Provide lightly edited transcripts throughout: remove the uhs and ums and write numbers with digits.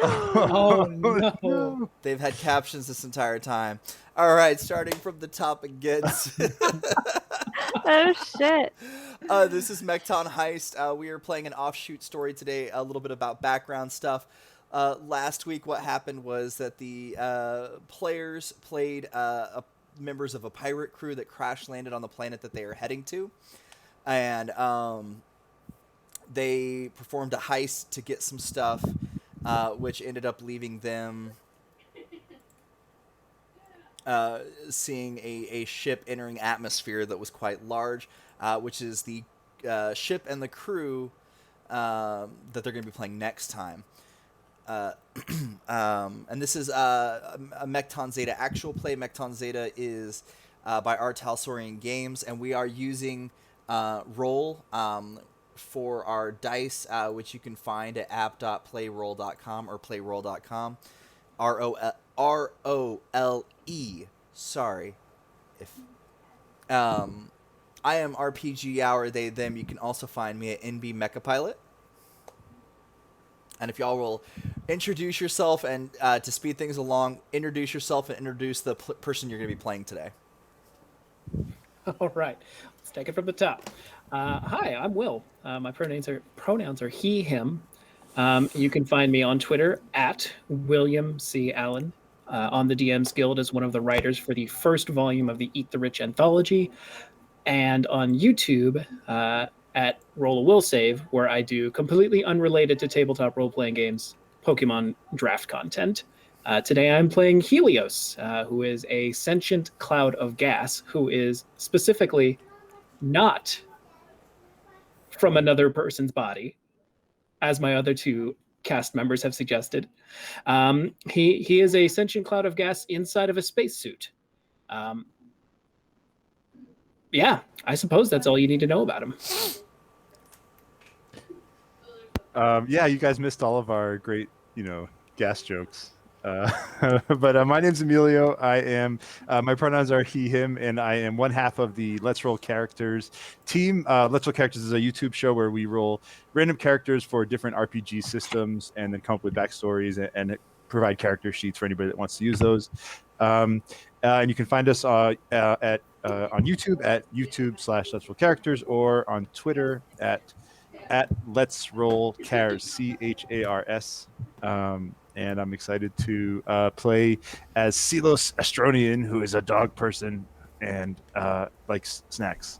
Oh no. No. They've had captions this entire time. All right, starting from the top again. Oh shit. This is Mekton Heist. We are playing an offshoot story today, a little bit about background stuff. Last week, what happened was that the players played members of a pirate crew that crash landed on the planet that they are heading to. And they performed a heist to get some stuff, which ended up leaving them seeing a ship entering atmosphere that was quite large, which is the ship and the crew that they're going to be playing next time. And this is a Mekton Zeta actual play. Mekton Zeta is by R. Talsorian Games, and we are using Roll for our dice, which you can find at app.playroll.com or playroll.com. ROLE. Sorry. I am RPGHour, they, them. You can also find me at NB Mechapilot. And if y'all will introduce yourself and to speed things along, introduce yourself and introduce the person you're going to be playing today. All right, let's take it from the top. Hi, I'm Will. My pronouns are he, him. You can find me on Twitter at William C. Allen, on the DMs Guild as one of the writers for the first volume of the Eat the Rich anthology, and on YouTube at Roll a Will Save, where I do completely unrelated to tabletop role-playing games, Pokemon draft content. Today I'm playing Helios, who is a sentient cloud of gas, who is specifically not from another person's body, as my other two cast members have suggested. He is a sentient cloud of gas inside of a spacesuit. Yeah, I suppose that's all you need to know about him. Yeah, you guys missed all of our great, gas jokes. But my name's Emilio. I am, my pronouns are he, him, and I am one half of the Let's Roll Characters team. Let's Roll Characters is a YouTube show where we roll random characters for different RPG systems and then come up with backstories and provide character sheets for anybody that wants to use those. And you can find us on YouTube at YouTube/Let's Roll Characters or on Twitter at Let's Roll Cars, CHARS. And I'm excited to play as Silos Astronian, who is a dog person and likes snacks.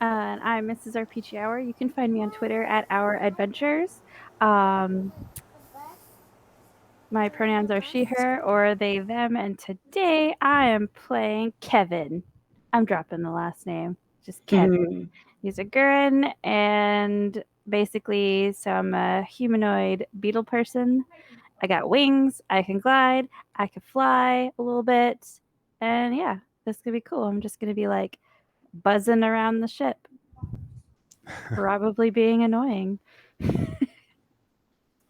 And I'm Mrs. RPGHour. You can find me on Twitter at Our Adventures. My pronouns are she, her, or they, them, and today I am playing Kevin. I'm dropping the last name. Just Kevin. He's a Gurren, and basically, so I'm a humanoid beetle person. I got wings, I can glide, I can fly a little bit, and yeah, this could be cool. I'm just going to be like buzzing around the ship, probably being annoying.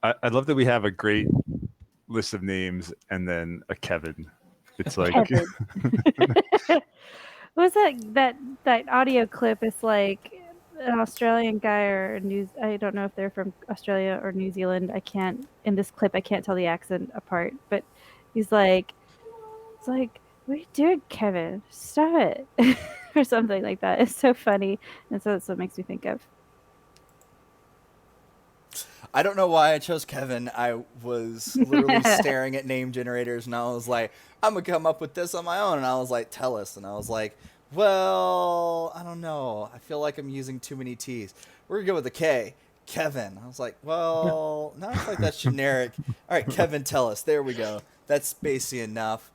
I love that we have a great list of names and then a Kevin. It's like Kevin. What was that audio clip? It's like an Australian guy or I don't know if they're from Australia or New Zealand. In this clip I can't tell the accent apart, but he's like, it's like, what are you doing, Kevin? Stop it. Or something like that. It's so funny. And so that's what makes me think of. I don't know why I chose Kevin. I was literally staring at name generators, and I was like, I'm going to come up with this on my own. And I was like, tell us. And I was like, well, I don't know. I feel like I'm using too many T's. We're going to go with a K. Kevin. I was like, well, no, I feel like that's generic. All right, Kevin, tell us. There we go. That's spacey enough.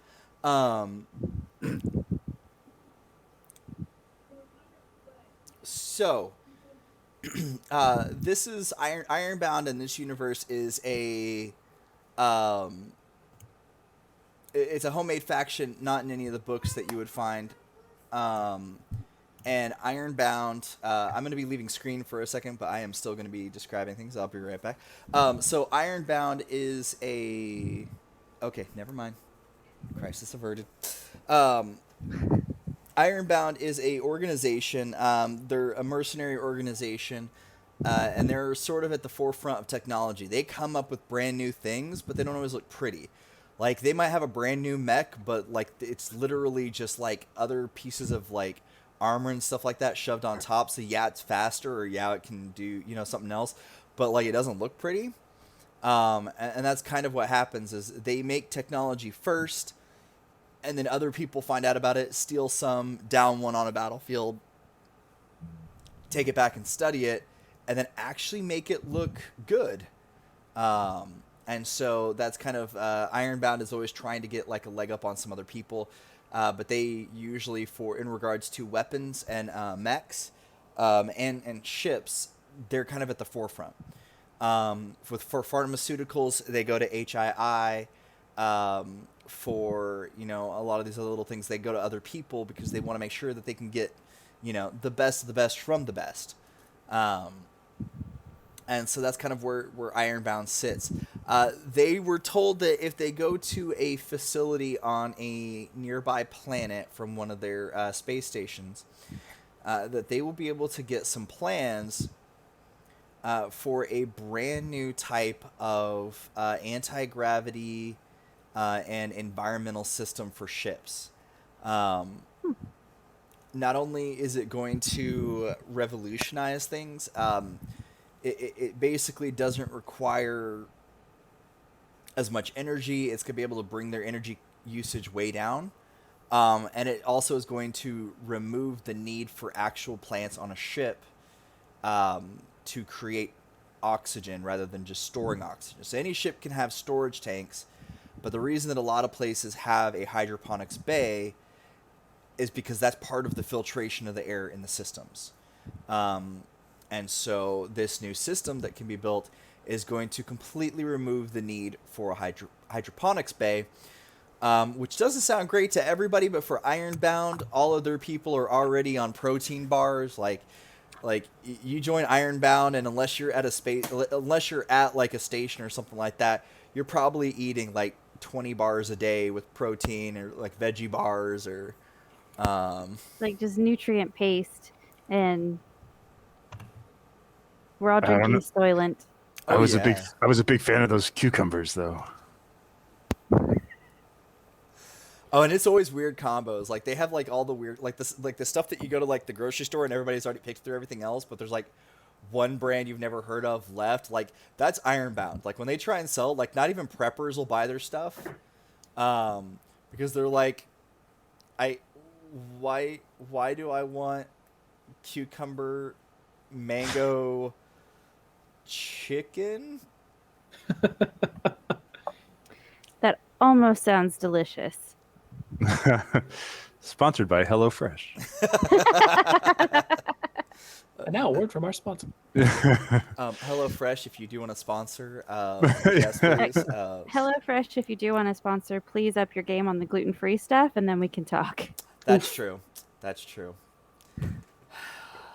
So... this is Ironbound, and this universe is it's a homemade faction, not in any of the books that you would find. And Ironbound, I'm going to be leaving screen for a second, but I am still going to be describing things. I'll be right back. So Ironbound is okay, never mind. Crisis averted. Ironbound is a organization. They're a mercenary organization and they're sort of at the forefront of technology. They come up with brand new things, but they don't always look pretty. Like they might have a brand new mech, but like it's literally just like other pieces of like armor and stuff like that shoved on top. So yeah, it's faster, or yeah, it can do something else, but like it doesn't look pretty. And that's kind of what happens is they make technology first, and then other people find out about it, steal some, down one on a battlefield, take it back and study it, and then actually make it look good. And so that's kind of Ironbound is always trying to get like a leg up on some other people, but they usually in regards to weapons and mechs and ships, they're kind of at the forefront. For pharmaceuticals, they go to HII. For a lot of these other little things, they go to other people because they want to make sure that they can get the best of the best from the best. And so that's kind of where Ironbound sits. They were told that if they go to a facility on a nearby planet from one of their space stations, that they will be able to get some plans for a brand new type of anti-gravity and environmental system for ships. Not only is it going to revolutionize things, it basically doesn't require as much energy. It's going to be able to bring their energy usage way down. And it also is going to remove the need for actual plants on a ship to create oxygen rather than just storing oxygen. So any ship can have storage tanks, but the reason that a lot of places have a hydroponics bay is because that's part of the filtration of the air in the systems. And so this new system that can be built is going to completely remove the need for a hydroponics bay, which doesn't sound great to everybody, but for Ironbound, all of their people are already on protein bars. Like you join Ironbound, and unless you're at like a station or something like that, you're probably eating like 20 bars a day with protein, or like veggie bars, or like just nutrient paste, and we're all I don't drinking know. Soylent. I was a big fan of those cucumbers, though. Oh, and it's always weird combos. Like they have like all the weird, like the stuff that you go to like the grocery store and everybody's already picked through everything else, but there's like one brand you've never heard of left. Like that's Ironbound. Like when they try and sell, like not even preppers will buy their stuff, because they're like, why do I want cucumber mango chicken? That almost sounds delicious. Sponsored by HelloFresh. And now a word from our sponsor. HelloFresh, if you do want to sponsor, yes, please. HelloFresh, if you do want to sponsor, please up your game on the gluten-free stuff, and then we can talk. That's true. That's true.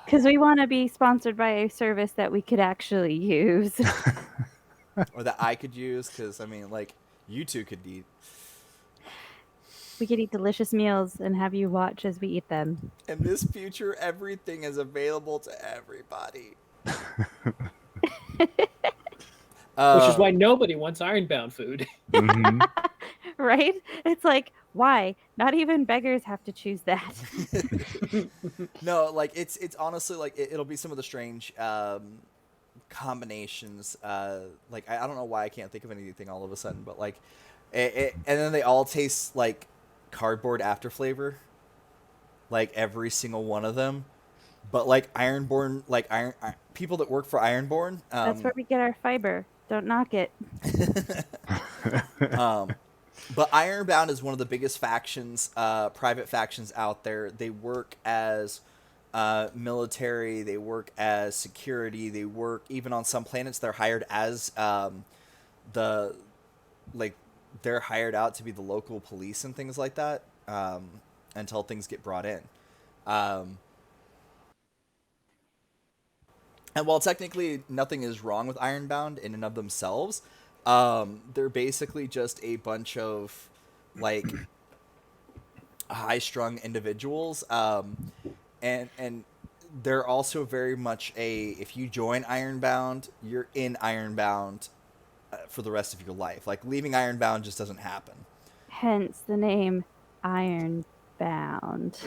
Because we want to be sponsored by a service that we could actually use. Or that I could use, because, I mean, like, you two could eat. We could eat delicious meals and have you watch as we eat them. In this future, everything is available to everybody. Which is why nobody wants Ironbound food. Mm-hmm. Right? It's like, why? Not even beggars have to choose that. No, like it's honestly like it'll be some of the strange combinations. Like I don't know why I can't think of anything all of a sudden, but like, and then they all taste like cardboard after flavor. Like every single one of them, but like Ironborn, like people that work for Ironborn. That's where we get our fiber. Don't knock it. But Ironbound is one of the biggest factions, private factions out there. They work as military. They work as security. They work even on some planets. They're hired as they're hired out to be the local police and things like that until things get brought in. And while technically nothing is wrong with Ironbound in and of themselves, they're basically just a bunch of like high-strung individuals, and they're also very much if you join IronBound, you're in IronBound for the rest of your life. Like leaving IronBound just doesn't happen. Hence the name Ironbound.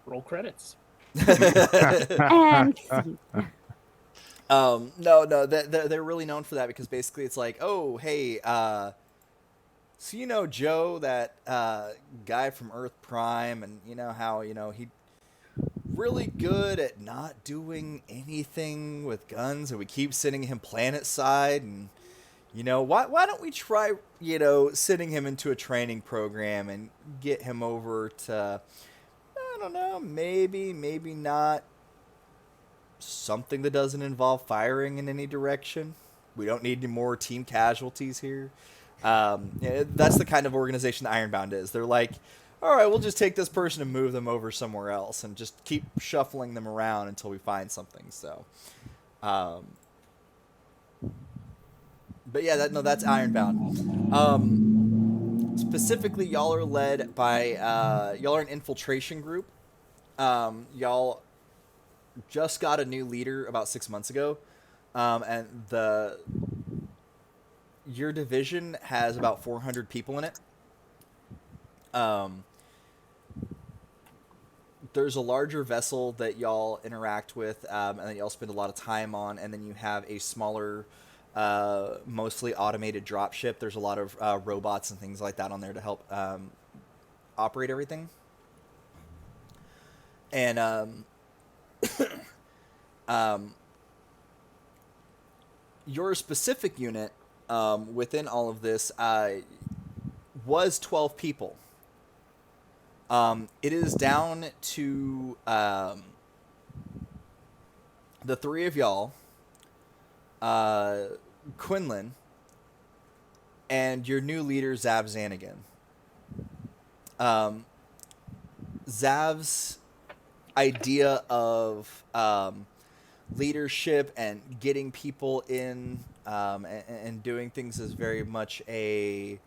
Roll credits. And scene. No, they're really known for that because basically it's like, oh, hey, so you know Joe, that guy from Earth Prime, and you know how he really good at not doing anything with guns, and we keep sending him planet side, and why don't we try sending him into a training program and get him over to, I don't know, maybe not something that doesn't involve firing in any direction. We don't need any more team casualties here. That's the kind of organization that IronBound is. They're like, all right, we'll just take this person and move them over somewhere else and just keep shuffling them around until we find something. So, but yeah, that's IronBound. Specifically, y'all are led by y'all are an infiltration group. Y'all just got a new leader about 6 months ago, and your division has about 400 people in it. There's a larger vessel that y'all interact with, and that y'all spend a lot of time on, and then you have a smaller, mostly automated dropship. There's a lot of robots and things like that on there to help operate everything. And your specific unit within all of this was 12 people. It is down to the three of y'all, Quinlan, and your new leader, Zav Zanigan. Zav's idea of leadership and getting people in and doing things is very much a,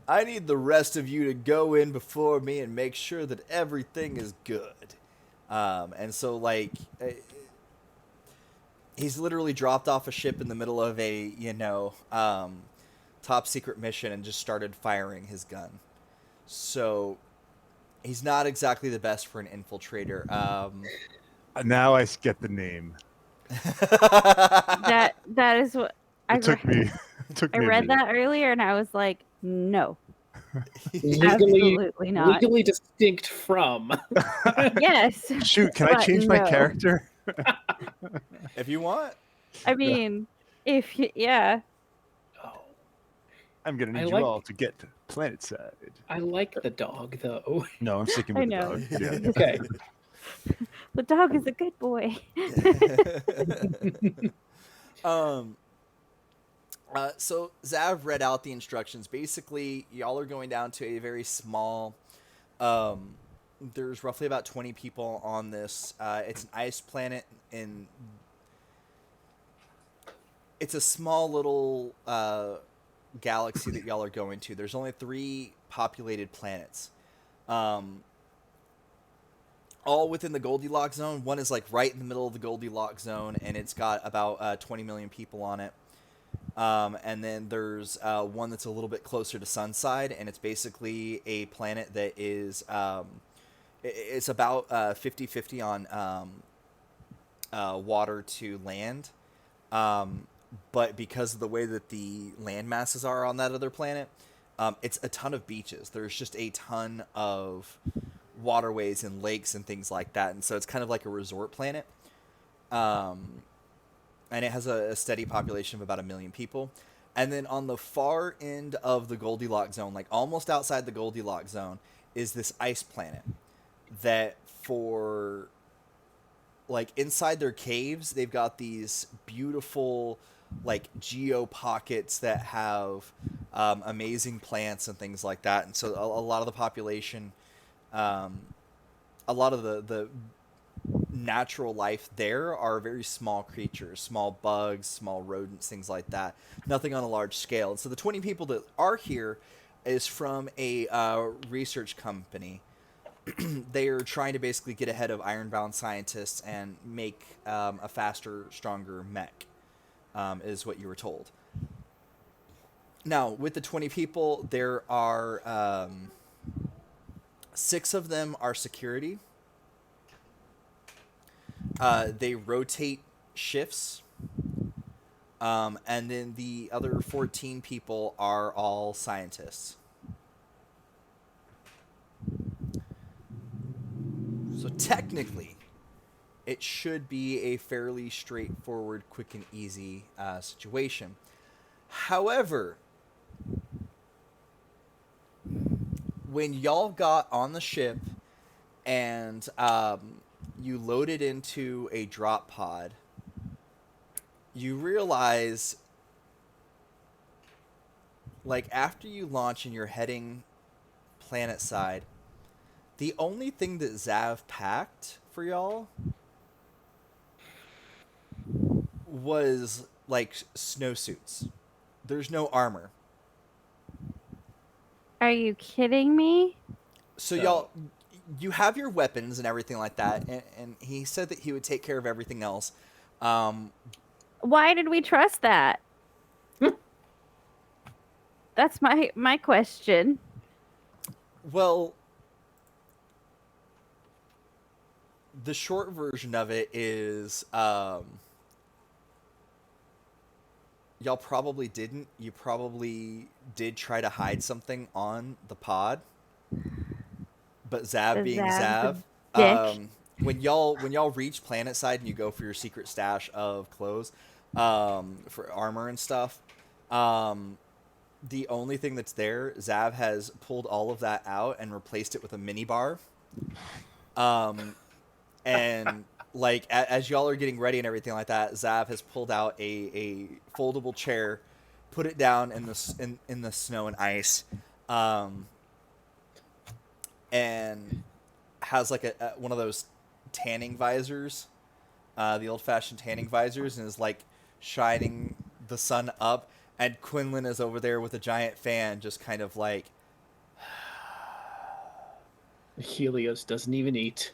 I need the rest of you to go in before me and make sure that everything is good. And so, like, he's literally dropped off a ship in the middle of a, top secret mission and just started firing his gun. So he's not exactly the best for an infiltrator. Now I get the name. That is what I Took me I a read minute. that earlier and I was like, no, Legally, absolutely not. legally distinct from. Yes. Shoot, can I but change my no. character? If you want. I mean, if you, yeah. Oh, I'm gonna I need like- you all to get to planet side. I like the dog though. No, I'm sticking I with the know. dog. Yeah. Okay. The dog is a good boy. So Zav read out the instructions. Basically, y'all are going down to a very small. There's roughly about 20 people on this. It's an ice planet, and it's a small little galaxy that y'all are going to. There's only 3 populated planets. All within the Goldilocks zone. One is like right in the middle of the Goldilocks zone, and it's got about 20 million people on it. And then there's one that's a little bit closer to Sunside, and it's basically a planet that is it's about 50-50 on water to land. But because of the way that the land masses are on that other planet, it's a ton of beaches. There's just a ton of waterways and lakes and things like that, and so it's kind of like a resort planet. And it has a steady population of about 1 million people. And then on the far end of the Goldilocks zone, like almost outside the Goldilocks zone, is this ice planet that for, like, inside their caves, they've got these beautiful, like, geo pockets that have amazing plants and things like that. And so a lot of the population, a lot of the natural life there are very small creatures, small bugs, small rodents, things like that. Nothing on a large scale. And so the 20 people that are here is from a research company they are trying to basically get ahead of Ironbound scientists and make a faster, stronger mech, is what you were told. Now, with the 20 people, there are 6 of them are security. They rotate shifts. And then the other 14 people are all scientists. So technically, it should be a fairly straightforward, quick and easy situation. However, when y'all got on the ship and you loaded into a drop pod, you realize, like, after you launch and you're heading planet side, the only thing that Zav packed for y'all was, like, snowsuits. There's no armor. Are you kidding me? So y'all, you have your weapons and everything like that, and he said that he would take care of everything else. Why did we trust that? That's my question. Well, the short version of it is, y'all probably didn't. You probably did try to hide something on the pod. But Zav being Zav's Zav, a dick. when y'all reach planet side and you go for your secret stash of clothes, for armor and stuff, the only thing that's there, Zav has pulled all of that out and replaced it with a mini bar. And like as y'all are getting ready and everything like that, Zav has pulled out a foldable chair, put it down in the snow and ice, and has like a one of those tanning visors, the old-fashioned tanning visors, and is like shining the sun up. And Quinlan is over there with a giant fan, just kind of like. Helios doesn't even eat.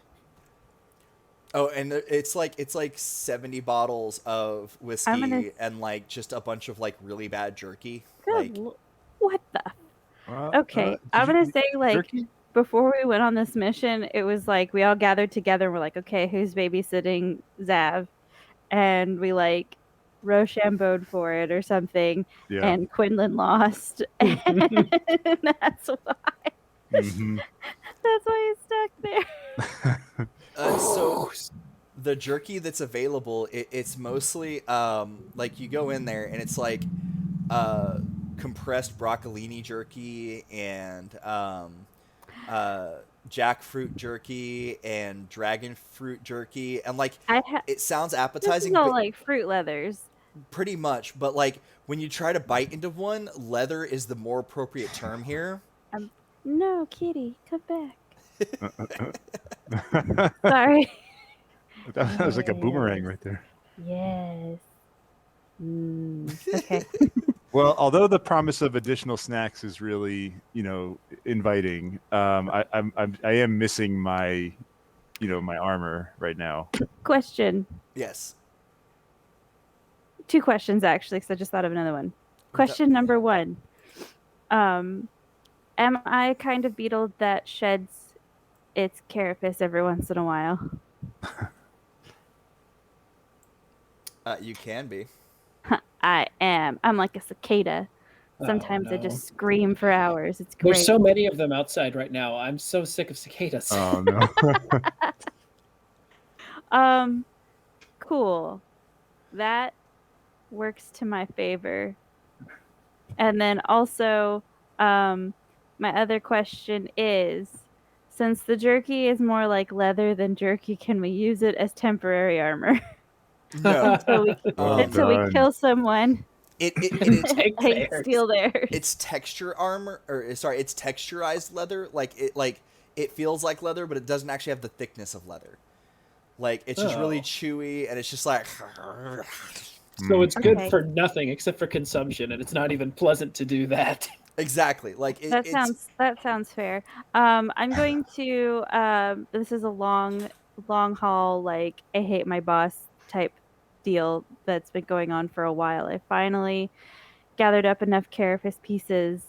Oh, and it's like 70 bottles of whiskey and like just a bunch of like really bad jerky. Like, What the? Okay, I'm gonna say, like, jerky? Before we went on this mission, it was like we all gathered together and we're like, okay, who's babysitting Zav? And we like Rochambeaued for it or something, and Quinlan lost, and that's why. Mm-hmm. That's why he's stuck there. So the jerky that's available, it's mostly like you go in there and it's like compressed broccolini jerky and jackfruit jerky and dragon fruit jerky, and like it sounds appetizing. This is all like fruit leathers. Pretty much, but like when you try to bite into one, leather is the more appropriate term here. No, kitty, come back. Sorry. That was like a boomerang right there. Yes. Okay. Well, although the promise of additional snacks is really, inviting, I am missing my, my armor right now. Question. Yes. 2 questions actually, because I just thought of another one. Question number 1. Am I kind of beetle that sheds its carapace every once in a while? You can be. I am. I'm like a cicada. Sometimes I just scream for hours. It's great. There's so many of them outside right now. I'm so sick of cicadas. Oh no. Cool. That works to my favor. And then also, my other question is, since the jerky is more like leather than jerky, can we use it as temporary armor? No. until we kill someone. It's steal theirs. It's texture armor, or sorry, it's texturized leather. Like it feels like leather, but it doesn't actually have the thickness of leather. Like it's just really chewy, and it's just like. So it's good for nothing except for consumption, and it's not even pleasant to do that. Exactly. Like That it's sounds fair. I'm going to this is a long haul, like I hate my boss type deal that's been going on for a while. I finally gathered up enough carapace pieces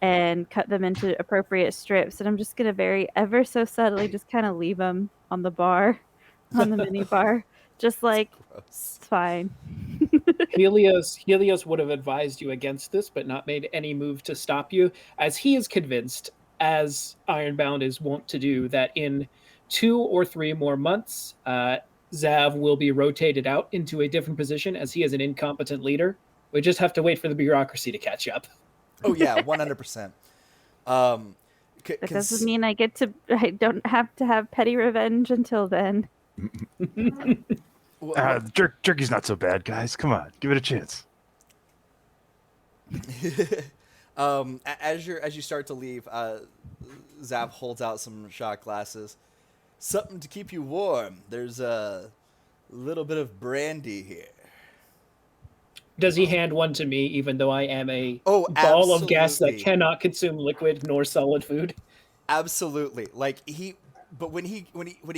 and cut them into appropriate strips, and I'm just gonna very ever so subtly just kind of leave them on the bar, on the mini bar, just like gross. it's fine. Helios would have advised you against this, but not made any move to stop you, as he is convinced, as Ironbound is wont to do, that in 2 or 3 more months, Zav will be rotated out into a different position, as he is an incompetent leader. We just have to wait for the bureaucracy to catch up. Oh yeah, 100%. Um, That doesn't mean I don't have to have petty revenge until then. Jerky's not so bad, guys. Come on, give it a chance. As you start to leave, Zav holds out some shot glasses. Something to keep you warm. There's a little bit of brandy here. Does he hand one to me, even though I am a Oh, ball of gas that absolutely. cannot consume liquid nor solid food? Absolutely. Like but when he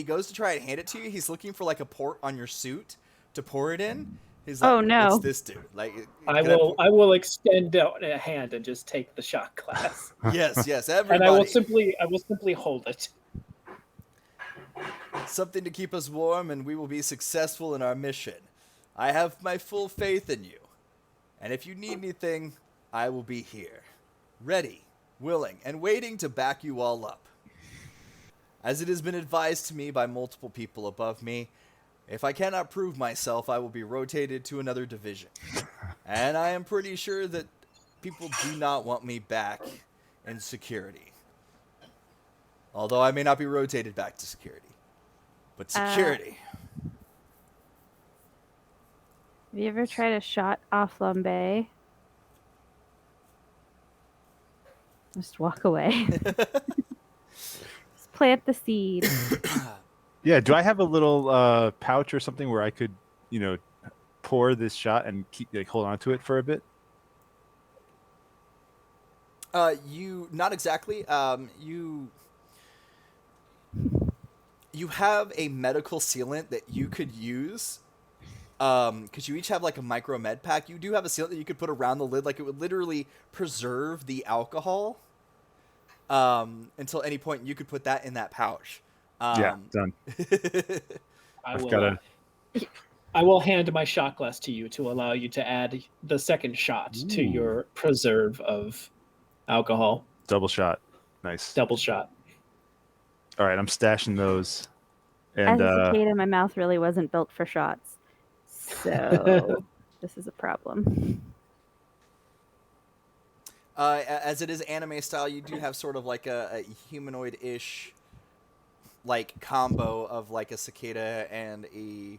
goes to try and hand it to you, he's looking for like a port on your suit to pour it in. He's like, Oh no. "What's this do?" Like, I will extend out a hand and just take the shot glass. Yes, everybody. And I will simply hold it. Something to keep us warm, and we will be successful in our mission. I have my full faith in you. And if you need anything, I will be here. Ready, willing, and waiting to back you all up. As it has been advised to me by multiple people above me, if I cannot prove myself, I will be rotated to another division. And I am pretty sure that people do not want me back in security. Although I may not be rotated back to security. But security. Have you ever tried a shot off flambe? Just walk away. Just plant the seed. Yeah, do I have a little pouch or something where I could, pour this shot and hold on to it for a bit? You not exactly. You have a medical sealant that you could use. Because you each have like a micro med pack. You do have a sealant that you could put around the lid, like it would literally preserve the alcohol. Until any point, you could put that in that pouch. Yeah, done. I will hand my shot glass to you to allow you to add the second shot to your preserve of alcohol. Double shot. Nice. Double shot. All right, I'm stashing those. And as a cicada, my mouth really wasn't built for shots. So this is a problem. As it is anime style, you do have sort of like a humanoid-ish like combo of like a cicada and a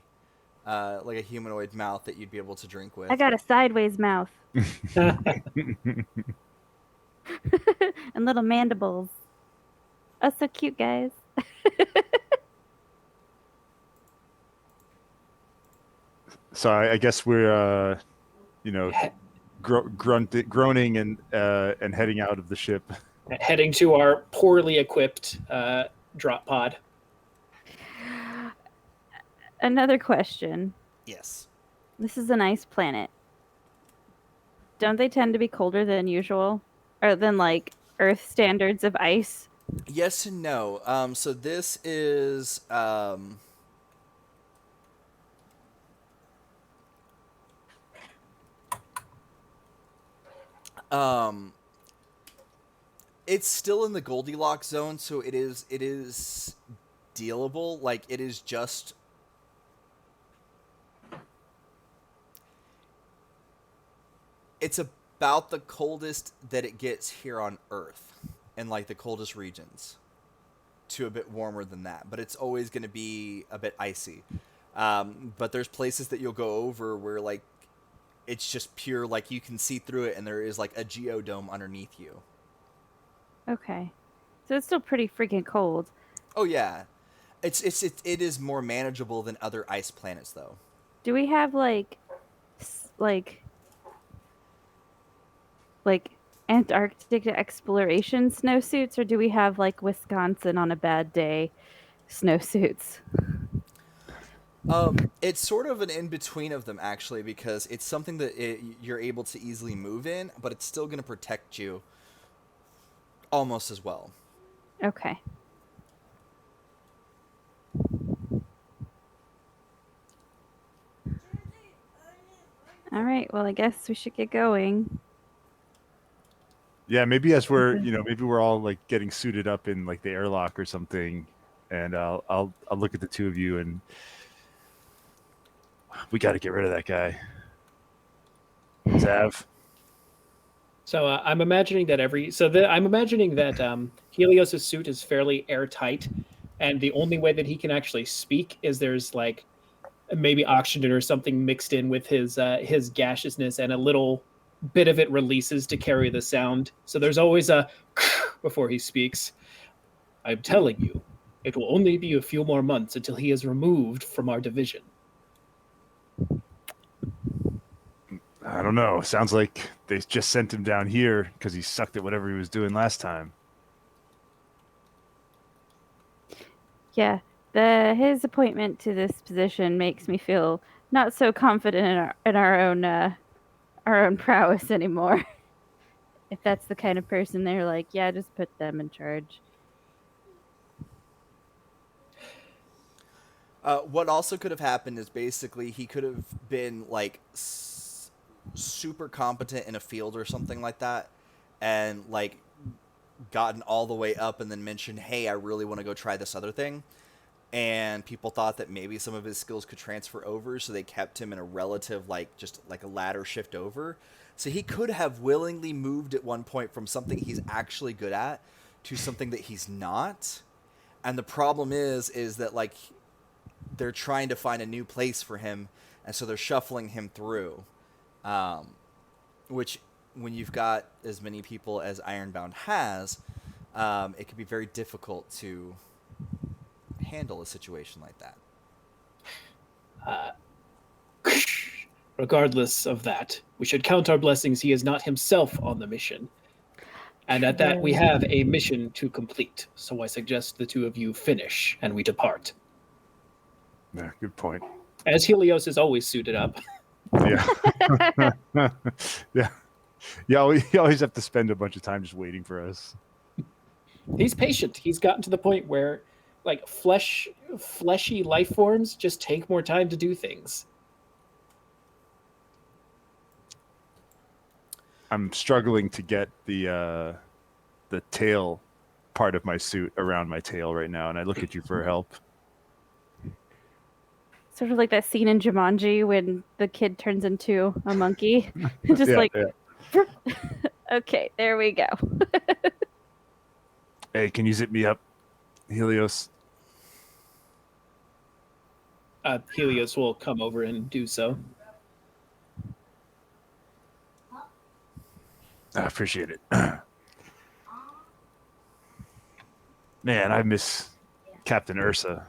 like a humanoid mouth that you'd be able to drink with. I got a sideways mouth. And little mandibles. Oh, so cute, guys. So I guess we're, groaning and heading out of the ship. Heading to our poorly equipped drop pod. Another question. Yes. This is a nice planet. Don't they tend to be colder than usual? Or than, like, Earth standards of ice? Yes and no. So this is... it's still in the Goldilocks zone, so it is dealable. Like, it is just... It's about the coldest that it gets here on Earth, in like the coldest regions, to a bit warmer than that. But it's always going to be a bit icy. But there's places that you'll go over where like it's just pure, like you can see through it, and there is like a geodome underneath you. Okay, so it's still pretty freaking cold. Oh yeah, it is more manageable than other ice planets though. Do we have like Antarctic exploration snowsuits, or do we have like Wisconsin on a bad day snowsuits? It's sort of an in between of them actually, because it's something that you're able to easily move in, but it's still going to protect you almost as well. Okay. All right. Well, I guess we should get going. Yeah, maybe as we're, maybe we're all like getting suited up in like the airlock or something, and I'll look at the two of you, and we got to get rid of that guy, Zav. So I'm imagining that Helios's suit is fairly airtight, and the only way that he can actually speak is there's like maybe oxygen or something mixed in with his gaseousness, and a little bit of it releases to carry the sound. So there's always a before he speaks. I'm telling you, it will only be a few more months until he is removed from our division. I don't know. Sounds like they just sent him down here because he sucked at whatever he was doing last time. Yeah. His appointment to this position makes me feel not so confident in our own prowess anymore. If that's the kind of person they're like, yeah, just put them in charge. What also could have happened is basically he could have been like super competent in a field or something like that, and like gotten all the way up and then mentioned, hey, I really want to go try this other thing. And people thought that maybe some of his skills could transfer over, so they kept him in a relative, like, just like a ladder shift over. So he could have willingly moved at one point from something he's actually good at to something that he's not. And the problem is that, like, they're trying to find a new place for him, and so they're shuffling him through. Which, when you've got as many people as IronBound has, it can be very difficult to handle a situation like that. Regardless of that, we should count our blessings he is not himself on the mission. And at that, we have a mission to complete. So I suggest the two of you finish and we depart. Yeah, good point. As Helios is always suited up. Yeah. Yeah. Yeah, you always have to spend a bunch of time just waiting for us. He's patient. He's gotten to the point where, like, fleshy life forms just take more time to do things. I'm struggling to get the tail part of my suit around my tail right now, and I look at you for help. Sort of like that scene in Jumanji when the kid turns into a monkey. Just yeah. Okay, there we go. Hey, can you zip me up, Helios? Helios will come over and do so. I appreciate it. Man, I miss Captain Ursa.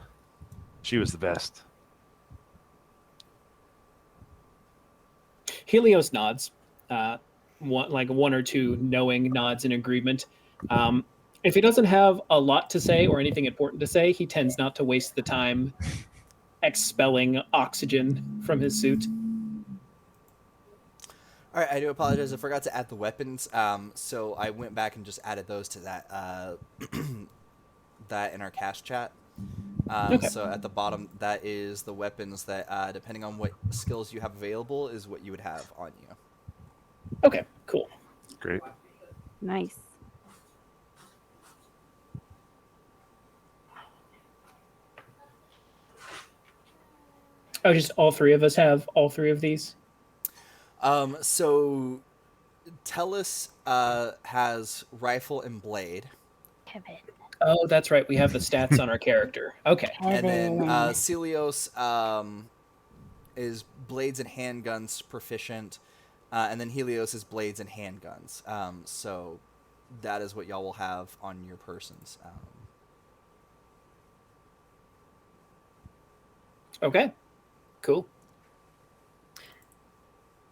She was the best. Helios nods, one or two knowing nods in agreement. If he doesn't have a lot to say or anything important to say, he tends not to waste the time expelling oxygen from his suit. All right, I do apologize. I forgot to add the weapons. So I went back and just added those to that that in our cast chat. Okay. So at the bottom, that is the weapons that, depending on what skills you have available, is what you would have on you. Okay, cool. Great. Nice. Oh, just all three of us have all three of these? So Tellus has rifle and blade. Kevin. Oh, that's right. We have the stats on our character. Okay. And then Celios is blades and handguns proficient. And then Helios is blades and handguns. So that is what y'all will have on your persons. Okay. Cool.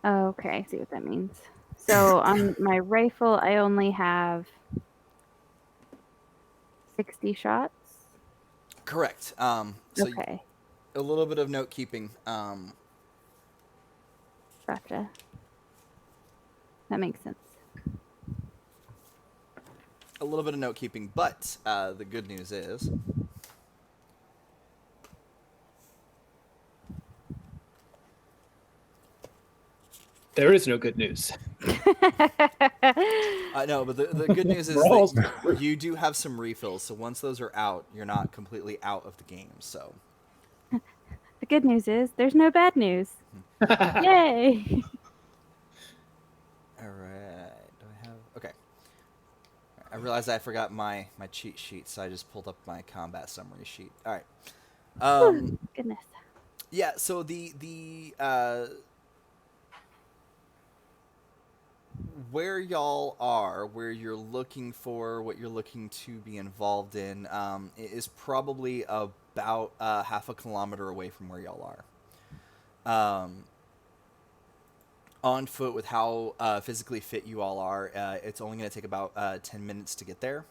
Okay, I see what that means. So on my rifle, I only have 60 shots. Correct. So Okay, a little bit of note keeping. gotcha. That makes sense. A little bit of note keeping, but the good news is There is no good news. no, but the good news is We're all that you do have some refills. So once those are out, you're not completely out of the game. So The good news is there's no bad news. Yay! all right, do I have? Okay. I realized I forgot my cheat sheet, so I just pulled up my combat summary sheet. All right. Goodness. Yeah. So the where y'all are, where you're looking for, what you're looking to be involved in, is probably about half a kilometer away from where y'all are. On foot, with how physically fit you all are, it's only going to take about 10 minutes to get there.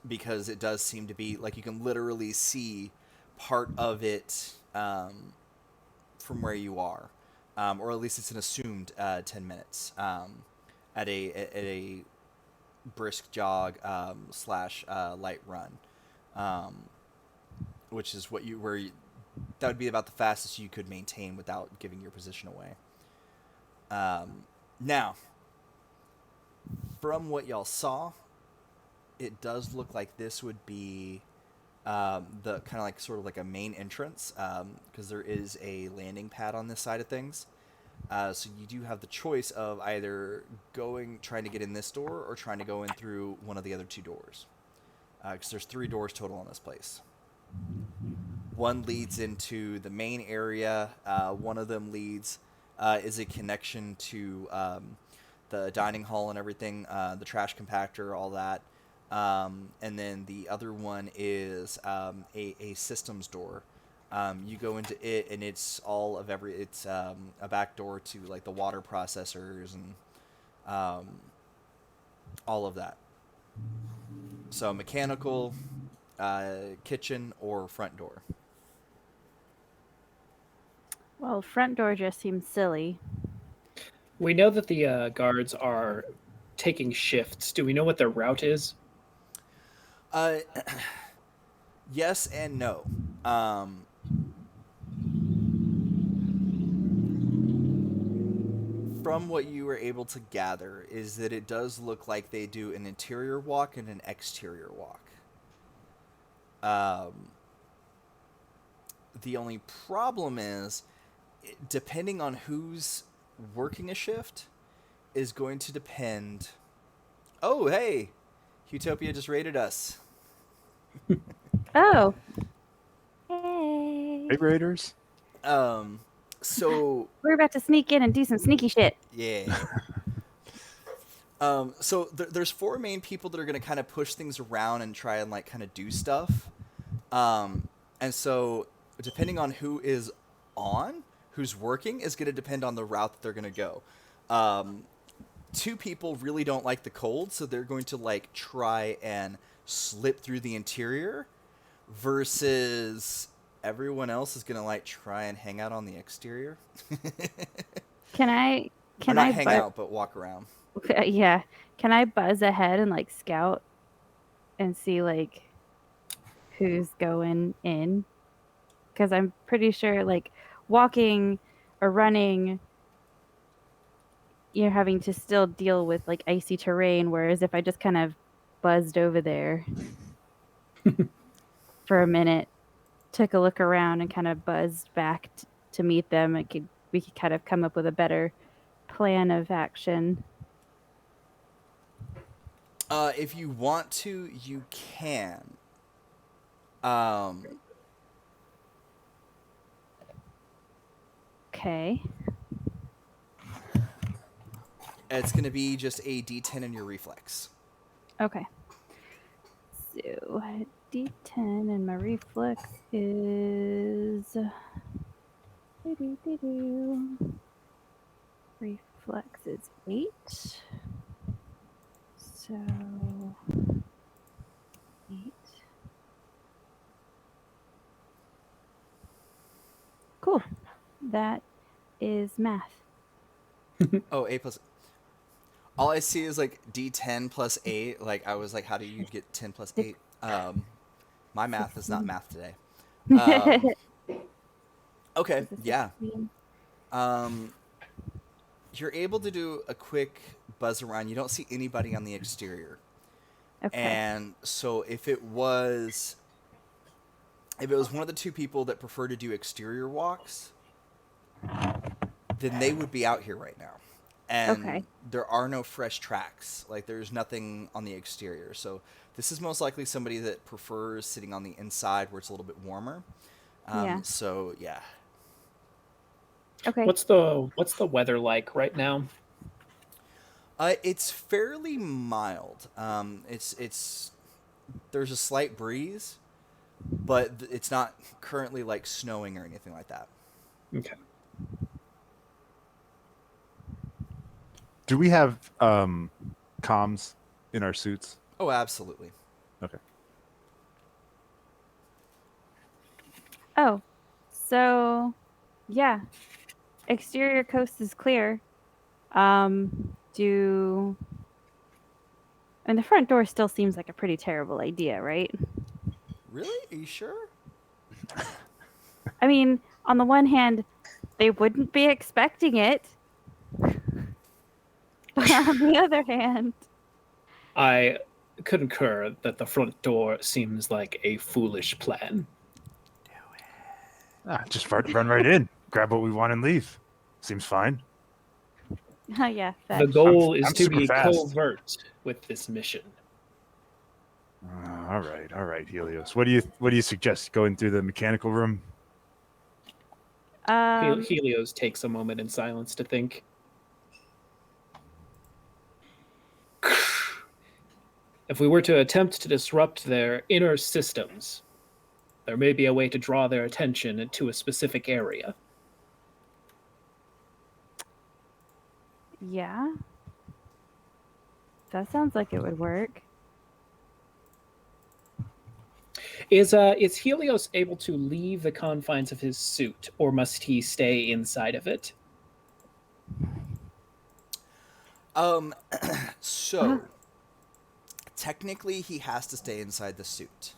Because it does seem to be like you can literally see part of it from where you are. Or at least it's an assumed 10 minutes at a brisk jog slash light run, which is what that would be about the fastest you could maintain without giving your position away. Now, from what y'all saw, it does look like this would be the kind of like sort of like a main entrance, because there is a landing pad on this side of things. So you do have the choice of either trying to get in this door or trying to go in through one of the other two doors. Because there's 3 doors total on this place. One leads into the main area. One of them is a connection to the dining hall and everything, the trash compactor, all that. And then the other one is a systems door. You go into it, and it's it's a back door to like the water processors and all of that. So mechanical, kitchen, or front door. Well, front door just seems silly. We know that the guards are taking shifts. Do we know what their route is? Yes and no. From what you were able to gather is that it does look like they do an interior walk and an exterior walk. The only problem is, depending on who's working a shift, is going to depend. Oh, hey! Utopia just raided us. Oh. Hey. Hey, Raiders. So We're about to sneak in and do some sneaky shit. yeah. So there's 4 main people that are going to kind of push things around and try and like kind of do stuff. And so depending on who is who's working, is going to depend on the route that they're going to go. 2 people really don't like the cold, so they're going to like try and slip through the interior, versus everyone else is going to like try and hang out on the exterior. Can I not hang out, but walk around. Yeah. Can I buzz ahead and like scout and see like who's going in? Because I'm pretty sure like walking or running, you're having to still deal with like icy terrain, whereas if I just kind of buzzed over there for a minute, took a look around, and kind of buzzed back to meet them, we could kind of come up with a better plan of action. If you want to, you can. Okay. It's going to be just a D10 in your reflex. Okay. So D10 and my reflex is reflex is 8. So 8. Cool. That is math. Oh, 8 plus. All I see is like D10 plus 8. Like I was like, how do you get 10 plus 8? My math is not 16. math today. Okay, Is it yeah. 16? You're able to do a quick buzz around. You don't see anybody on the exterior. Okay. And so if it was one of the two people that prefer to do exterior walks, then they would be out here right now. And Okay. there are no fresh tracks. Like there's nothing on the exterior. So this is most likely somebody that prefers sitting on the inside where it's a little bit warmer. Yeah. So yeah. Okay. What's the weather like right now? It's fairly mild. It's there's a slight breeze, but it's not currently like snowing or anything like that. Okay. Do we have comms in our suits? Oh, absolutely. Okay. Oh, so yeah, exterior coast is clear. Do and the front door still seems like a pretty terrible idea, right? Really? Are you sure? I mean, on the one hand, they wouldn't be expecting it. But on the other hand, I concur that the front door seems like a foolish plan. Just run right in, grab what we want, and leave. Seems fine. yeah, The fetch. goal is I'm to super be fast. covert with this mission. All right, Helios. What do you suggest? Going through the mechanical room? Helios takes a moment in silence to think. If we were to attempt to disrupt their inner systems, there may be a way to draw their attention to a specific area. Yeah. That sounds like it would work. Is Helios able to leave the confines of his suit, or must he stay inside of it? So technically he has to stay inside the suit.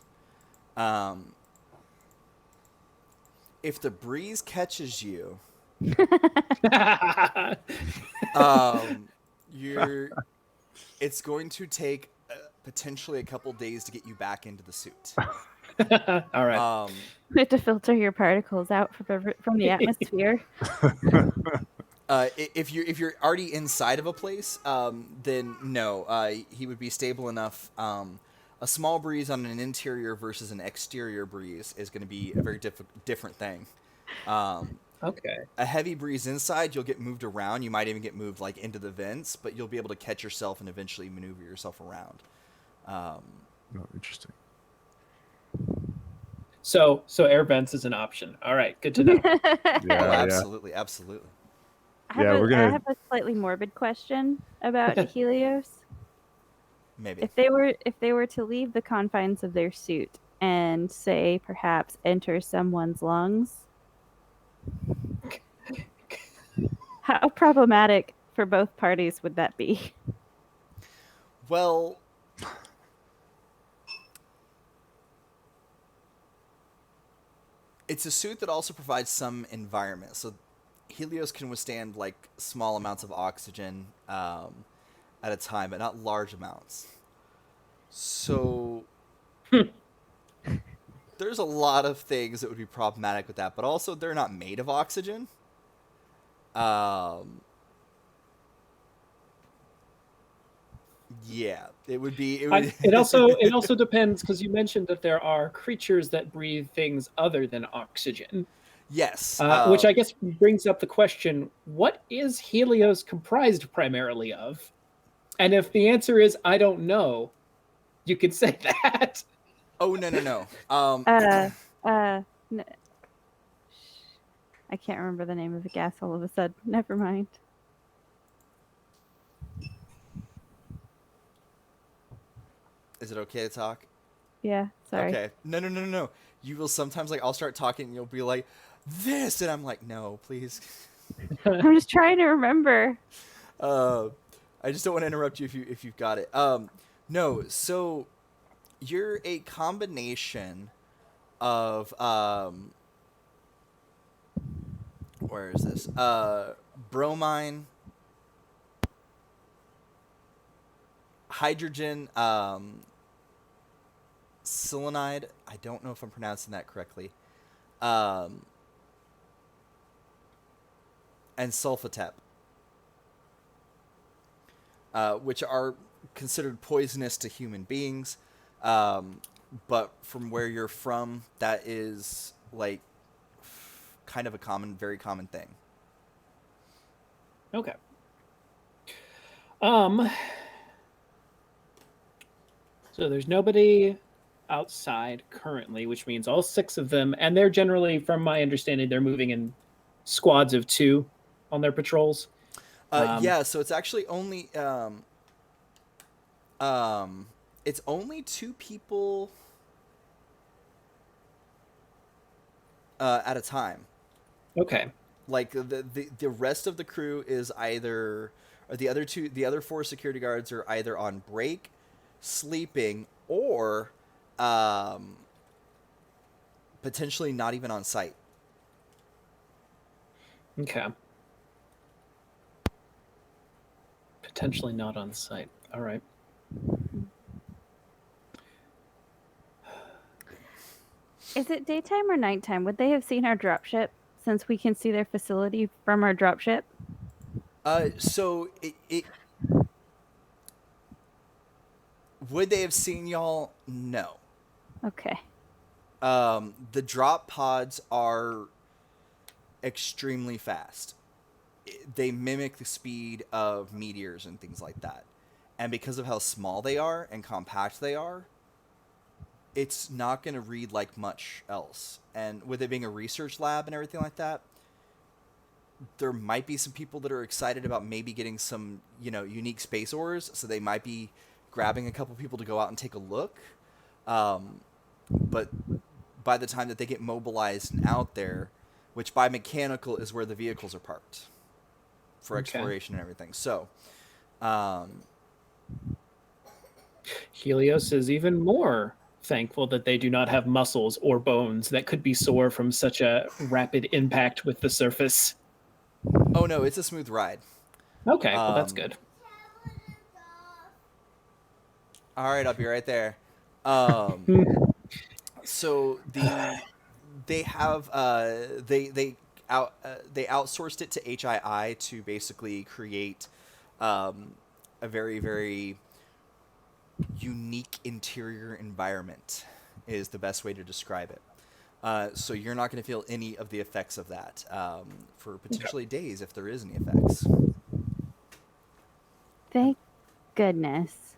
If the breeze catches you, it's going to take potentially a couple days to get you back into the suit. All right. We have to filter your particles out from the atmosphere. If you're already inside of a place, then no, he would be stable enough. A small breeze on an interior versus an exterior breeze is going to be a very different thing. Okay. A heavy breeze inside, you'll get moved around. You might even get moved like into the vents, but you'll be able to catch yourself and eventually maneuver yourself around. Oh, interesting. So air vents is an option. All right, good to know. Absolutely. I have a slightly morbid question about Helios. Maybe. If they were to leave the confines of their suit and say perhaps enter someone's lungs, how problematic for both parties would that be? Well, it's a suit that also provides some environment. So Helios can withstand like small amounts of oxygen at a time, but not large amounts. So there's a lot of things that would be problematic with that, but also they're not made of oxygen. Yeah, it would be. It also depends, because you mentioned that there are creatures that breathe things other than oxygen. Yes. Which I guess brings up the question: what is Helios comprised primarily of? And if the answer is I don't know, you could say that. Oh no. No. I can't remember the name of the gas all of a sudden. Never mind. it okay to talk? Yeah, sorry. Okay. No. You will sometimes like I'll start talking and you'll be like, this, and I'm like, no, please. I'm just trying to remember. I just don't want to interrupt you if you've got it. No. So you're a combination of where is this? Bromine, hydrogen, selenide. I don't know if I'm pronouncing that correctly. And sulfatep, which are considered poisonous to human beings. But from where you're from, that is like kind of a very common thing. Okay. So there's nobody outside currently, which means all 6 of them, and they're generally, from my understanding, they're moving in squads of 2 on their patrols. Yeah, so it's actually only it's only 2 people at a time. Okay. Like the rest of the crew is either, or the other 4 security guards are either on break, sleeping, or potentially not even on site. Okay. Potentially not on site. All right. Is it daytime or nighttime? Would they have seen our dropship since we can see their facility from our dropship? So it would they have seen y'all? No. Okay. The drop pods are extremely fast. They mimic the speed of meteors and things like that. And because of how small they are and compact they are, it's not going to read like much else. And with it being a research lab and everything like that, there might be some people that are excited about maybe getting some, unique space ores. So they might be grabbing a couple people to go out and take a look. But by the time that they get mobilized and out there, which by mechanical is where the vehicles are parked for exploration and everything. So, Helios is even more thankful that they do not have muscles or bones that could be sore from such a rapid impact with the surface. oh no, it's a smooth ride. Okay, well that's good. All right, I'll be right there. So they have they outsourced it to HII to basically create a very, very unique interior environment is the best way to describe it. So you're not going to feel any of the effects of that for potentially days if there is any effects. Thank goodness.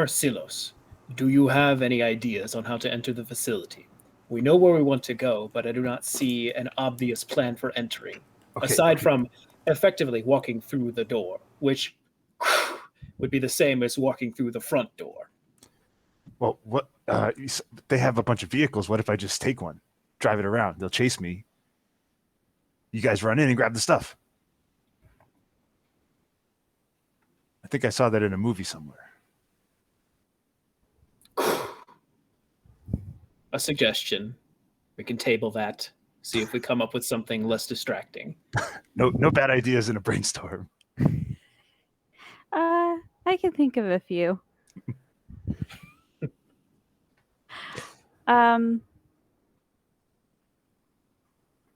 Silos, do you have any ideas on how to enter the facility? We know where we want to go, but I do not see an obvious plan for entering, aside from effectively walking through the door, which would be the same as walking through the front door. Well, what? They have a bunch of vehicles. What if I just take one, drive it around? They'll chase me. You guys run in and grab the stuff. I think I saw that in a movie somewhere. A suggestion. We can table that. See if we come up with something less distracting. No bad ideas in a brainstorm. I can think of a few.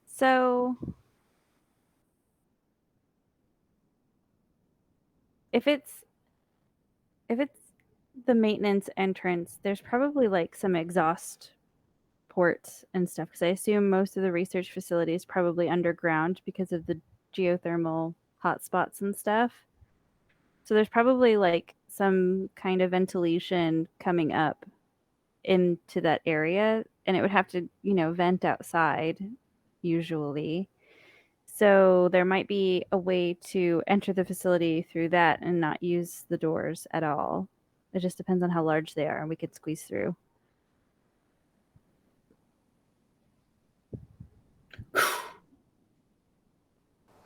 So if it's the maintenance entrance, there's probably like some exhaust ports and stuff, because I assume most of the research facility is probably underground because of the geothermal hotspots and stuff. So there's probably like some kind of ventilation coming up into that area, and it would have to, vent outside usually. So there might be a way to enter the facility through that and not use the doors at all. It just depends on how large they are, and we could squeeze through.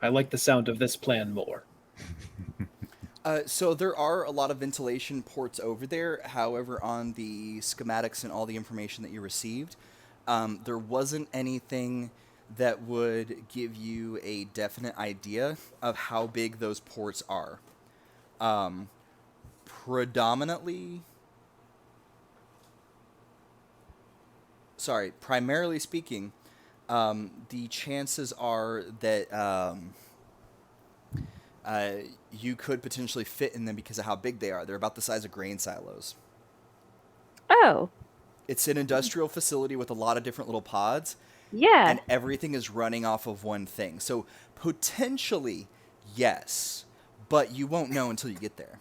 I like the sound of this plan more. So there are a lot of ventilation ports over there. However, on the schematics and all the information that you received, there wasn't anything that would give you a definite idea of how big those ports are. Primarily speaking, the chances are that you could potentially fit in them because of how big they are. They're about the size of grain silos. Oh, It's an industrial facility with a lot of different little pods, yeah. and everything is running off of one thing. So potentially, yes, but you won't know until you get there.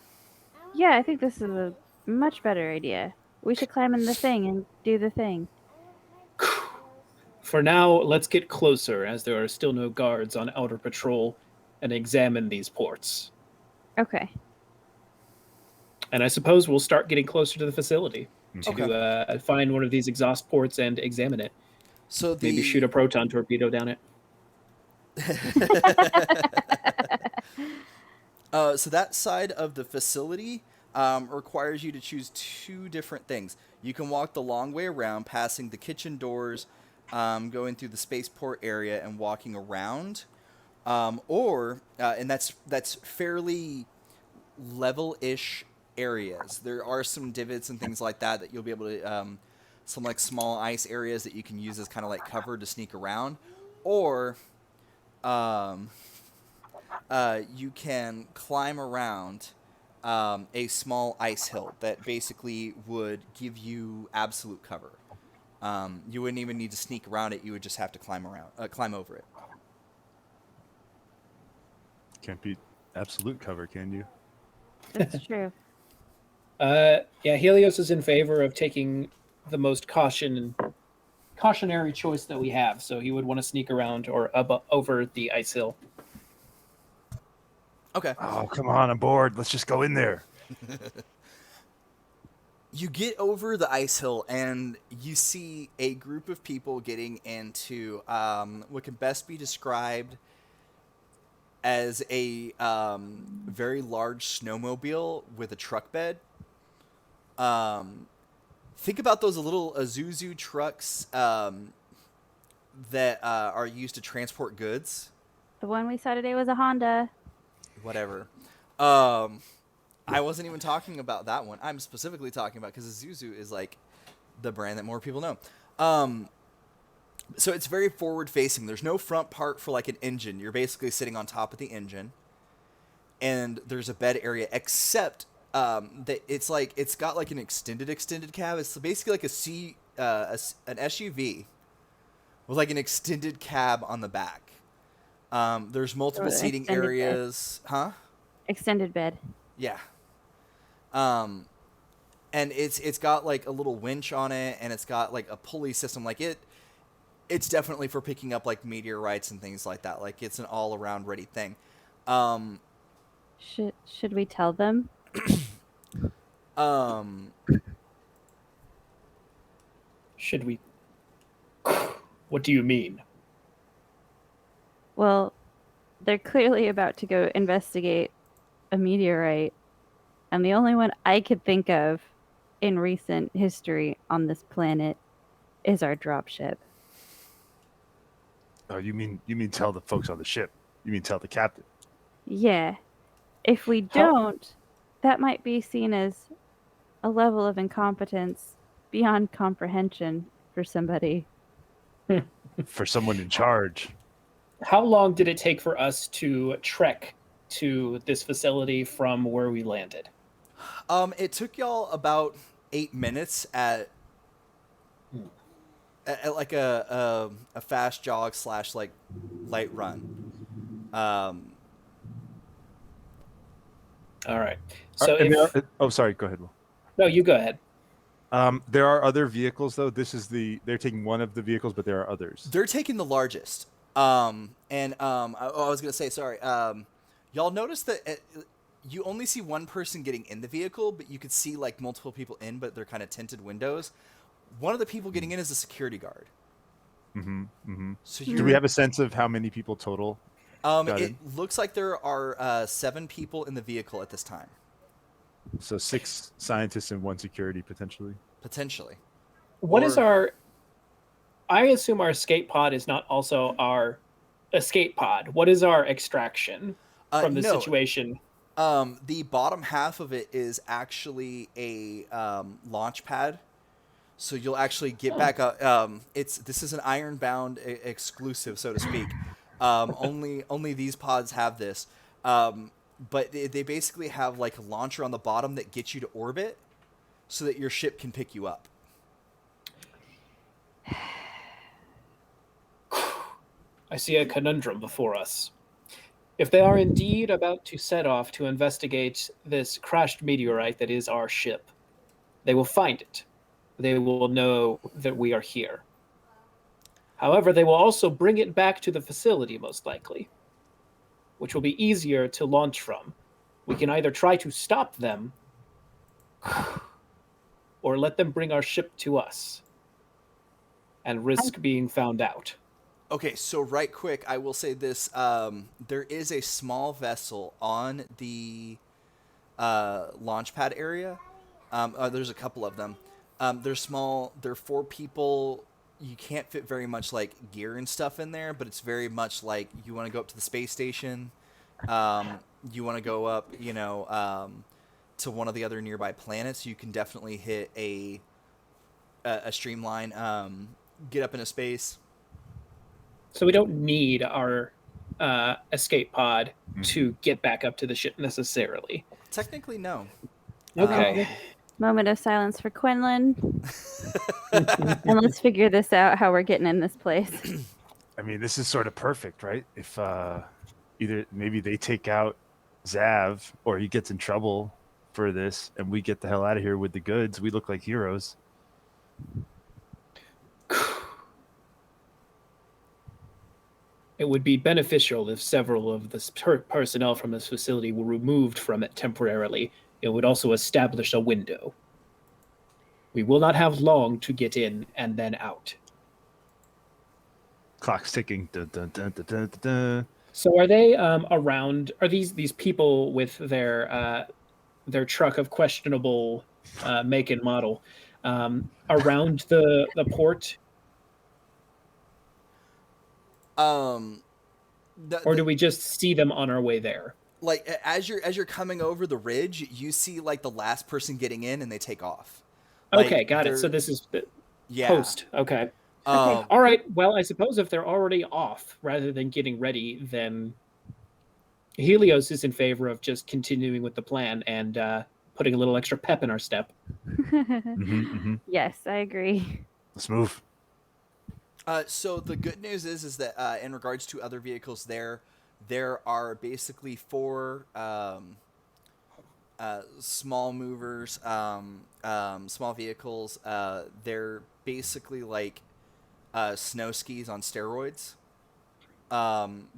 Yeah, I think this is a much better idea. We should climb in the thing and do the thing. For now, let's get closer, as there are still no guards on outer patrol, and examine these ports. Okay. And I suppose we'll start getting closer to the facility to Okay. find one of these exhaust ports and examine it. So Maybe shoot a proton torpedo down it. So that side of the facility requires you to choose two different things. You can walk the long way around, passing the kitchen doors, going through the spaceport area, and walking around, and that's fairly level-ish areas. There are some divots and things like that you'll be able to, some like small ice areas that you can use as kind of like cover to sneak around, or you can climb around a small ice hill that basically would give you absolute cover. You wouldn't even need to sneak around it. You would just have to climb over it. Can't beat absolute cover, can you? That's true. Yeah, Helios is in favor of taking the most cautionary choice that we have. So he would want to sneak around or over the ice hill. Okay. Oh, come on, I'm bored. Let's just go in there. You get over the ice hill and you see a group of people getting into what can best be described as a very large snowmobile with a truck bed. Think about those little Isuzu trucks that are used to transport goods. The one we saw today was a Honda. Whatever. I wasn't even talking about that one. I'm specifically talking about because Isuzu is like the brand that more people know. So it's very forward facing. There's no front part for like an engine. You're basically sitting on top of the engine, and there's a bed area. Except that it's got like an extended cab. It's basically like an SUV with like an extended cab on the back. There's multiple seating areas. Bed. Huh? Extended bed. Yeah. And it's got like a little winch on it, and it's got like a pulley system. Like it's definitely for picking up like meteorites and things like that. Like it's an all around ready thing. Should we tell them? Should we? What do you mean? Well, they're clearly about to go investigate a meteorite, and the only one I could think of in recent history on this planet is our dropship. Oh, you mean tell the folks on the ship? You mean tell the captain? Yeah. If we don't, that might be seen as a level of incompetence beyond comprehension for somebody. For someone in charge. How long did it take for us to trek to this facility from where we landed? It took y'all about 8 minutes at like a fast jog / like light run. All right. So sorry. Go ahead, Will. No, you go ahead. There are other vehicles though. They're taking one of the vehicles, but there are others. They're taking the largest. I was gonna say, sorry. Y'all notice that you only see one person getting in the vehicle, but you could see like multiple people in, but they're kind of tinted windows. One of the people getting in is a security guard. So Do we have a sense of how many people total? It looks like there are 7 people in the vehicle at this time. So 6 scientists and 1 security potentially. Potentially. What is our? I assume our escape pod is not also our escape pod. What is our extraction from the situation? The bottom half of it is actually a launch pad. So you'll actually get back up. This is an IronBound exclusive, so to speak. Only these pods have this. But they basically have like a launcher on the bottom that gets you to orbit, so that your ship can pick you up. I see a conundrum before us. If they are indeed about to set off to investigate this crashed meteorite that is our ship, they will find it. They will know that we are here. However, they will also bring it back to the facility, most likely, which will be easier to launch from. We can either try to stop them or let them bring our ship to us and risk being found out. Okay, so right quick, I will say this. There is a small vessel on the launch pad area. There's a couple of them. They're small. They're 4 people. You can't fit very much like gear and stuff in there, but it's very much like you want to go up to the space station. You want to go up, to one of the other nearby planets. You can definitely hit a streamline, get up into space. So we don't need our escape pod to get back up to the ship necessarily. Technically, no. Okay. Moment of silence for Quinlan. And let's figure this out, how we're getting in this place. I mean, this is sort of perfect, right? If either maybe they take out Zav or he gets in trouble for this and we get the hell out of here with the goods, we look like heroes. It would be beneficial if several of the personnel from this facility were removed from it temporarily. It would also establish a window. We will not have long to get in and then out. Clock's ticking. Dun, dun, dun, dun, dun, dun, dun. So are they around? Are these people with their truck of questionable make and model around the port? Or do we just see them on our way there? Like as you're coming over the ridge, you see like the last person getting in and they take off. Okay, got it. So this is post. Okay. All right. Well, I suppose if they're already off rather than getting ready, then Helios is in favor of just continuing with the plan and putting a little extra pep in our step. Yes, I agree. Let's move. So the good news is that in regards to other vehicles, there are basically 4 small movers, small vehicles. They're basically like snow skis on steroids.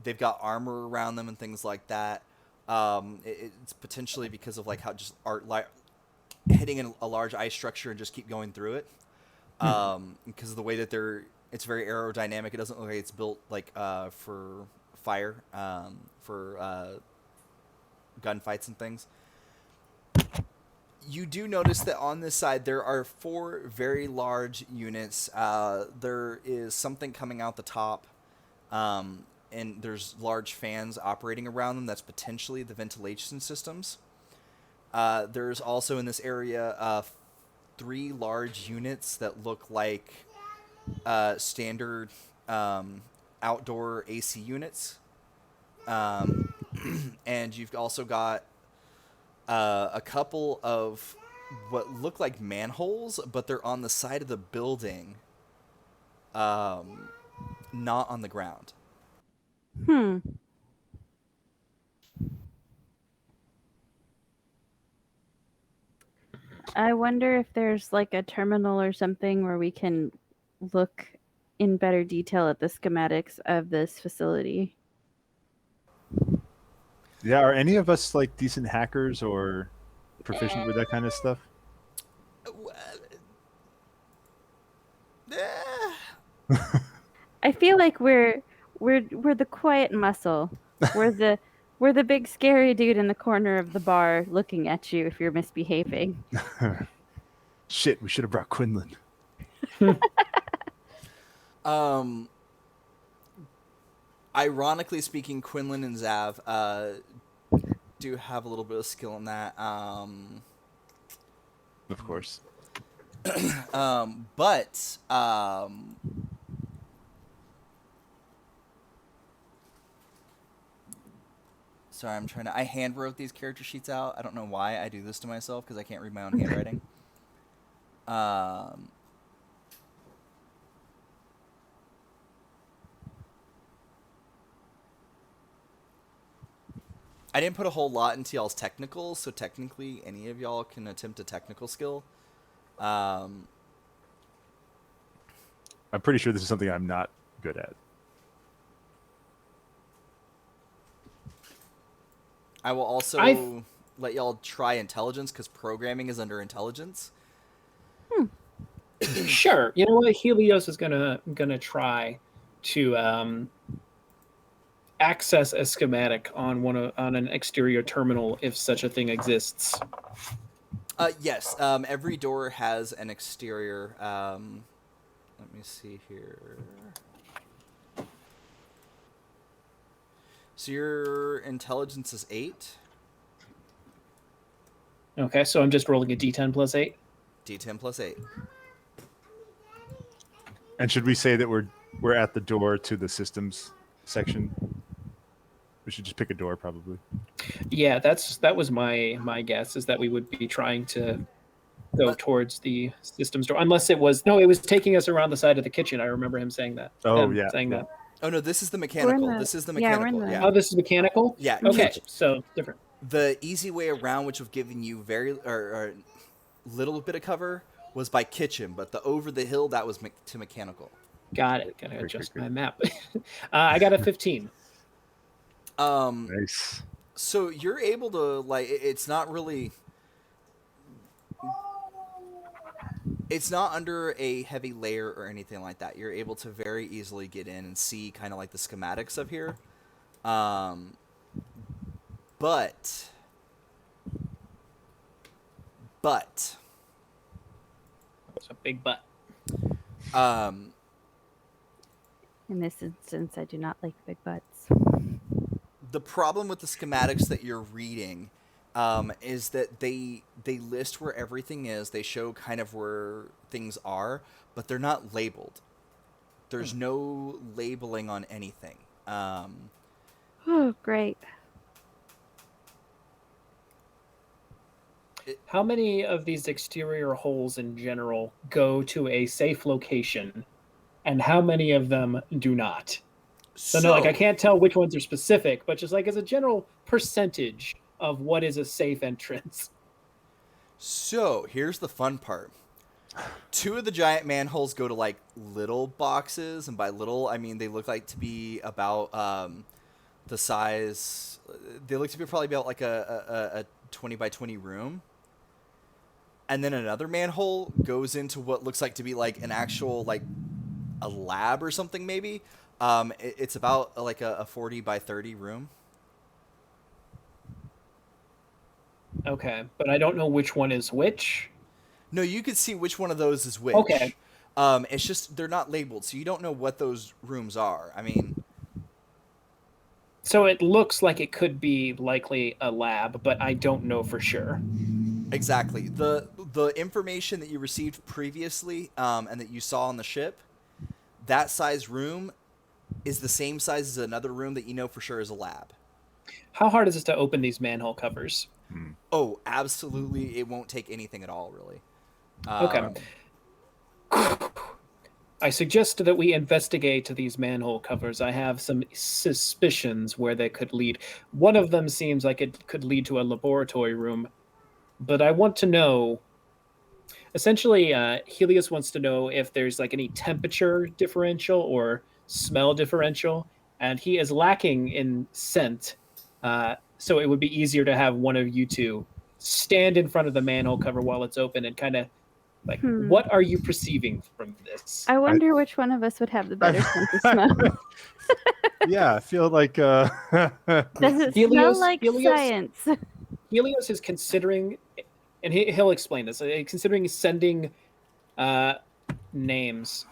They've got armor around them and things like that. It's potentially because of like how just hitting a large ice structure and just keep going through it. Because of the way that it's very aerodynamic. It doesn't look like it's built like for fire, for gunfights and things. You do notice that on this side there are 4 very large units. There is something coming out the top, and there's large fans operating around them. That's potentially the ventilation systems. There's also in this area 3 large units that look like standard outdoor AC units. And you've also got a couple of what look like manholes, but they're on the side of the building, not on the ground. I wonder if there's like a terminal or something where we can look in better detail at the schematics of this facility. Yeah, are any of us like decent hackers or proficient with that kind of stuff? I feel like we're the quiet muscle. We're the big scary dude in the corner of the bar looking at you if you're misbehaving. Shit, we should have brought Quinlan. Ironically speaking, Quinlan and Zav do have a little bit of skill in that. Of course. But sorry, I'm trying to. I hand wrote these character sheets out. I don't know why I do this to myself because I can't read my own handwriting. I didn't put a whole lot into y'all's technicals, so technically any of y'all can attempt a technical skill. I'm pretty sure this is something I'm not good at. I will also let y'all try intelligence because programming is under intelligence. Sure. You know what? Helios is gonna try to access a schematic on on an exterior terminal if such a thing exists. Yes. Every door has an exterior. Let me see here. So your intelligence is 8. Okay, so I'm just rolling a d10 plus 8. D10 plus 8. And should we say that we're at the door to the systems section? We should just pick a door, probably. Yeah, that was my guess, is that we would be trying to go towards the systems door, unless it was taking us around the side of the kitchen. I remember him saying that. Oh, yeah. That. Oh no, this is the mechanical. This is the mechanical. Yeah. Oh, this is mechanical. Yeah. Okay, so different. The easy way around, which would have given you or little bit of cover, was by kitchen, but the over the hill that was to mechanical. Got it. Gotta adjust my map. I got a 15. Nice. So you're able to it's not really. It's not under a heavy layer or anything like that. You're able to very easily get in and see kind of like the schematics of here. But It's a big butt. In this instance, I do not like big butts. The problem with the schematics that you're reading is that they list where everything is. They show kind of where things are, but they're not labeled. There's no labeling on anything. Oh, great. How many of these exterior holes in general go to a safe location, and how many of them do not? So no, I can't tell which ones are specific, but just like as a general percentage of what is a safe entrance. So here's the fun part. 2 of the giant manholes go to like little boxes, and by little I mean they look like to be about the size. They look to be probably about like a 20 by 20 room. And then another manhole goes into what looks like to be like an actual like a lab or something maybe. It's about like a 40 by 30 room. Okay, but I don't know which one is which. No, you can see which one of those is which. Okay. It's just they're not labeled, so you don't know what those rooms are. I mean, so it looks like it could be likely a lab, but I don't know for sure. Exactly. The information that you received previously and that you saw on the ship, that size room is the same size as another room that you know for sure is a lab. How hard is it to open these manhole covers? Oh, absolutely. It won't take anything at all, really. Okay. I suggest that we investigate these manhole covers. I have some suspicions where they could lead. One of them seems like it could lead to a laboratory room, but I want to know. essentially, Helios wants to know if there's like any temperature differential or smell differential, and he is lacking in scent. So it would be easier to have one of you two stand in front of the manhole cover while it's open and kind of like, what are you perceiving from this? I wonder which one of us would have the better sense of smell. Yeah, I feel like Does it smell like science? Helios is considering, and he'll explain this, considering sending names.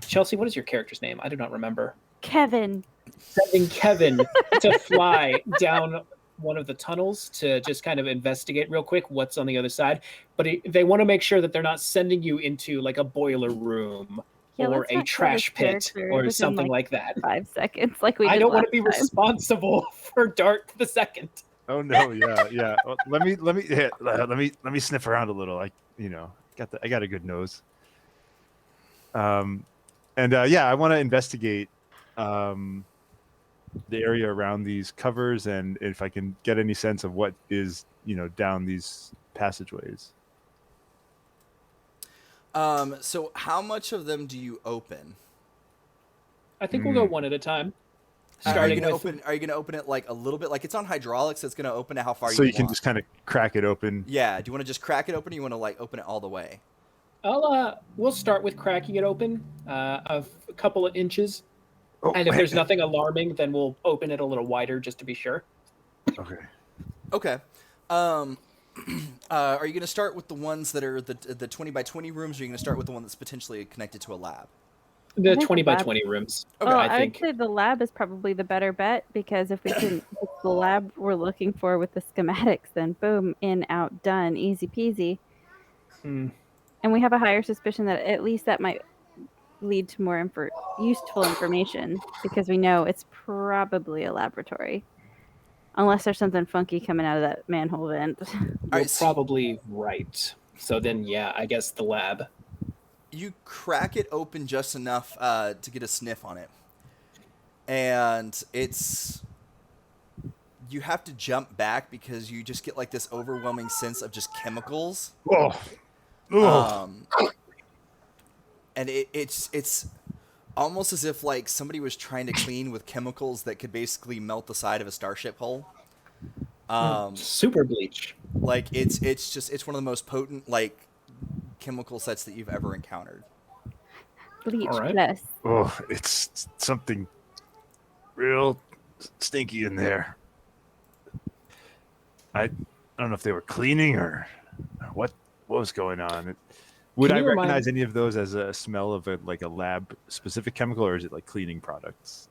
Chelsea, what is your character's name? I do not remember. Kevin. Sending Kevin to fly down one of the tunnels to just kind of investigate real quick what's on the other side. But they want to make sure that they're not sending you into like a boiler room or a trash pit or something like that. 5 seconds, like we did I don't want to be time. responsible for Dart the second. Oh no, yeah. Well, let me sniff around a little. I got a good nose. I want to investigate the area around these covers, and if I can get any sense of what is down these passageways. So how much of them do you open? I think we'll go one at a time. Are you gonna open it like a little bit? Like it's on hydraulics, so it's gonna open it how far you want. So you can just kind of crack it open. Yeah. Do you want to just crack it open, or you want to like open it all the way? We'll start with cracking it open a couple of inches. Oh, and if there's nothing alarming, then we'll open it a little wider just to be sure. Okay. Are you going to start with the ones that are the 20 by 20 rooms, or are you going to start with the one that's potentially connected to a lab? The 20 by 20 rooms. Okay, I think. I'd say the lab is probably the better bet, because if we can, if the lab we're looking for with the schematics, then boom, in, out, done, easy peasy. And we have a higher suspicion that at least that might lead to more useful information, because we know it's probably a laboratory. Unless there's something funky coming out of that manhole vent. You're probably right. So then, yeah, I guess the lab. You crack it open just enough to get a sniff on it. And you have to jump back because you just get like this overwhelming sense of just chemicals. And it's almost as if like somebody was trying to clean with chemicals that could basically melt the side of a starship hull. Super bleach. Like it's one of the most potent like chemical sets that you've ever encountered. Bleach plus. Oh, it's something real stinky in there. I don't know if they were cleaning or what was going on. Would I recognize any of those as a smell of a lab specific chemical, or is it like cleaning products?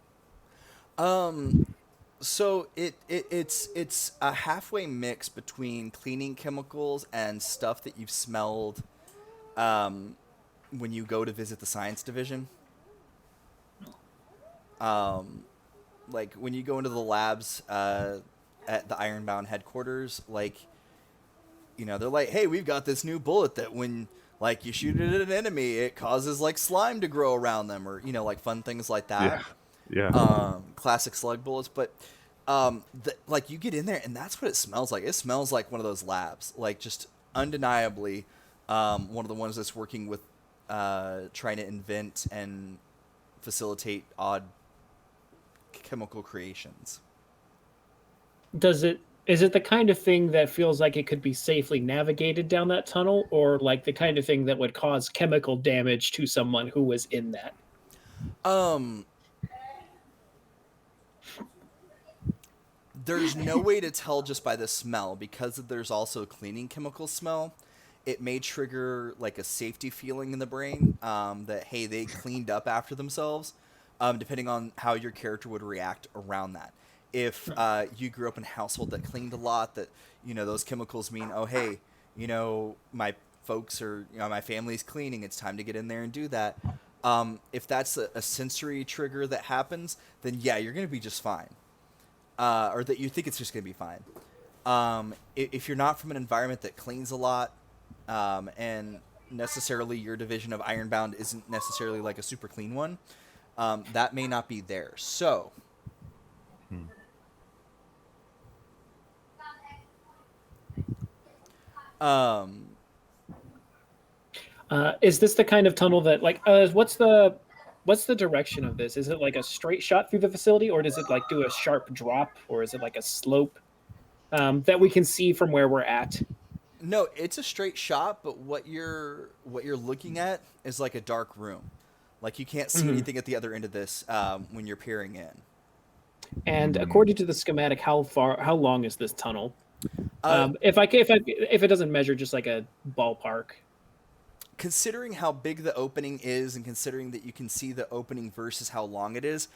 So it's a halfway mix between cleaning chemicals and stuff that you've smelled when you go to visit the science division. Like when you go into the labs at the IronBound headquarters, like, they're like, hey, we've got this new bullet that when like you shoot it at an enemy, it causes like slime to grow around them, or like fun things like that. Yeah. Classic slug bullets, but like you get in there and that's what it smells like. It smells like one of those labs, like just undeniably one of the ones that's working with trying to invent and facilitate odd chemical creations. Is it the kind of thing that feels like it could be safely navigated down that tunnel, or like the kind of thing that would cause chemical damage to someone who was in that? There's no way to tell just by the smell, because there's also cleaning chemical smell. It may trigger like a safety feeling in the brain that, hey, they cleaned up after themselves, depending on how your character would react around that. If you grew up in a household that cleaned a lot, that, those chemicals mean, oh, hey, my folks or, my family's cleaning, it's time to get in there and do that. If that's a sensory trigger that happens, then yeah, you're going to be just fine. Or that you think it's just going to be fine. If you're not from an environment that cleans a lot, and necessarily your division of IronBound isn't necessarily like a super clean one, that may not be there. So... Is this the kind of tunnel that what's the direction of this? Is it like a straight shot through the facility, or does it like do a sharp drop, or is it like a slope that we can see from where we're at? No, it's a straight shot, but what you're looking at is like a dark room. Like you can't see anything at the other end of this when you're peering in. And according to the schematic, how long is this tunnel? If it doesn't measure, just like a ballpark. Considering how big the opening is, and considering that you can see the opening versus how long it is,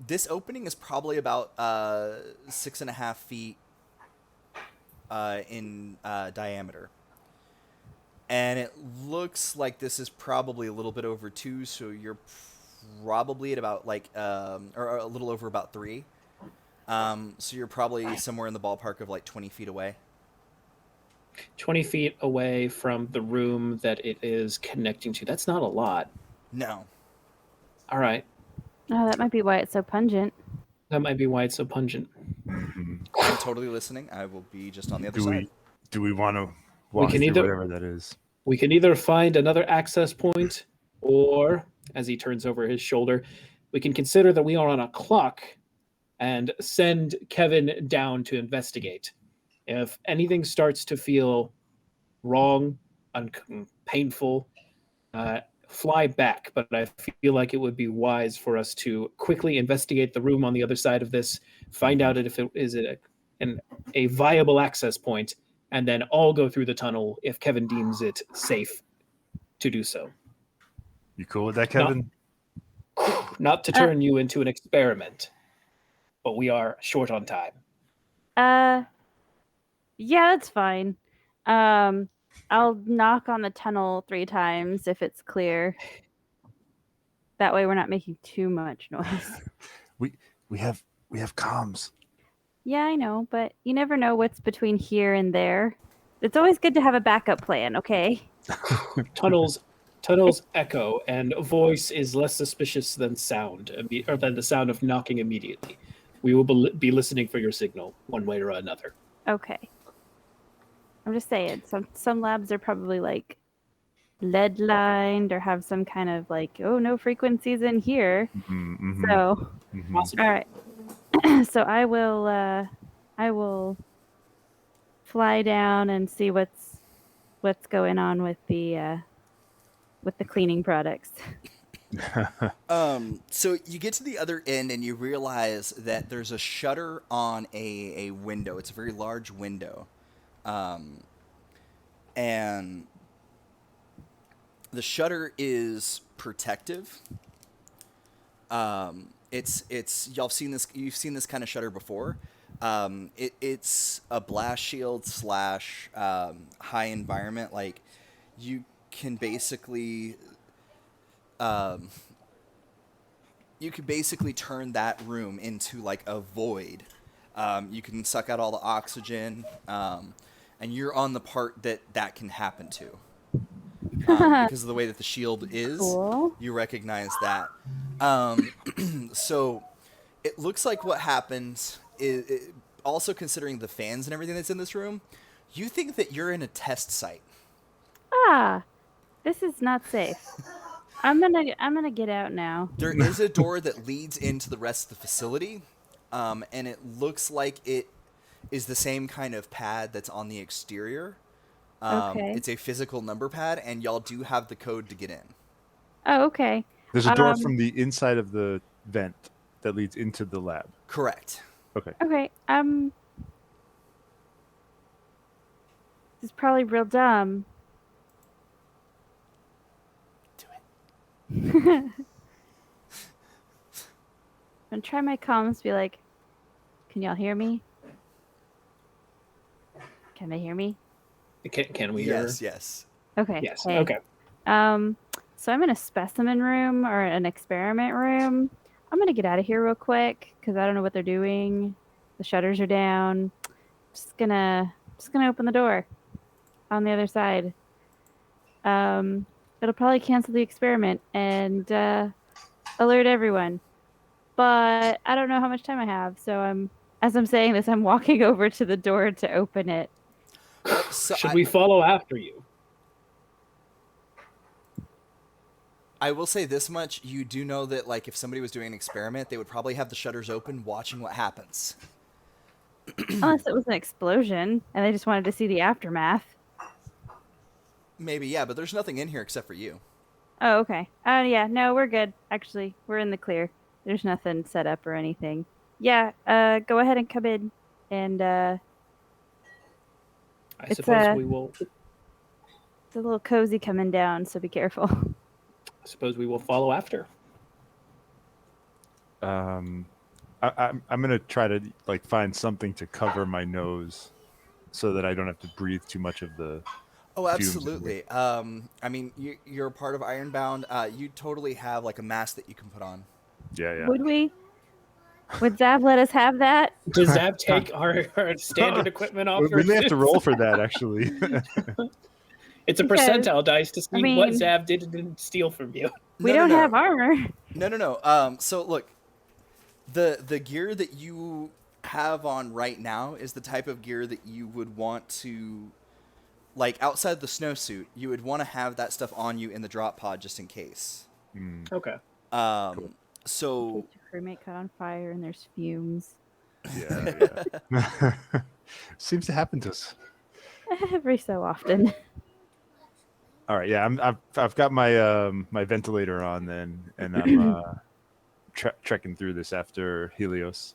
this opening is probably about 6.5 feet in diameter. And it looks like this is probably a little bit over 2, so you're probably at about or a little over about 3. So you're probably somewhere in the ballpark of like 20 feet away. 20 feet away from the room that it is connecting to. That's not a lot. No. All right. Oh, that might be why it's so pungent. That might be why it's so pungent. I'm totally listening. I will be just on the other side. Do we want to walk through whatever that is? We can either find another access point, or, as he turns over his shoulder, we can consider that we are on a clock and send Kevin down to investigate. If anything starts to feel wrong, painful, fly back. But I feel like it would be wise for us to quickly investigate the room on the other side of this, find out if it is a viable access point, and then all go through the tunnel if Kevin deems it safe to do so. You cool with that, Kevin? Not to turn you into an experiment, but we are short on time. Yeah, that's fine. I'll knock on the tunnel 3 times if it's clear. That way we're not making too much noise. we have comms. Yeah, I know, but you never know what's between here and there. It's always good to have a backup plan, okay? Tunnels echo, and voice is less suspicious than sound, or than the sound of knocking immediately. We will be listening for your signal, one way or another. Okay. I'm just saying, some labs are probably like lead lined or have some kind of like, oh, no frequencies in here. So, all right. So I will fly down and see what's going on with the cleaning products. So you get to the other end and you realize that there's a shutter on a window. It's a very large window. And the shutter is protective. It's you've seen this kind of shutter before. It's a blast shield / high environment. Like you can basically turn that room into like a void. You can suck out all the oxygen, and you're on the part that can happen to. Because of the way that the shield is, Cool. You recognize that. So it looks like what happens is, also considering the fans and everything that's in this room, you think that you're in a test site. This is not safe. I'm gonna get out now. There is a door that leads into the rest of the facility, and it looks like it is the same kind of pad that's on the exterior. Okay. It's a physical number pad, and y'all do have the code to get in. Oh, okay. There's a door from the inside of the vent that leads into the lab. Correct. Okay. Okay. This is probably real dumb. Do it. I'm gonna try my comms to be like, can y'all hear me? Can they hear me? Can we hear? Yes. Okay. Yes. Hey. Okay. So I'm in a specimen room or an experiment room. I'm gonna get out of here real quick because I don't know what they're doing. The shutters are down. Just gonna open the door on the other side. It'll probably cancel the experiment and alert everyone. But I don't know how much time I have, so as I'm saying this, I'm walking over to the door to open it. So Should we follow after you? I will say this much: you do know that, like, if somebody was doing an experiment, they would probably have the shutters open, watching what happens. Unless it was an explosion and they just wanted to see the aftermath. Maybe, yeah, but there's nothing in here except for you. Oh, okay. Yeah, no, we're good. Actually, we're in the clear. There's nothing set up or anything. Yeah, go ahead and come in. And I it's suppose we will. it's a little cozy coming down, so be careful. I suppose we will follow after. I'm gonna try to like find something to cover my nose, so that I don't have to breathe too much of the. Oh, fumes in absolutely. I mean, you're part of IronBound. You totally have like a mask that you can put on. Yeah. Would we? Would Zav let us have that? Does Zab take our standard equipment off? We may have to roll for that, actually. It's a Because, percentile dice to see I what mean- Zab didn't steal from you. We No, don't no, no. have armor. No. So look, the gear that you have on right now is the type of gear that you would want to, like, outside the snowsuit, you would want to have that stuff on you in the drop pod just in case. Okay. So Your crewmate caught on fire and there's fumes. Yeah. Seems to happen to us. Every so often. All right, yeah, I've got my my ventilator on then, and I'm trekking through this after Helios.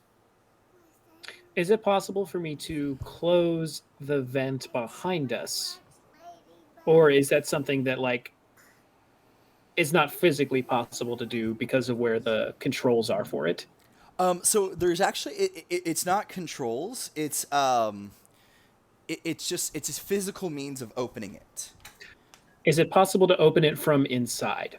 Is it possible for me to close the vent behind us? Or is that something that, like, is not physically possible to do because of where the controls are for it? so there's actually it's not controls. It's just a physical means of opening it. Is it possible to open it from inside?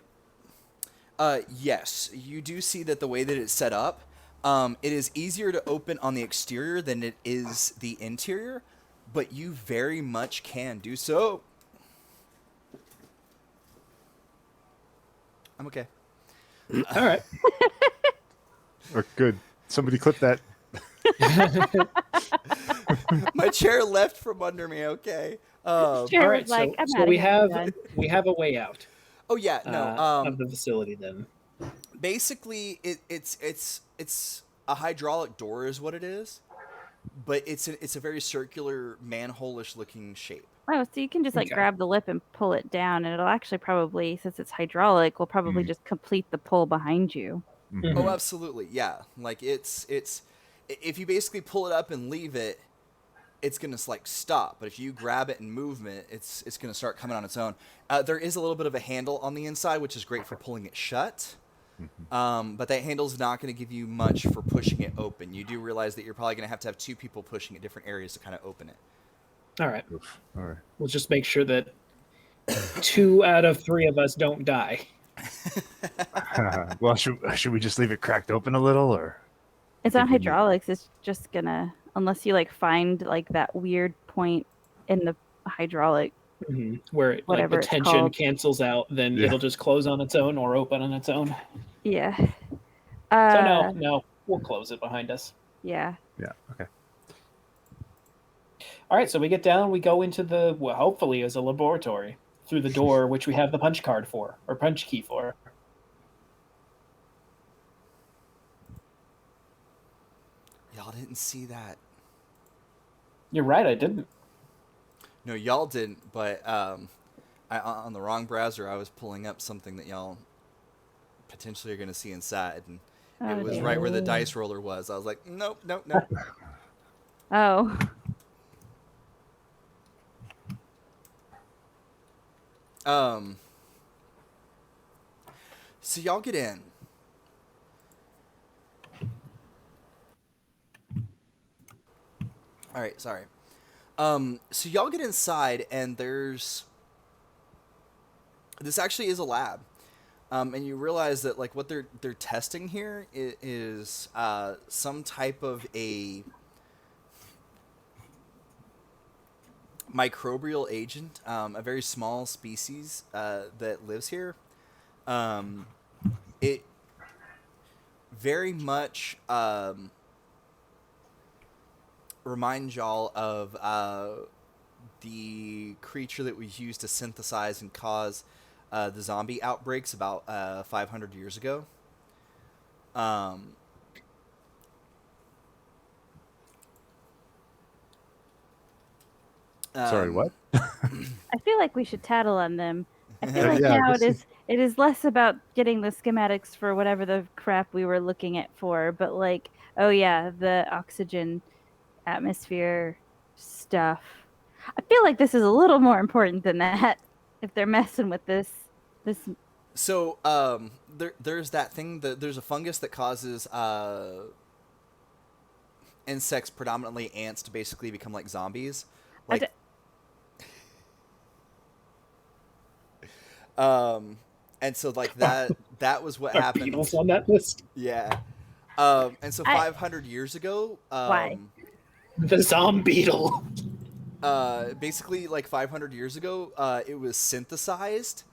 Yes, you do see that the way that it's set up, it is easier to open on the exterior than it is the interior, but you very much can do so. I'm okay. All right. Or good, somebody clip that. My chair left from under me. Okay. All Sure, right. like, I'm So outta we here, I'm have done. we have a way out Oh yeah. No. of the facility then. Basically, it's a hydraulic door is what it is, but it's a very circular manhole-ish looking shape. Oh, so you can just like Okay. grab the lip and pull it down, and it'll actually probably, since it's hydraulic, will probably just complete the pull behind you. Mhm. Oh, absolutely. Yeah. Like it's if you basically pull it up and leave it, it's gonna like stop. But if you grab it and move it, it's gonna start coming on its own. There is a little bit of a handle on the inside, which is great for pulling it shut. But that handle's not going to give you much for pushing it open. You do realize that you're probably going to have two people pushing at different areas to kind of open it. All right. All right. We'll just make sure that 2 out of 3 of us don't die. Well, should we just leave it cracked open a little, or? It's not Think we need- hydraulics. It's just gonna, unless you like find like that weird point in the hydraulic. Where like, Whatever the it's tension called. cancels out, then Yeah. it'll just close on its own or open on its own. Yeah. So no, we'll close it behind us. Yeah. Yeah. Okay. All right, so we get down, we go into the, well, hopefully is a laboratory, through the door, which we have the punch card for, or punch key for. Y'all didn't see that. You're right, I didn't. No, y'all didn't. But on the wrong browser, I was pulling up something that y'all potentially are going to see inside, and it was dear. right where the dice roller was. I was like, nope. Oh. So y'all get in. All right, sorry. So y'all get inside, and this actually is a lab. And you realize that like what they're testing here is some type of a microbial agent, a very small species that lives here. It very much reminds y'all of the creature that was used to synthesize and cause the zombie outbreaks about 500 years ago. Um, Sorry, what? I feel like we should tattle on them. I feel like Yeah, now this it is less about getting the schematics for whatever the crap we were looking at for, but like, oh yeah, the oxygen atmosphere stuff. I feel like this is a little more important than that. If they're messing with this So there's that thing that there's a fungus that causes insects, predominantly ants, to basically become like zombies. I d- Like, and so like that was what Are happened. beetles on that list? Yeah. And so I- 500 years ago, Why? The zombie beetle. basically like 500 years ago, it was synthesized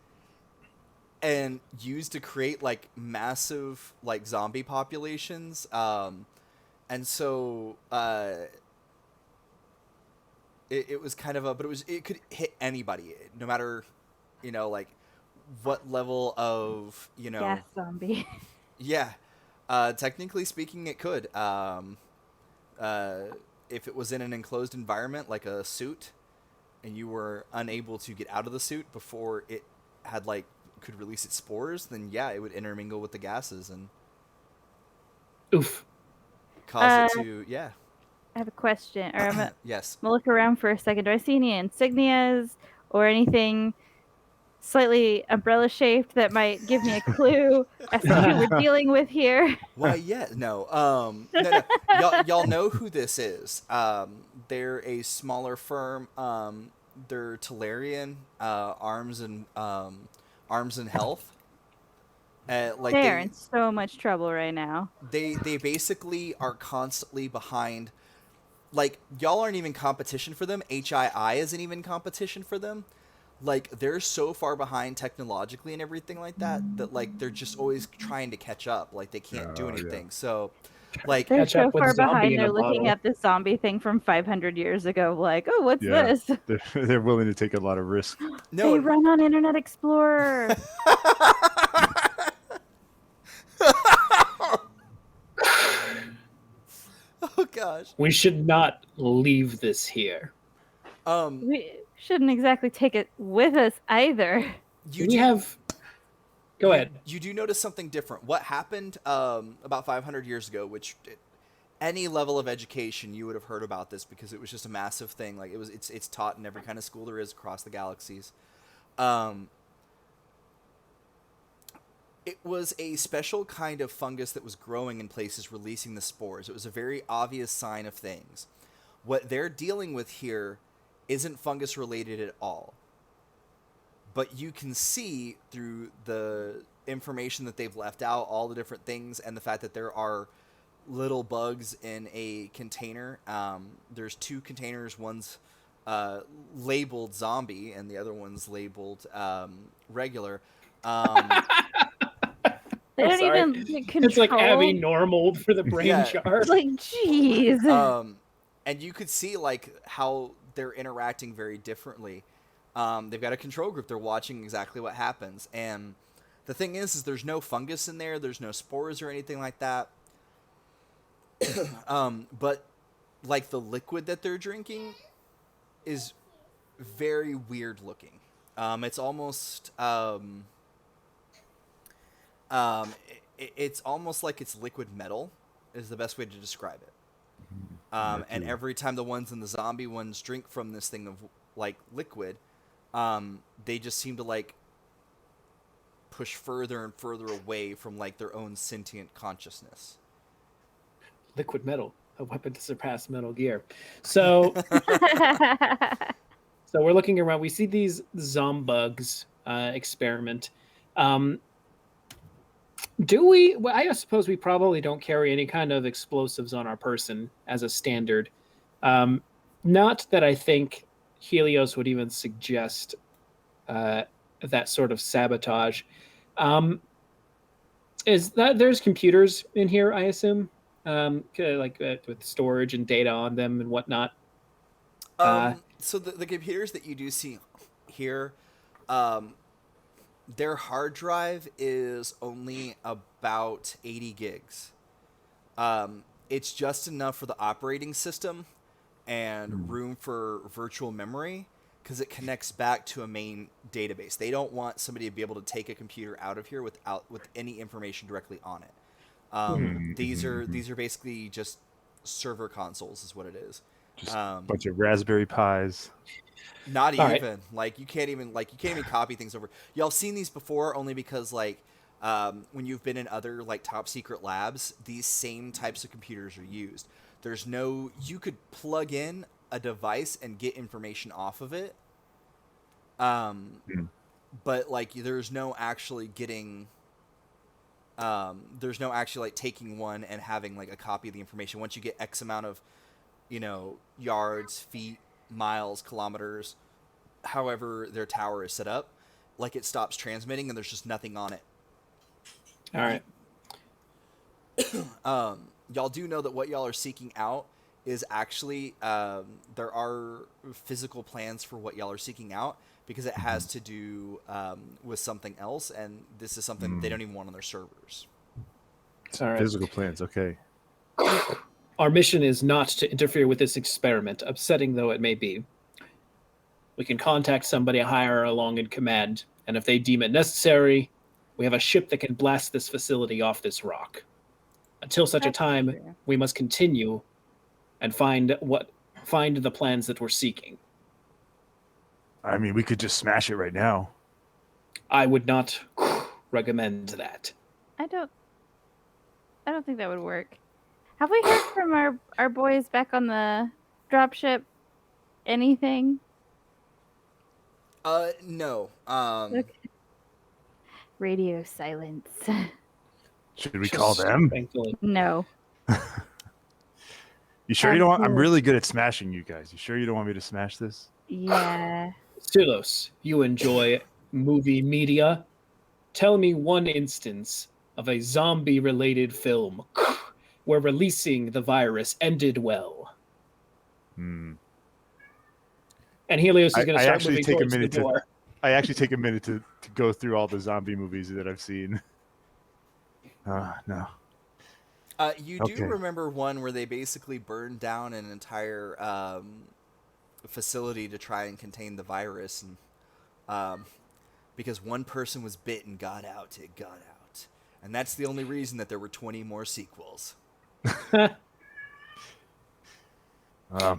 and used to create like massive like zombie populations. And so it was kind of a, but it could hit anybody, no matter, like what level of, gas zombie. yeah. Technically speaking, it could. If it was in an enclosed environment like a suit, and you were unable to get out of the suit before it had like could release its spores, then yeah, it would intermingle with the gases and Oof. cause it to I have a question, or I'm yes. gonna look around for a second. Do I see any insignias or anything slightly umbrella shaped that might give me a clue as to who we're dealing with here? Why, yeah, no. No. Y'all know who this is. They're a smaller firm. They're Tolarian, Arms and Health. Like They're in so much trouble right now. they basically are constantly behind. Like, y'all aren't even competition for them. HII isn't even competition for them. Like, they're so far behind technologically and everything like that like they're just always trying to catch up. Like, they can't do anything. So like, They're Catch up so with far zombie behind. in They're a looking bottle. at this zombie thing from 500 years ago, like, oh, what's Yeah. this? they're willing to take a lot of risk. no. They run on Internet Explorer. Oh gosh. We should not leave this here. We shouldn't exactly take it with us either. You We do have. Go ahead. you do notice something different. What happened about 500 years ago, which any level of education you would have heard about this because it was just a massive thing. Like, it's taught in every kind of school there is across the galaxies. It was a special kind of fungus that was growing in places, releasing the spores. It was a very obvious sign of things. What they're dealing with here isn't fungus related at all. But you can see through the information that they've left out, all the different things, and the fact that there are little bugs in a container. There's 2 containers. One's labeled zombie, and the other one's labeled regular. They don't Sorry. even control. It's like Abby normal for the brain Yeah. shard. Like, jeez. And you could see like how they're interacting very differently. They've got a control group. They're watching exactly what happens. And the thing is there's no fungus in there. There's no spores or anything like that. But like the liquid that they're drinking is very weird looking. It's almost it's almost like it's liquid metal is the best way to describe it. And every time the ones in the zombie ones drink from this thing of like liquid, they just seem to like push further and further away from like their own sentient consciousness. Liquid metal, a weapon to surpass Metal Gear. So, so we're looking around. We see these zombugs experiment. Do we? Well, I suppose we probably don't carry any kind of explosives on our person as a standard. Not that I think Helios would even suggest that sort of sabotage. Is that there's computers in here? I assume, with storage and data on them and whatnot. So the computers that you do see here, their hard drive is only about 80 gigs. It's just enough for the operating system and room for virtual memory because it connects back to a main database. They don't want somebody to be able to take a computer out of here with any information directly on it. These are basically just server consoles, is what it is. Just a bunch of Raspberry Pis. Not All even like you can't even copy things over. Y'all seen these before only because when you've been in other like top secret labs, these same types of computers are used. There's no you could plug in a device and get information off of it. But like there's no actually like taking one and having like a copy of the information. Once you get X amount of, yards, feet, miles, kilometers, however their tower is set up, like it stops transmitting and there's just nothing on it. All right. Y'all do know that what y'all are seeking out is actually there are physical plans for what y'all are seeking out because it has to do with something else, and this is something that they don't even want on their servers. It's all right. Physical plans, okay. Our mission is not to interfere with this experiment, upsetting though it may be. We can contact somebody higher along in command, and if they deem it necessary, we have a ship that can blast this facility off this rock. Until such a time, we must continue and find the plans that we're seeking. I mean, we could just smash it right now. I would not recommend that. I don't think that would work. Have we heard from our boys back on the dropship anything? No. Okay. Radio silence. Should we call them? Thankfully. No. You sure you don't want... I'm really good at smashing you guys. You sure you don't want me to smash this? Yeah. Silos, you enjoy movie media. Tell me one instance of a zombie-related film where releasing the virus ended well. And Helios is going to start moving towards the door. I actually take a minute to go through all the zombie movies that I've seen. No. You do remember one where they basically burned down an entire facility to try and contain the virus, and because one person was bit and got out, it got out. And that's the only reason that there were 20 more sequels.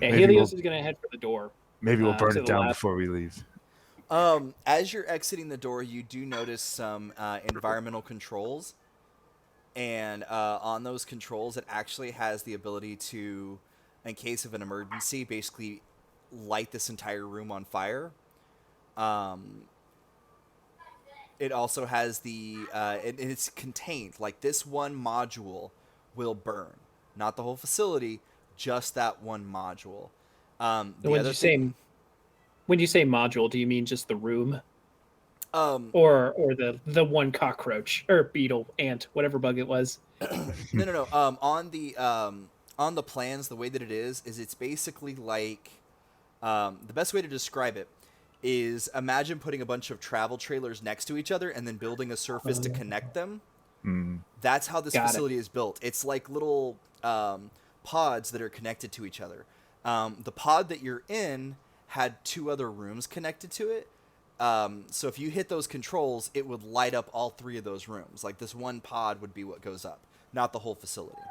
Helios is going to head for the door. Maybe we'll burn it down before we leave. As you're exiting the door, you do notice some environmental controls. And on those controls, it actually has the ability to, in case of an emergency, basically light this entire room on fire. It also has it's contained. Like this one module will burn. Not the whole facility, just that one module. When you say module, do you mean just the room? Or the one cockroach or beetle, ant, whatever bug it was? No. On the plans, the way that it is it's basically like the best way to describe it is imagine putting a bunch of travel trailers next to each other and then building a surface to connect them. That's how this facility is built. It's like little pods that are connected to each other. The pod that you're in had 2 other rooms connected to it. So if you hit those controls, it would light up all 3 of those rooms. Like this one pod would be what goes up, not the whole facility.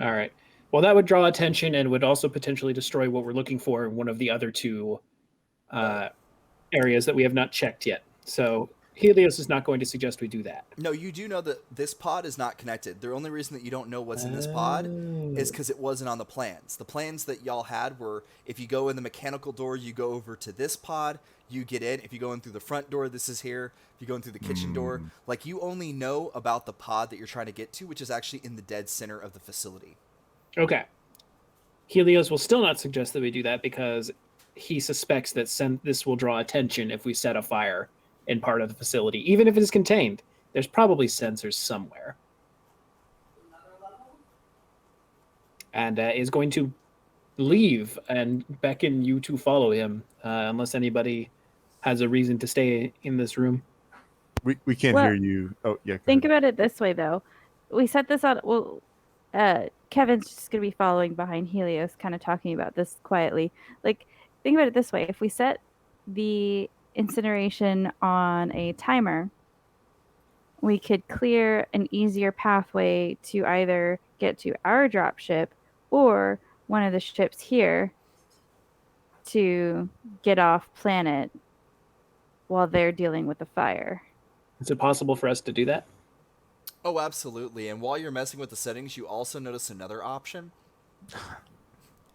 All right. Well, that would draw attention and would also potentially destroy what we're looking for in one of the other 2 areas that we have not checked yet. So Helios is not going to suggest we do that. No, you do know that this pod is not connected. The only reason that you don't know what's in this pod is because it wasn't on the plans. The plans that y'all had were if you go in the mechanical door, you go over to this pod, you get in. If you go in through the front door, this is here. If you go in through the kitchen door, like you only know about the pod that you're trying to get to, which is actually in the dead center of the facility. Okay. Helios will still not suggest that we do that because he suspects that this will draw attention if we set a fire in part of the facility. Even if it is contained, there's probably sensors somewhere. And is going to leave and beckon you to follow him, unless anybody has a reason to stay in this room. We can't Well, hear you. Oh yeah. Think about it this way, though. We set this on. Well, Kevin's just going to be following behind Helios, kind of talking about this quietly. Like, think about it this way: if we set the incineration on a timer, we could clear an easier pathway to either get to our dropship or one of the ships here to get off planet while they're dealing with the fire. Is it possible for us to do that? Oh, absolutely. And while you're messing with the settings, you also notice another option.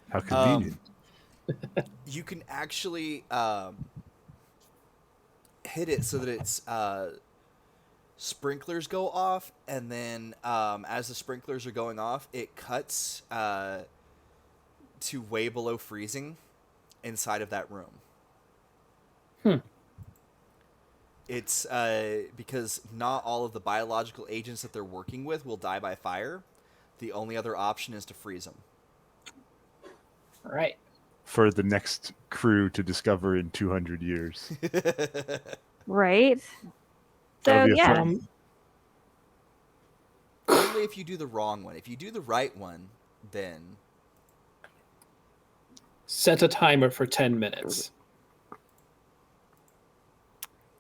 How convenient. You can actually hit it so that it's sprinklers go off, and then as the sprinklers are going off, it cuts to way below freezing inside of that room. It's because not all of the biological agents that they're working with will die by fire. The only other option is to freeze them. All right. For the next crew to discover in 200 years. Right? That'll So, be a yeah. fun- Only if you do the wrong one. If you do the right one, then Set a timer for 10 minutes.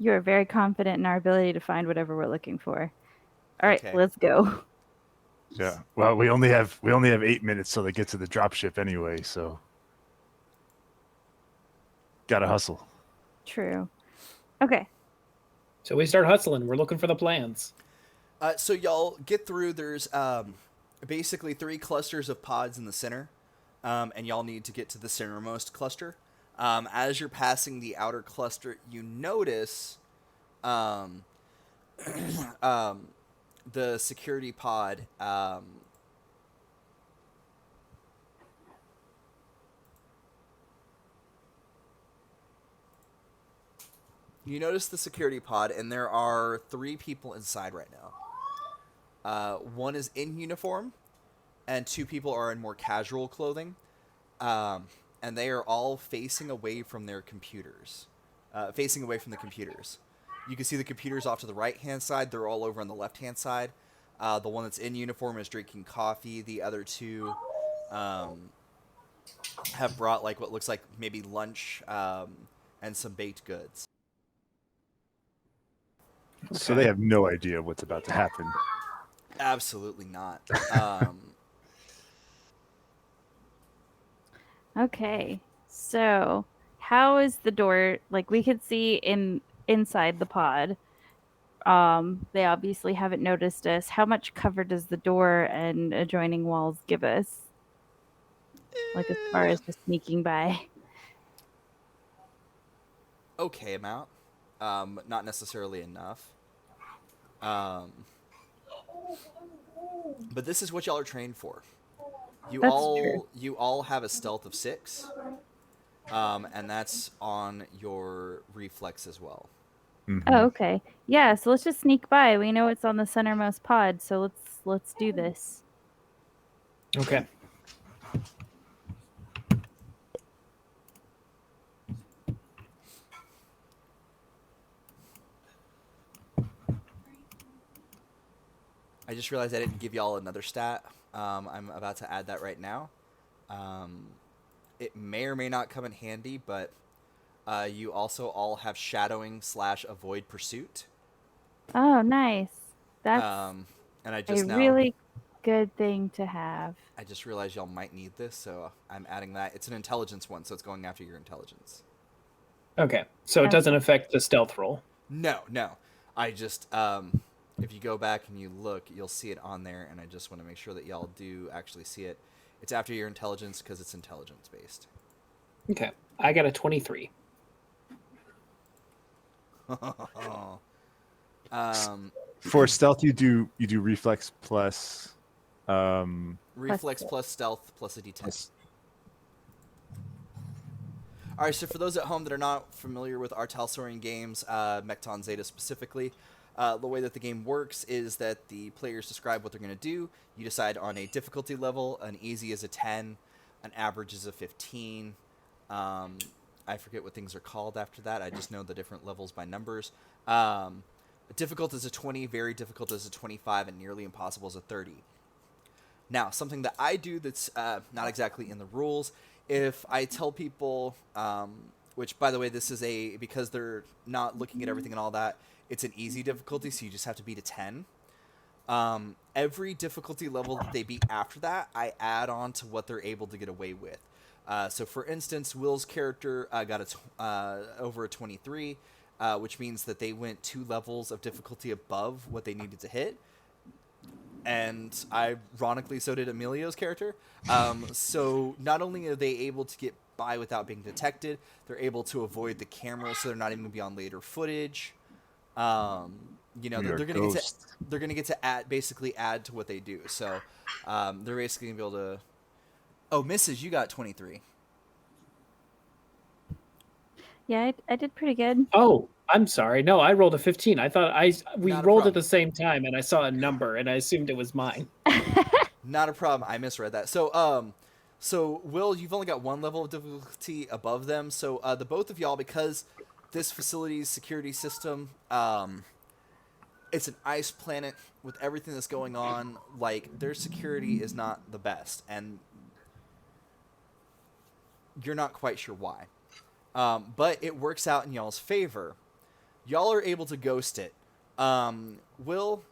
You are very confident in our ability to find whatever we're looking for. All right, Okay. let's go. Yeah. Well, we only have 8 minutes till they get to the dropship anyway, so gotta hustle. True. Okay. So we start hustling. We're looking for the plans. So y'all get through. There's basically 3 clusters of pods in the center, and y'all need to get to the centermost cluster. As you're passing the outer cluster, you notice the security pod. You notice the security pod, and there are 3 people inside right now. One is in uniform, and 2 people are in more casual clothing. And they are all facing away from their computers. Facing away from the computers. You can see the computers off to the right-hand side. They're all over on the left-hand side. The one that's in uniform is drinking coffee. The other 2 have brought like what looks like maybe lunch and some baked goods. So they have no idea what's about to happen. Absolutely not. Okay. So, how is the door? Like, we could see inside the pod. They obviously haven't noticed us. How much cover does the door and adjoining walls give us? Like, as far as just sneaking by. Okay amount. Not necessarily enough. But this is what y'all are trained for. You That's all true. you all have a stealth of 6. And that's on your reflex as well. Mhm. Oh, okay. Yeah, so let's just sneak by. We know it's on the centermost pod, so let's do this. Okay. I just realized I didn't give y'all another stat. I'm about to add that right now. It may or may not come in handy, but you also all have shadowing / avoid pursuit. Oh, nice. That's And I a just now really good thing to have. I just realized y'all might need this, so I'm adding that. It's an intelligence one, so it's going after your intelligence. Okay. So it doesn't affect the stealth roll. No. I just if you go back and you look, you'll see it on there, and I just want to make sure that y'all do actually see it. It's after your intelligence because it's intelligence based. Okay. I got a 23. For stealth, you do reflex plus. Reflex plus stealth plus a d10. All right, so for those at home that are not familiar with our Talsorian games, Mekton Zeta specifically, the way that the game works is that the players describe what they're going to do. You decide on a difficulty level. An easy is a 10, an average is a 15. I forget what things are called after that. I just know the different levels by numbers. Difficult is a 20, very difficult is a 25, and nearly impossible is a 30. Now, something that I do that's not exactly in the rules, if I tell people, which by the way, this is because they're not looking at everything and all that, it's an easy difficulty, so you just have to beat a 10. Every difficulty level that they beat after that, I add on to what they're able to get away with. So for instance, Will's character got over a 23, which means that they went 2 levels of difficulty above what they needed to hit. And ironically, so did Emilio's character. So not only are they able to get by without being detected, they're able to avoid the camera, so they're not even going to be on later footage. You know, they're going to get to basically add to what they do. So they're basically going to be able to. Oh, Mrs., you got 23. Yeah, I did pretty good. Oh, I'm sorry. No, I rolled a 15. I thought we Not a rolled problem. at the same time, and I saw a number, and I assumed it was mine. Not a problem. I misread that. So Will, you've only got 1 level of difficulty above them. So the both of y'all, because this facility's security system, it's an ice planet with everything that's going on. Like, their security is not the best, and you're not quite sure why. But it works out in y'all's favor. Y'all are able to ghost it. Will,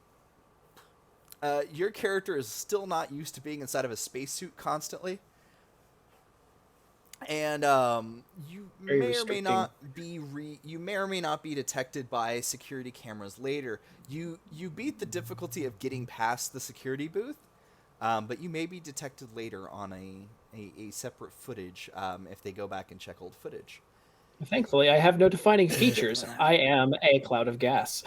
your character is still not used to being inside of a spacesuit constantly. And you may or may not be detected by security cameras later. You beat the difficulty of getting past the security booth, but you may be detected later on a separate footage if they go back and check old footage. Thankfully, I have no defining features. I am a cloud of gas.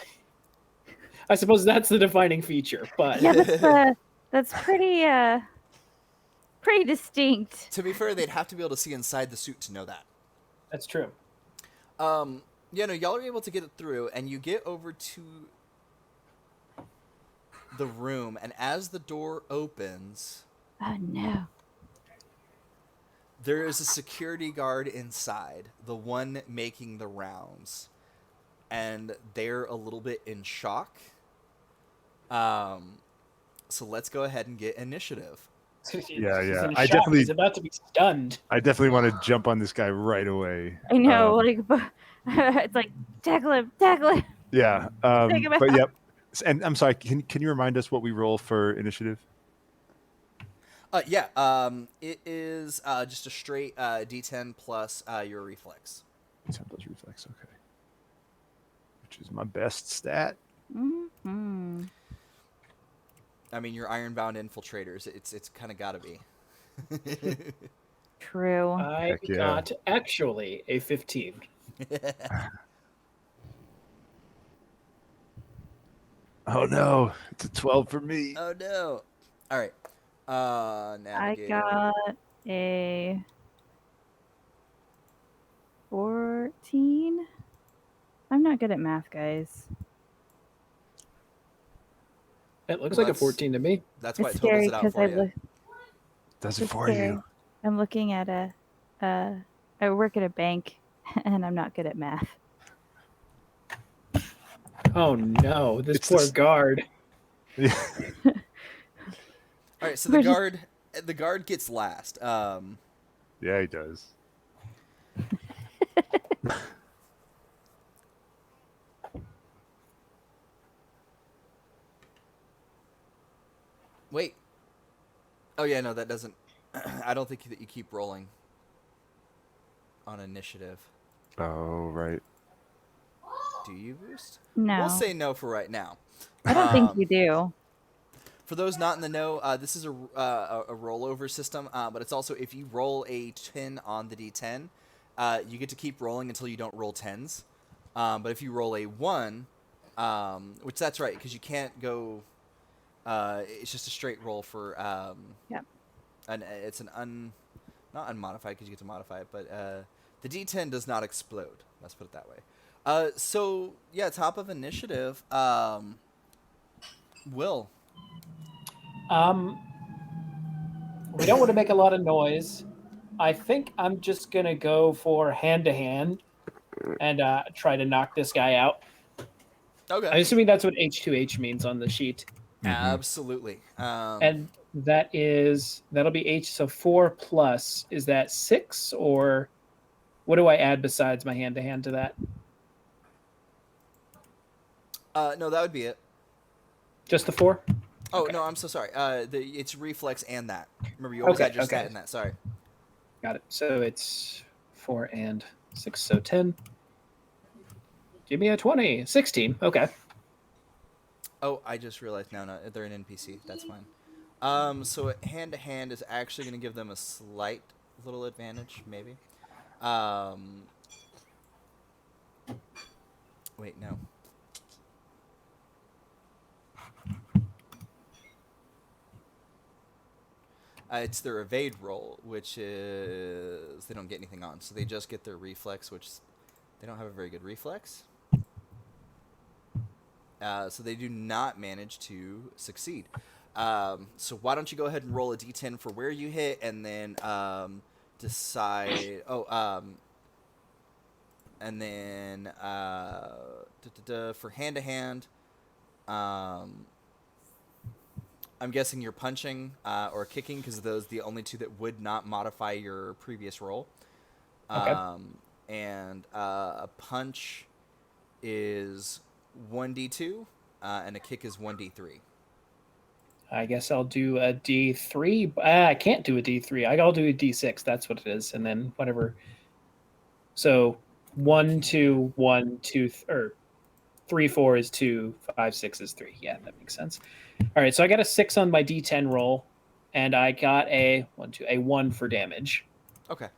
I suppose that's the defining feature, but Yeah, that's pretty distinct. To be fair, they'd have to be able to see inside the suit to know that. that's true. Yeah, no, y'all are able to get it through, and you get over to the room, and as the door opens, Oh no. there is a security guard inside, the one making the rounds, and they're a little bit in shock. So let's go ahead and get initiative. Yeah. He's in I shock. definitely- He's about to be stunned. I definitely want to jump on this guy right away. I know, it's like tackle him. Yeah. Take him But out. yep. And I'm sorry. Can you remind us what we roll for initiative? It is just a straight D10 plus your reflex. 10 plus reflex. Okay. Which is my best stat. Mm-hmm. I mean, you're IronBound Infiltrators. It's kind of got to be. True. I Heck yeah. got actually a 15. Oh no, it's a 12 for me. Oh no! All right. I Navigator. got a 14. I'm not good at math, guys. It looks Well, like a 14 to me. That's why It's it totals scary it out because for you. Does it it's for scary. you? I'm looking at I work at a bank, and I'm not good at math. Oh no, this It's poor this- guard. Yeah. All right, so the guard gets last. Yeah, he does. Wait. Oh yeah, no, that doesn't. I don't think that you keep rolling on initiative. Oh right. Do you boost? No, We'll say no for right now. I don't think you do. For those not in the know, this is a rollover system, but it's also if you roll a 10 on the D10, you get to keep rolling until you don't roll 10s. But if you roll a 1, which that's right, because you can't go. It's just a straight roll for. Yep. And it's not unmodified because you get to modify it, but the D10 does not explode. Let's put it that way. So yeah, top of initiative. Will. We don't want to make a lot of noise. I think I'm just gonna go for hand to hand and try to knock this guy out. Okay. I'm assuming that's what H2H means on the sheet. Absolutely. And that'll be H. So 4 plus, is that 6, or what do I add besides my hand to hand to that? No, that would be it. Just the 4? Oh Okay. no, I'm so sorry. It's reflex and that. Remember, you always Okay, add your stat okay. in that. Sorry. Got it. So it's 4 and 6, so 10. Give me a 20. 16. Okay. Oh, I just realized. No, they're an NPC. That's fine. So hand to hand is actually going to give them a slight little advantage, maybe. Wait, no. It's their evade roll, which is they don't get anything on, so they just get their reflex, which they don't have a very good reflex. So they do not manage to succeed. So why don't you go ahead and roll a d10 for where you hit, and then decide. And then for hand to hand, I'm guessing you're punching or kicking because those are the only two that would not modify your previous roll. Okay. And a punch is 1d2, and a kick is 1d3. I guess I'll do a D3. I can't do a D3. I'll do a D6. That's what it is. And then whatever. So 1, 2, 1, 2, or 3, 4 is 2, 5, 6 is 3. Yeah, that makes sense. All right, so I got a 6 on my D10 roll, and I got a 1 for damage. Okay.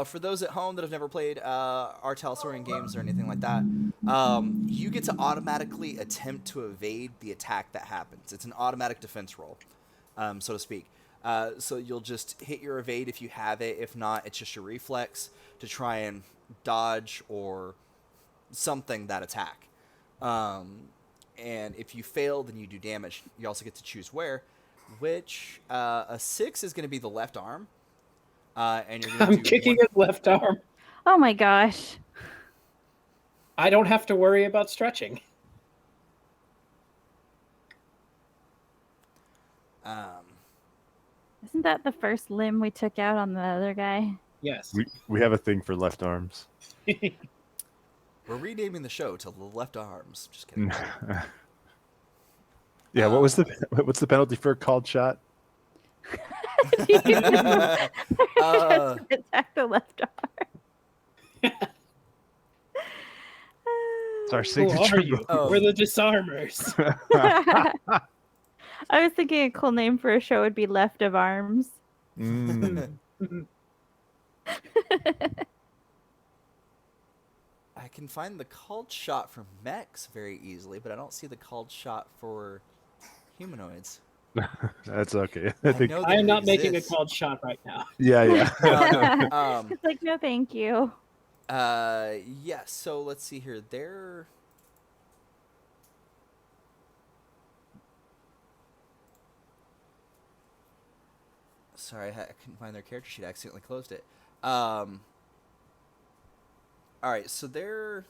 For those at home that have never played our Talsorian games or anything like that, you get to automatically attempt to evade the attack that happens. It's an automatic defense roll, so to speak. So you'll just hit your evade if you have it. If not, it's just your reflex to try and dodge or something that attack. And if you fail, then you do damage. You also get to choose where, which a 6 is going to be the left arm. And you're I'm kicking his left arm. Oh my gosh. I don't have to worry about stretching. Isn't that the first limb we took out on the other guy? Yes. We have a thing for left arms. We're renaming the show to the left arms. Just kidding. Yeah, what's the penalty for a called shot? Attack the left arm. It's our Who signature. are you? Oh. We're the disarmers. I was thinking a cool name for a show would be Left of Arms. Mm. I can find the called shot for mechs very easily, but I don't see the called shot for humanoids. That's okay. I know I am that not it making a exists. called shot right now. Yeah. It's like, no, thank you. Yeah, so let's see here. They're... Sorry, I couldn't find their character sheet. I accidentally closed it. Alright, so they're...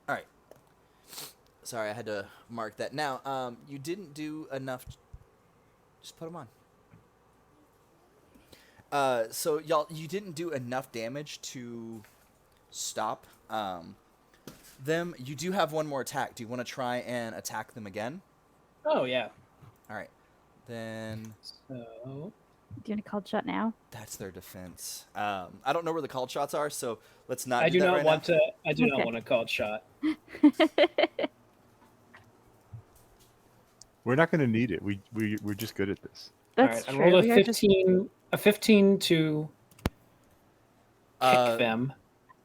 Alright. Sorry, I had to mark that. Now, you didn't do enough... Just put them on. So, y'all, you didn't do enough damage to stop them. You do have one more attack. Do you want to try and attack them again? Oh, yeah. Alright. Then... So... Do you want a called shot now? That's their defense. I don't know where the called shots are, so let's not I do that not right want now. to. I do not Okay. want a called shot. We're not going to need it. We're just good at this. That's All right, true. I rolled We a are just- 15. A 15 to kick them.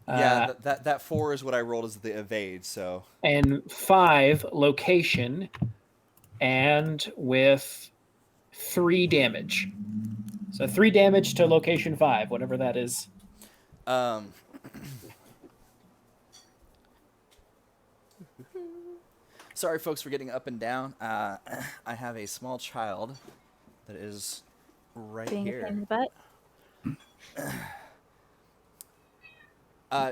Yeah, that 4 is what I rolled as the evade, so... And 5 location, and with 3 damage. So 3 damage to location 5, whatever that is. Sorry, folks, for getting up and down. I have a small child that is right being a here. pain in the butt.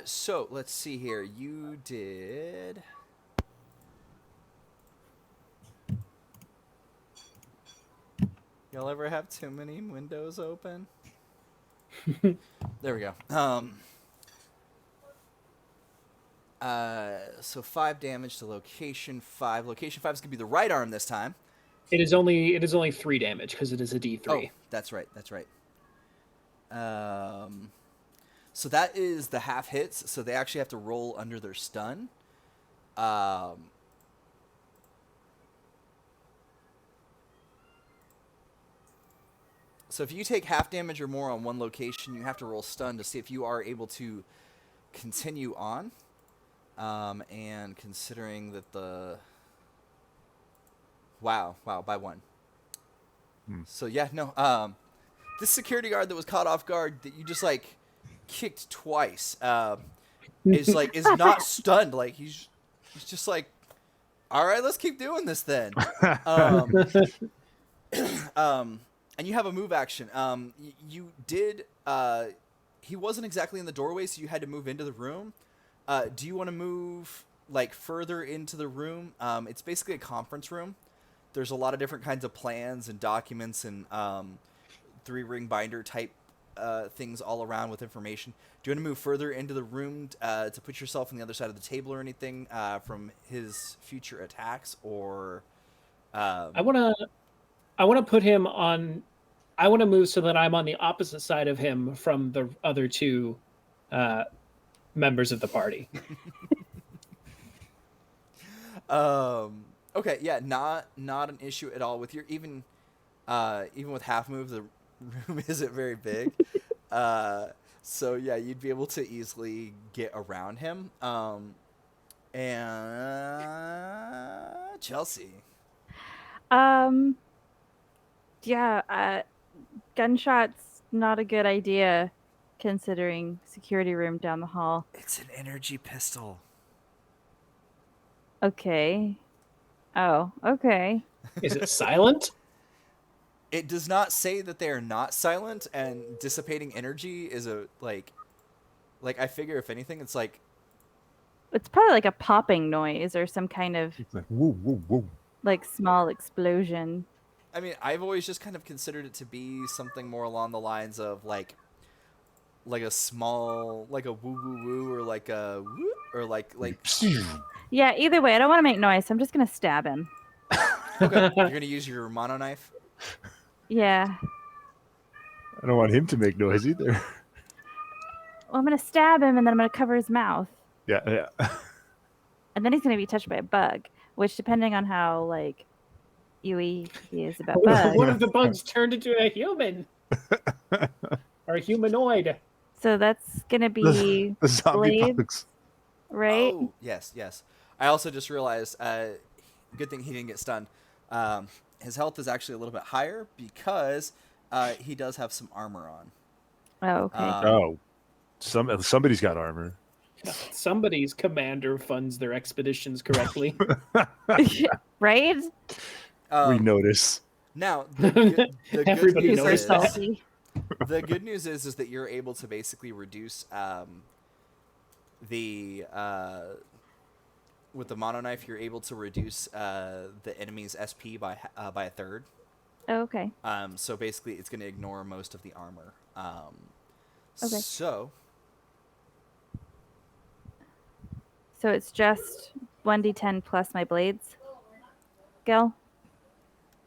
So let's see here. You did. Y'all ever have too many windows open? There we go. So 5 damage to location 5. Location 5 is gonna be the right arm this time. It is only 3 damage because it is a D3. Oh, that's right. That's right. So that is the half hits. So they actually have to roll under their stun. So if you take half damage or more on one location, you have to roll stun to see if you are able to continue on. And considering that the... Wow, by 1. So yeah, no. This security guard that was caught off guard that you just like kicked twice is not stunned. Like he's just like, all right, let's keep doing this then. And you have a move action. You did. He wasn't exactly in the doorway, so you had to move into the room. Do you want to move like further into the room? It's basically a conference room. There's a lot of different kinds of plans and documents and 3-ring binder type things all around with information. Do you want to move further into the room to put yourself on the other side of the table or anything from his future attacks, or? I want to put him on. I want to move so that I'm on the opposite side of him from the other 2 members of the party. Okay, yeah, not an issue at all with your even with half move. The room isn't very big, so yeah, you'd be able to easily get around him. And Chelsea. Yeah, gunshots not a good idea considering security room down the hall. It's an energy pistol. Okay. Oh, okay. Is it silent? It does not say that they are not silent, and dissipating energy is a like I figure if anything it's like It's probably like a popping noise or some kind of It's like woo woo woo. like small explosion. I mean, I've always just kind of considered it to be something more along the lines of like a small, like a woo woo woo, or like a woo, or like. Yeah, either way, I don't want to make noise, so I'm just gonna stab him. Okay, you're gonna use your mono knife. Yeah. I don't want him to make noise either. Well, I'm gonna stab him and then I'm gonna cover his mouth. Yeah. And then he's gonna be touched by a bug, which depending on how like he is about bugs. One of the bugs turned into a human. Or a humanoid. So that's gonna be The zombie blades, bugs. right? Oh, yes. I also just realized, good thing he didn't get stunned. His health is actually a little bit higher because he does have some armor on. Oh, okay. Somebody's got armor. Somebody's commander funds their expeditions correctly. Right? We notice. Now, the Everybody good knows news that. is, the good news is that you're able to basically reduce with the mono knife, you're able to reduce the enemy's SP by a third. Oh, okay. So basically, it's going to ignore most of the armor. Okay. So it's just 1d10 plus my blades. Gil?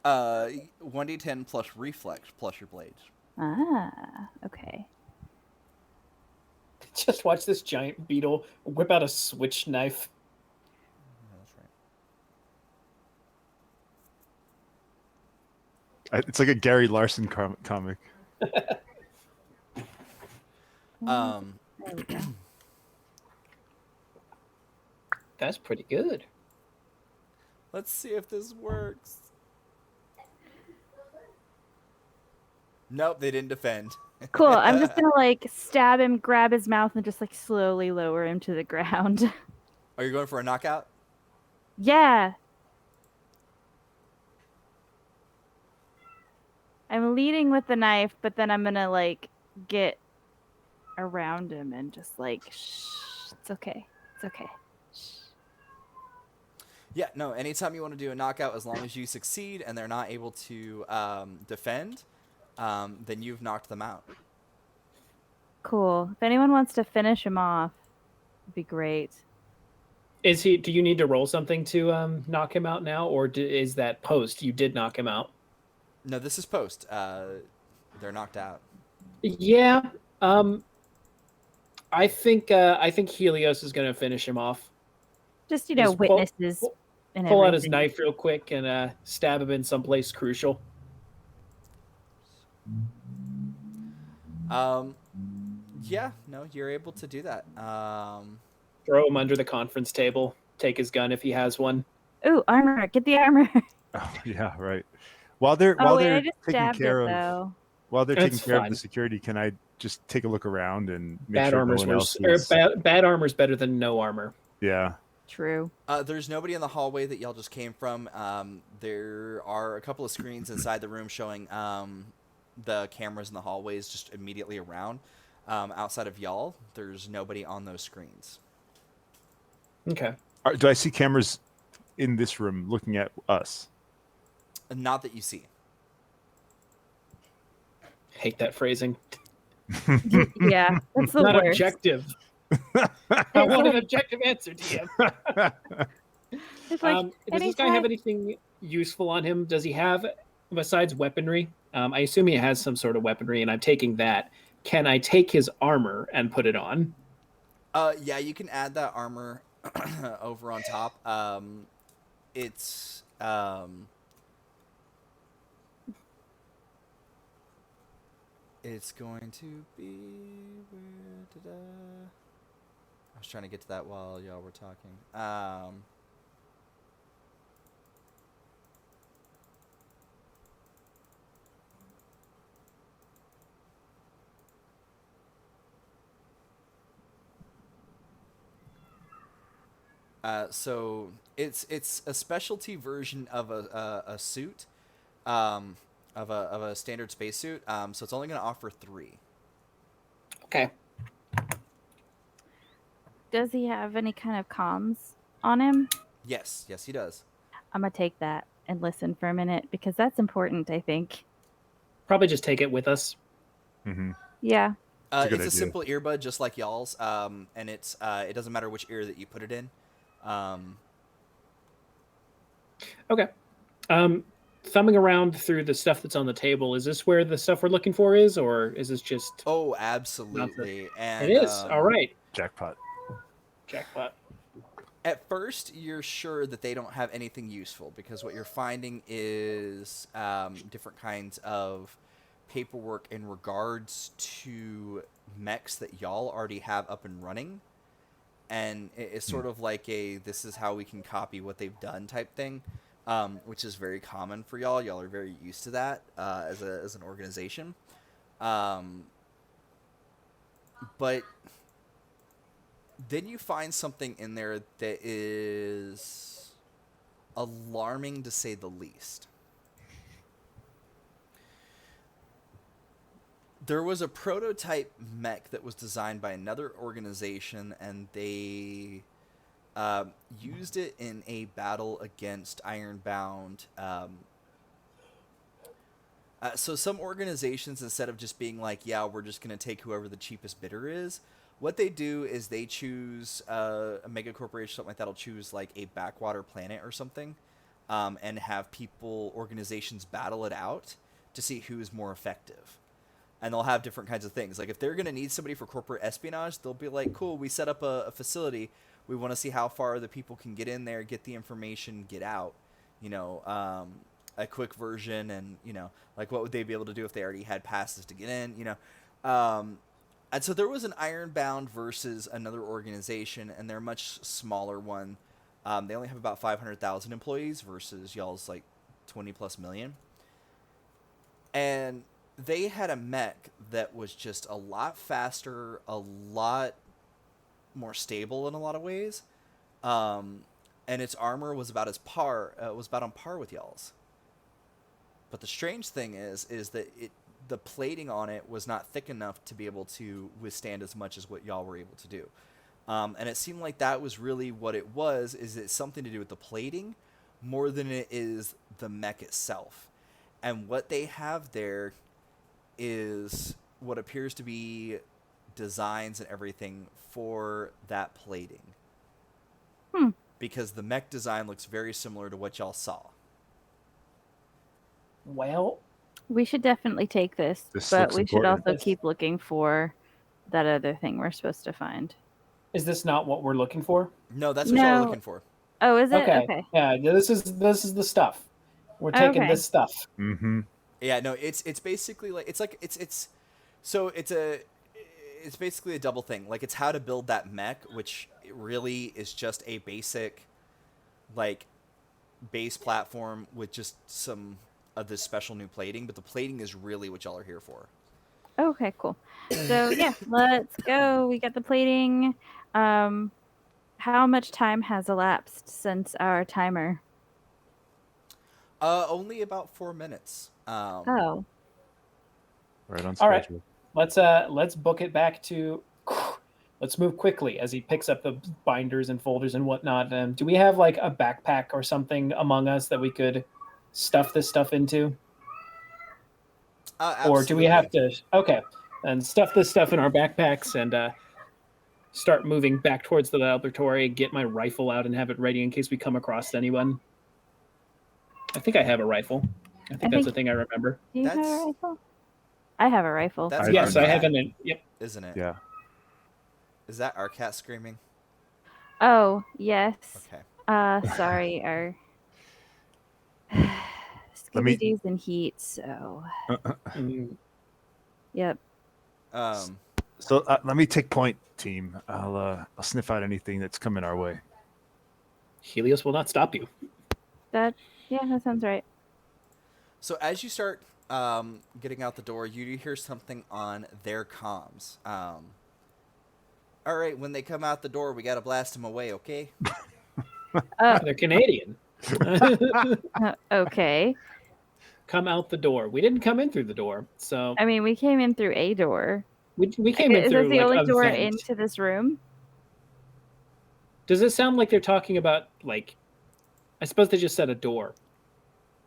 1d10 plus reflex plus your blades. Ah, okay. Just watch this giant beetle whip out a switch knife. That's right. It's like a Gary Larson comic. There we go. That's pretty good. Let's see if this works. Nope, they didn't defend. Cool. I'm just gonna like stab him, grab his mouth, and just like slowly lower him to the ground. Are you going for a knockout? Yeah. I'm leading with the knife, but then I'm gonna like get around him and just like, shh, it's okay. It's okay. Shh. Yeah, no, anytime you want to do a knockout, as long as you succeed and they're not able to defend, then you've knocked them out. Cool. If anyone wants to finish him off, it'd be great. Is he? Do you need to roll something to knock him out now, or is that post? You did knock him out. No, this is post. They're knocked out. Yeah. I think Helios is going to finish him off. Just, Just witnesses and Pull out his everything. knife real quick and stab him in someplace crucial. Yeah, no, you're able to do that. Throw him under the conference table. Take his gun if he has one. Ooh, armor! Get the armor. Oh, yeah, right. While they're I taking stabbed care it of though. while they're taking That's care of fine. the security, can I just take a look around and make Bad sure no armor's one worse. else is... Bad armor's better than no armor. Yeah. True. There's nobody in the hallway that y'all just came from. There are a couple of screens inside the room showing the cameras in the hallways just immediately around. Outside of y'all, there's nobody on those screens. Okay. Do I see cameras in this room looking at us? Not that you see. Hate that phrasing. Yeah, that's the Not worst. objective. I want an objective answer, DM. It's like, Does this guy have anything useful on him? Does he have, besides weaponry? I assume he has some sort of weaponry, and I'm taking that. Can I take his armor and put it on? Yeah, you can add that armor over on top. It's going to be I was trying to get to that while y'all were talking. So it's a specialty version of a suit, of a standard spacesuit. So it's only going to offer 3. Okay. Does he have any kind of comms on him? Yes, he does. I'm gonna take that and listen for a minute because that's important, I think. Probably just take it with us. Mm-hmm. Yeah. It's a simple earbud, just like y'all's, and it doesn't matter which ear that you put it in. Okay. Thumbing around through the stuff that's on the table, is this where the stuff we're looking for is, or is this just... Oh, absolutely. And it is. All right. Jackpot. Jackpot. At first, you're sure that they don't have anything useful because what you're finding is different kinds of paperwork in regards to mechs that y'all already have up and running. And it's sort of like this is how we can copy what they've done type thing, which is very common for y'all. Y'all are very used to that as an organization. But then you find something in there that is alarming to say the least. There was a prototype mech that was designed by another organization, and they used it in a battle against IronBound. So some organizations, instead of just being like, yeah, we're just going to take whoever the cheapest bidder is, what they do is they choose a mega corporation, something like that will choose like a backwater planet or something, and have organizations battle it out to see who is more effective. And they'll have different kinds of things. Like if they're going to need somebody for corporate espionage, they'll be like, cool, we set up a facility. We want to see how far the people can get in there, get the information, get out. A quick version, and like what would they be able to do if they already had passes to get in, and so there was an IronBound versus another organization, and they're a much smaller one. They only have about 500,000 employees versus y'all's like 20 plus million, and they had a mech that was just a lot faster, a lot more stable in a lot of ways, and its armor was about on par with y'all's. But the strange thing is that the plating on it was not thick enough to be able to withstand as much as what y'all were able to do. And it seemed like that was really what it was, is it's something to do with the plating more than it is the mech itself. And what they have there is what appears to be designs and everything for that plating. Because the mech design looks very similar to what y'all saw. Well, We should definitely take this, This but looks we should important. also keep looking for that other thing we're supposed to find. is this not what we're looking for? No, that's what y'all are No. looking for. Oh, is it? Okay. Okay. Yeah, this is the stuff. We're taking Okay. this stuff. Mm-hmm. Yeah, no, it's basically like it's basically a double thing. Like, it's how to build that mech, which really is just a basic, like, base platform with just some of this special new plating. But the plating is really what y'all are here for. Okay, cool. So yeah, let's go. We got the plating. How much time has elapsed since our timer? Only about 4 minutes. Oh, Right on All right. schedule. Let's book it back to. Let's move quickly as he picks up the binders and folders and whatnot. Do we have like a backpack or something among us that we could stuff this stuff into? Or do we have to? Okay, and stuff this stuff in our backpacks and start moving back towards the laboratory. Get my rifle out and have it ready in case we come across anyone. I think I have a rifle. I think that's the thing I remember. do you have a That's- rifle? I have a rifle. That's Yes, our I have cat, an. Yep. isn't it? Yeah. Is that our cat screaming? Oh, yes. Okay. Sorry, our Let me- Scooby Doo's in heat, so Mm, yep. So let me take point, team. I'll sniff out anything that's coming our way. Helios will not stop you. That sounds right. So as you start getting out the door, you do hear something on their comms. All right, when they come out the door, we gotta blast them away, okay? They're Canadian. Okay. Come out the door. We didn't come in through the door, so I mean, we came in through a door. we came in Is through this the like only a door vent. into this room? Does it sound like they're talking about like? I suppose they just said a door,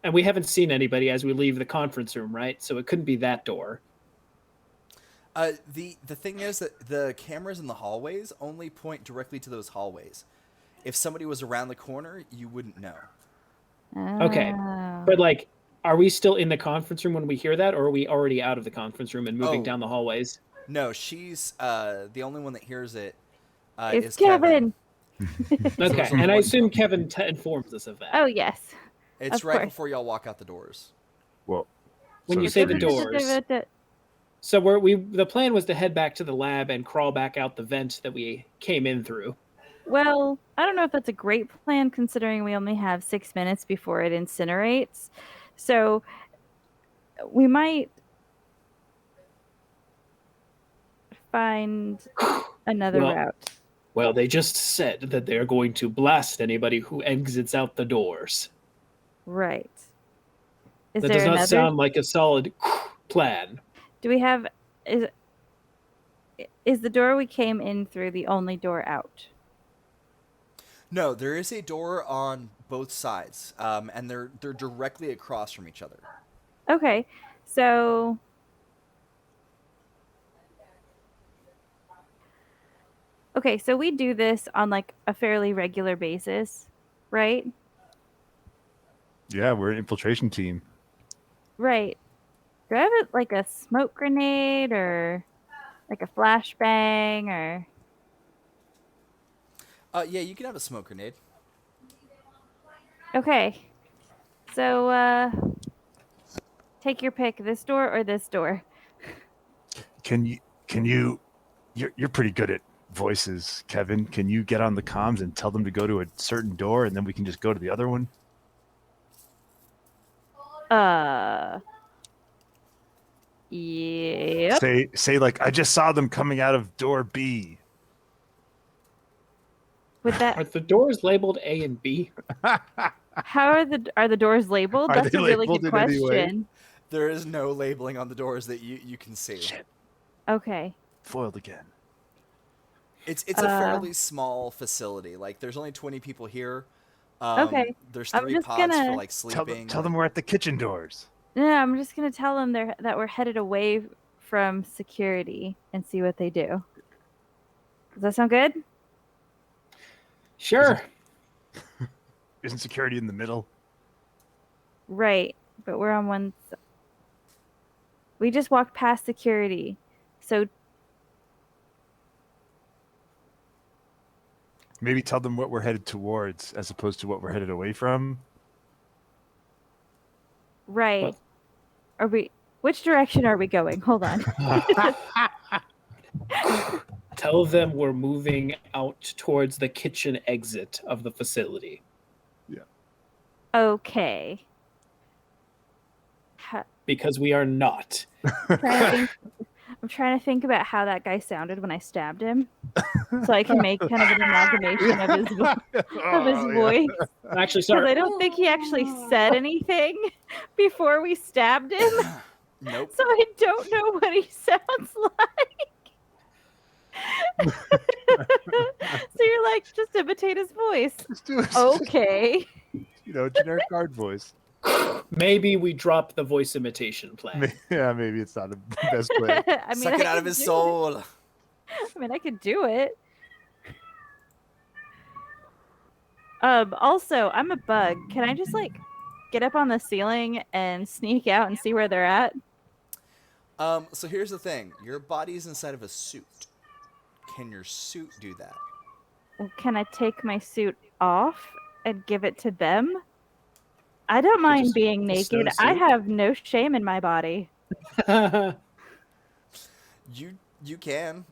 and we haven't seen anybody as we leave the conference room, right? So it couldn't be that door. The thing is that the cameras in the hallways only point directly to those hallways. If somebody was around the corner, you wouldn't know. Okay. Oh. But like, are we still in the conference room when we hear that, or are we already out of the conference room and moving Oh. down the hallways? No, she's the only one that hears it. It's Is Kevin. Okay, it's and I one- assume Kevin informs us of that. Oh yes. It's Of right course. before y'all walk out the doors. Well, When so you it's say the Kevin's- doors. So the plan was to head back to the lab and crawl back out the vent that we came in through. Well, I don't know if that's a great plan considering we only have 6 minutes before it incinerates. So we might find another Well, route. Well, they just said that they're going to blast anybody who exits out the doors. Right. Is That there does not another? sound like a solid plan. Do we have is the door we came in through the only door out? No, there is a door on both sides, and they're directly across from each other. Okay. So we do this on like a fairly regular basis, right? Yeah, we're an infiltration team. Right. Do I have like a smoke grenade or like a flashbang or Yeah, you can have a smoke grenade. okay. So take your pick, this door or this door. Can you you're pretty good at voices, Kevin. Can you get on the comms and tell them to go to a certain door and then we can just go to the other one? Yep. Say like I just saw them coming out of door B. With Are that, the doors labeled A and B? how are the doors labeled? Are That's they a really labeled good in any way? question. There is no labeling on the doors that you can see. Shit. Okay. Foiled again. It's a fairly small facility. Like, there's only 20 people here. Okay. There's I'm 3 just pods for gonna- like sleeping. Tell them we're at the kitchen doors. No, I'm just gonna tell them that we're headed away from security and see what they do. Does that sound good? Sure. Isn't security in the middle? Right, but we're on one. We just walked past security, so Maybe tell them what we're headed towards as opposed to what we're headed away from. right. Well- Are we? Which direction are we going? Hold on. Tell them we're moving out towards the kitchen exit of the facility. Okay. Because we are not. I'm trying to think about how that guy sounded when I stabbed him, so I can make kind of an amalgamation of his voice. Actually, Because sorry. I don't think he actually said anything before we stabbed him, Nope. so I don't know what he sounds like. So you're like, just imitate his voice. Just do it. Okay. Generic guard voice. Maybe we drop the voice imitation plan. Yeah, maybe it's not the best way. I mean, Suck it I out of could his do soul. it. I mean, I could do it. Also, I'm a bug. Can I just like get up on the ceiling and sneak out and see where they're at? So here's the thing. Your body's inside of a suit. Can your suit do that? Well, can I take my suit off and give it to them? I don't mind just being a naked. I snowsuit? have no shame in my body. You can.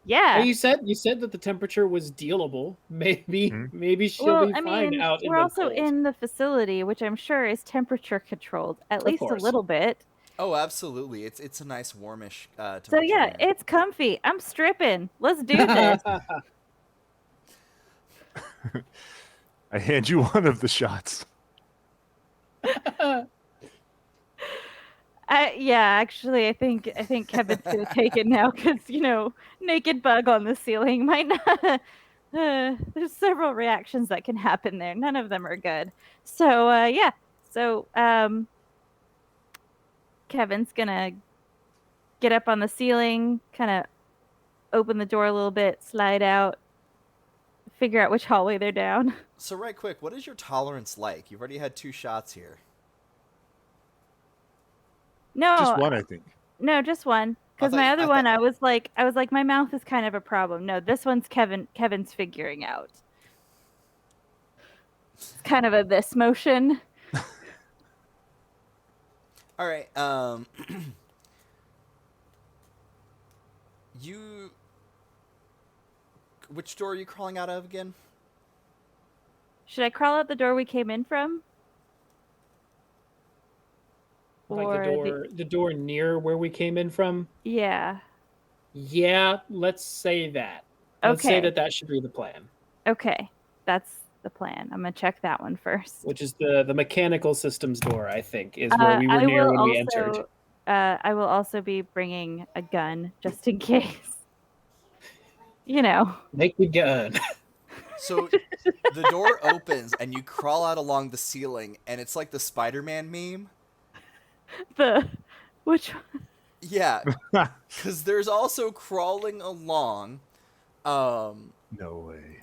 Yeah. you said that the temperature was dealable. Maybe she'll Well, be I fine mean, out in we're the also cold. in the facility, which I'm sure is temperature controlled, at Of least a course. little bit. Oh, absolutely. It's a nice warmish temperature. So yeah, here. it's comfy. I'm stripping. Let's do this. I hand you one of the shots. Actually, I think Kevin's gonna take it now because naked bug on the ceiling might not. There's several reactions that can happen there. None of them are good. So yeah. So Kevin's gonna get up on the ceiling, kind of open the door a little bit, slide out, figure out which hallway they're down. So right quick, what is your tolerance like? You've already had 2 shots here. No, Just one, I think. no, just one. Because my other one, I was like, my mouth is kind of a problem. No, this one's Kevin's figuring out. It's kind of a this motion. All right. Which door are you crawling out of again? Should I crawl out the door we came in from? Like the door near where we came in from. Yeah. Yeah, let's say that. Let's say Okay. that should be the plan. Okay, that's the plan. I'm gonna check that one first. Which is the mechanical systems door, I think, is where we were near when we entered. I will also be bringing a gun just in case. Make the gun. So the door opens and you crawl out along the ceiling, and it's like the Spider-Man meme. Which one? Yeah, because there's also crawling along. No way.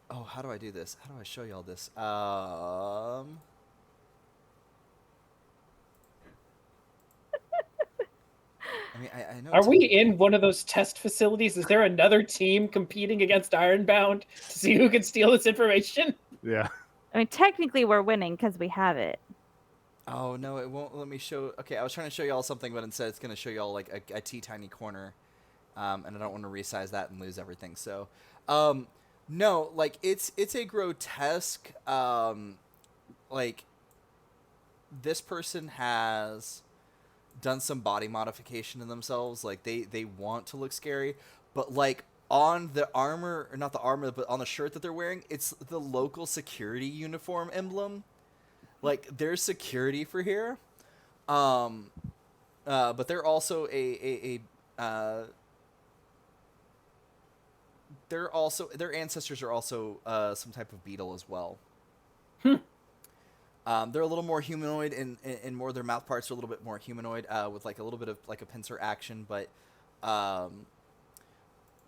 Oh, how do I do this? How do I show y'all this? I mean, I know. Are we in one of those test facilities? Is there another team competing against IronBound to see who can steal this information? Yeah. I mean, technically we're winning because we have it. Oh no, it won't let me show. Okay, I was trying to show y'all something, but instead it's going to show y'all like a teeny corner, and I don't want to resize that and lose everything. So, no, like it's a grotesque. Like this person has done some body modification to themselves. Like they want to look scary, but like on the armor, or not the armor, but on the shirt that they're wearing, it's the local security uniform emblem. Like there's security for here, But they're also their ancestors are also some type of beetle as well. They're a little more humanoid, and more their mouth parts are a little bit more humanoid, with like a little bit of like a pincer action. But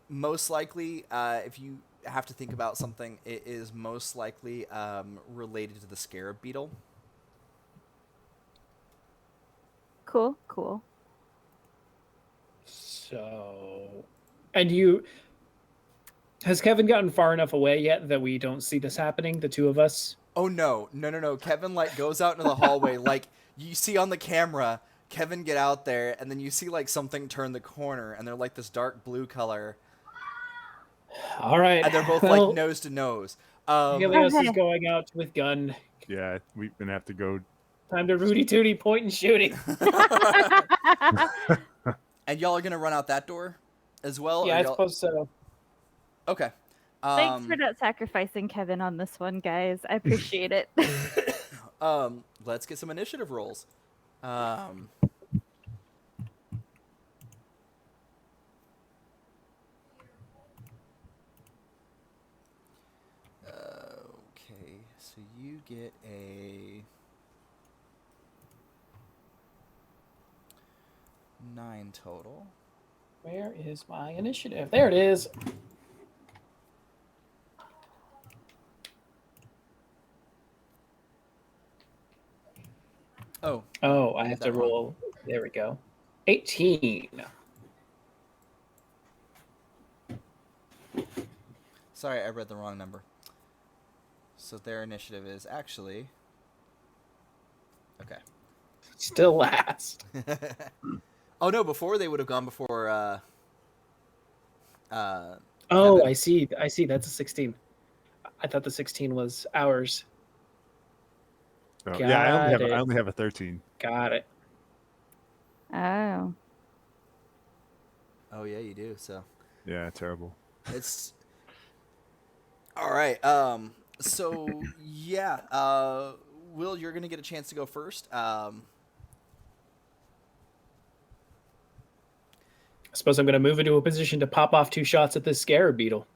most likely, if you have to think about something, it is most likely related to the scarab beetle. Cool. So, and has Kevin gotten far enough away yet that we don't see this happening? The two of us. Oh no. Kevin like goes out into the hallway, like you see on the camera Kevin get out there, and then you see like something turn the corner, and they're like this dark blue color, All right. and they're both well, like nose to nose. Helios is Okay. going out with gun. Yeah, we're gonna have to go. Time to Rudy Tooty point and shooting. And y'all are gonna run out that door as well? Yeah, or I y'all... suppose so. Okay. Thanks for not sacrificing Kevin on this one, guys. I appreciate it. Let's get some initiative rolls. Okay, so you get a 9 total. Where is my initiative? There it is. Oh, I have to that wrong. roll. There we go. 18. Sorry, I read the wrong number. So their initiative is actually... Okay. Still last. Oh no, before they would have gone before Oh, Kevin. I see. That's a 16. I thought the 16 was ours. Oh, yeah, I Got it. only have a 13. Got it. Oh. Oh yeah, you do. So Yeah, terrible. it's all right. So yeah, Will, you're gonna get a chance to go first. I suppose I'm going to move into a position to pop off 2 shots at this scarab beetle.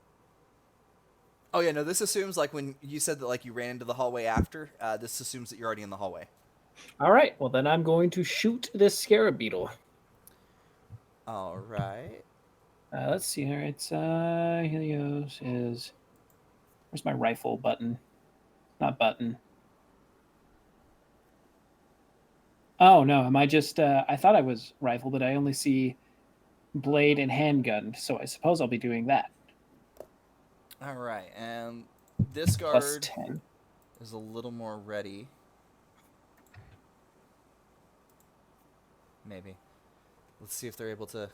Oh yeah, no. This assumes like when you said that like you ran into the hallway after. This assumes that you're already in the hallway. All right. Well, then I'm going to shoot this scarab beetle. All right. Let's see here. It's Helios is. Where's my rifle button? Not button. Oh no, am I just? I thought I was rifle, but I only see blade and handgun. So I suppose I'll be doing that. All right, and this Plus guard 10. is a little more ready. Maybe. Let's see if they're able to.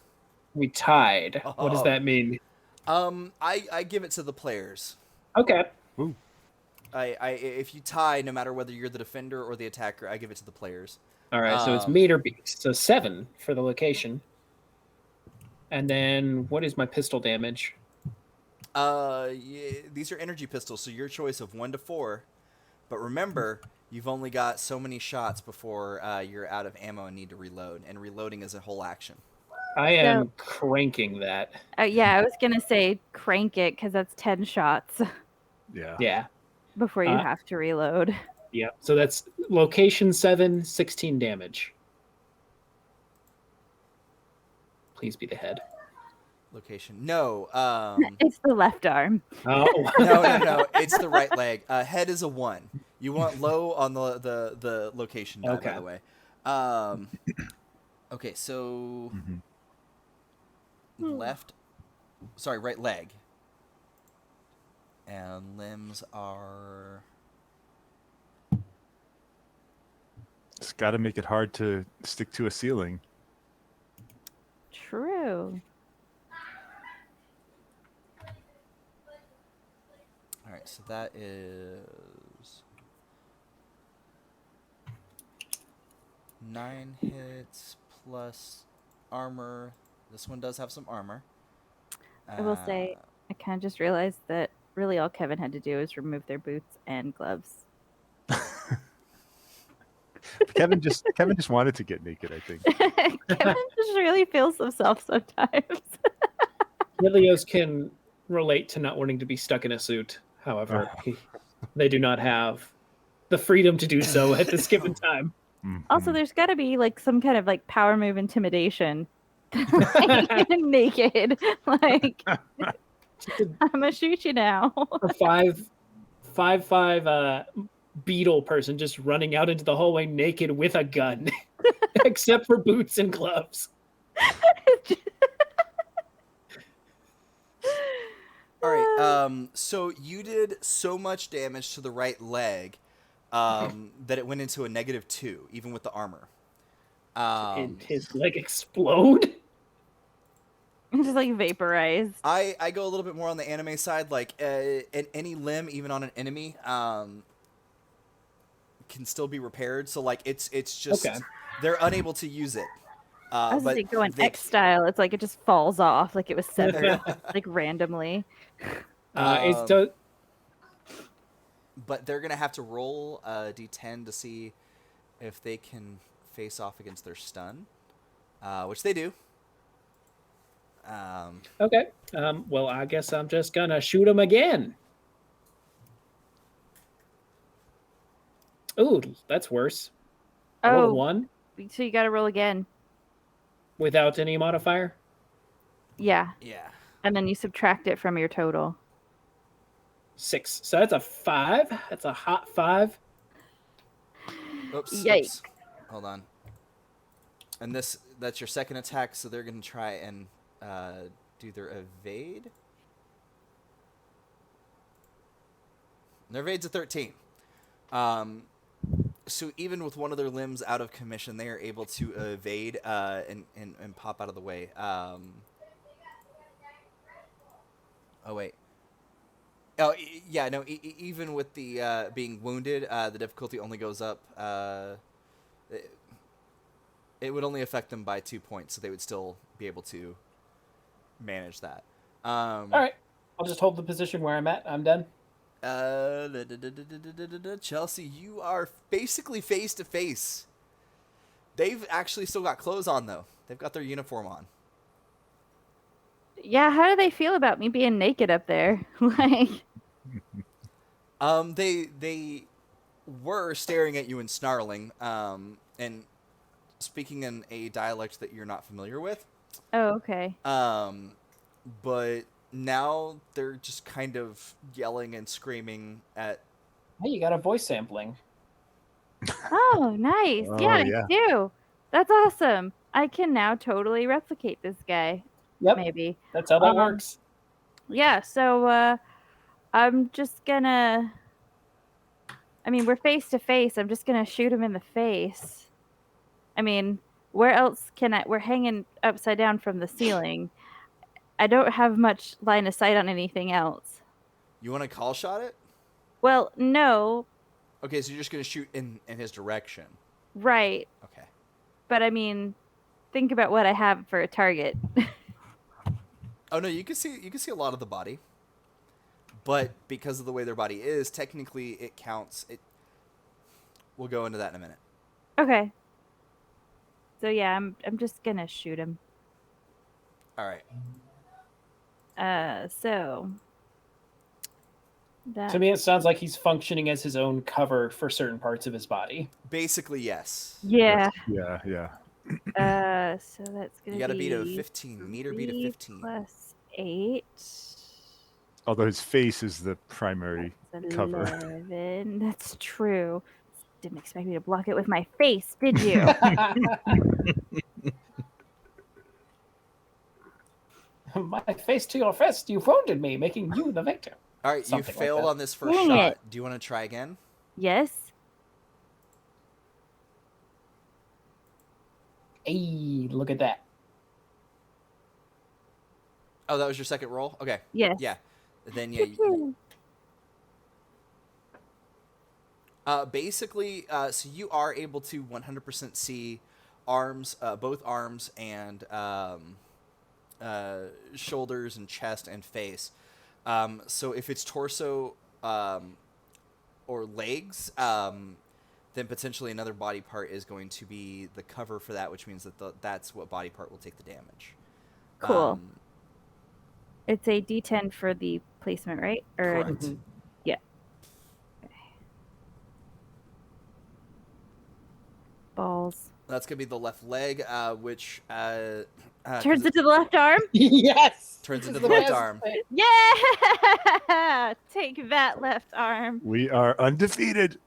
We tied. What does that mean? I give it to the players. Okay. Ooh. If you tie, no matter whether you're the defender or the attacker, I give it to the players. All right. So it's meter beast. So 7 for the location. And then what is my pistol damage? Yeah, these are energy pistols, so your choice of 1 to 4. But remember, you've only got so many shots before you're out of ammo and need to reload. And reloading is a whole action. I am cranking that. Yeah, I was going to say crank it because that's 10 shots Yeah. Yeah. before you have to reload. Yeah. So that's location 7, 16 damage. Please be the head. Location. No. It's the left arm. Oh. No. It's the right leg. Head is a 1. You want low on the location die, by the way. Okay, so right leg. And limbs are... It's got to make it hard to stick to a ceiling. True. All right, so that is 9 hits plus armor. This one does have some armor. I will say, I kind of just realized that really all Kevin had to do is remove their boots and gloves. Kevin just wanted to get naked, I think. Kevin just really feels himself sometimes. Helios can relate to not wanting to be stuck in a suit. However, they do not have the freedom to do so at this given time. Also, there's got to be like some kind of like power move intimidation. Naked, like I'm gonna shoot you now. A 5'5" beetle person just running out into the hallway naked with a gun, except for boots and gloves. All right. So you did so much damage to the right leg that it went into a -2, even with the armor. Did his leg explode? Just like vaporized. I go a little bit more on the anime side. Like any limb, even on an enemy, can still be repaired. So like it's just Okay. they're unable to use it. I was But like going they- X style. It's like it just falls off, like it was severed, like randomly. But they're gonna have to roll a d10 to see if they can face off against their stun, which they do. Okay. Well, I guess I'm just gonna shoot him again. Ooh, that's worse. I rolled a Oh, 1 so you got to roll again. without any modifier. Yeah, Yeah. and then you subtract it from your total. 6. So that's a 5. That's a hot 5. Oops. Yikes. Oops. Hold on. And that's your second attack, so they're gonna try and do their evade. Their evade's a 13. So even with one of their limbs out of commission, they are able to evade and pop out of the way. Oh wait. Oh yeah, no. Even with the being wounded, the difficulty only goes up. It would only affect them by 2 points, so they would still be able to manage that. All right. I'll just hold the position where I'm at. I'm done. Chelsea, you are basically face to face. They've actually still got clothes on though. They've got their uniform on. Yeah, how do they feel about me being naked up there? Like, They were staring at you and snarling, and speaking in a dialect that you're not familiar with. oh, okay. But now they're just kind of yelling and screaming at. Hey, you got a voice sampling. Oh, nice. Oh, Yeah, yeah. I do. That's awesome. I can now totally replicate this guy. Yep. Maybe. That's how that works. Yeah, so I'm just gonna. I mean, we're face to face. I'm just gonna shoot him in the face. I mean, where else can I? We're hanging upside down from the ceiling. I don't have much line of sight on anything else. You want to call shot it? Well, no, Okay, so you're just gonna shoot in his direction. right. Okay. But I mean, think about what I have for a target. Oh no, you can see a lot of the body, but because of the way their body is, technically it counts. We'll go into that in a minute. Okay. So yeah, I'm just gonna shoot him. All right. So that To me, it sounds like he's functioning as his own cover for certain parts of his body. Basically, yes. yeah. Yeah. So that's gonna You got to be beat a 15. Meter beat a 3 15. plus 8. Although his face is the primary That's cover. 11. That's true. Didn't expect me to block it with my face, did you? My face to your fist, you wounded me, making you the victor. All right, you Something like failed that. on this first Dang shot. it. Do you want to try again? Yes. Hey, look at that. Oh, that was your second roll? Okay. Yes. Yeah. Then yeah. Basically, so you are able to 100% see arms, both arms and shoulders and chest and face. So if it's torso or legs, then potentially another body part is going to be the cover for that, which means that that's what body part will take the damage. Cool. It's a D10 for the placement, right? Or Correct. yeah. Okay. Balls. That's going to be the left leg, which Turns 'cause into the left arm? Yes. turns This into is the left best arm. way. Yeah! Take that, left arm. We are undefeated.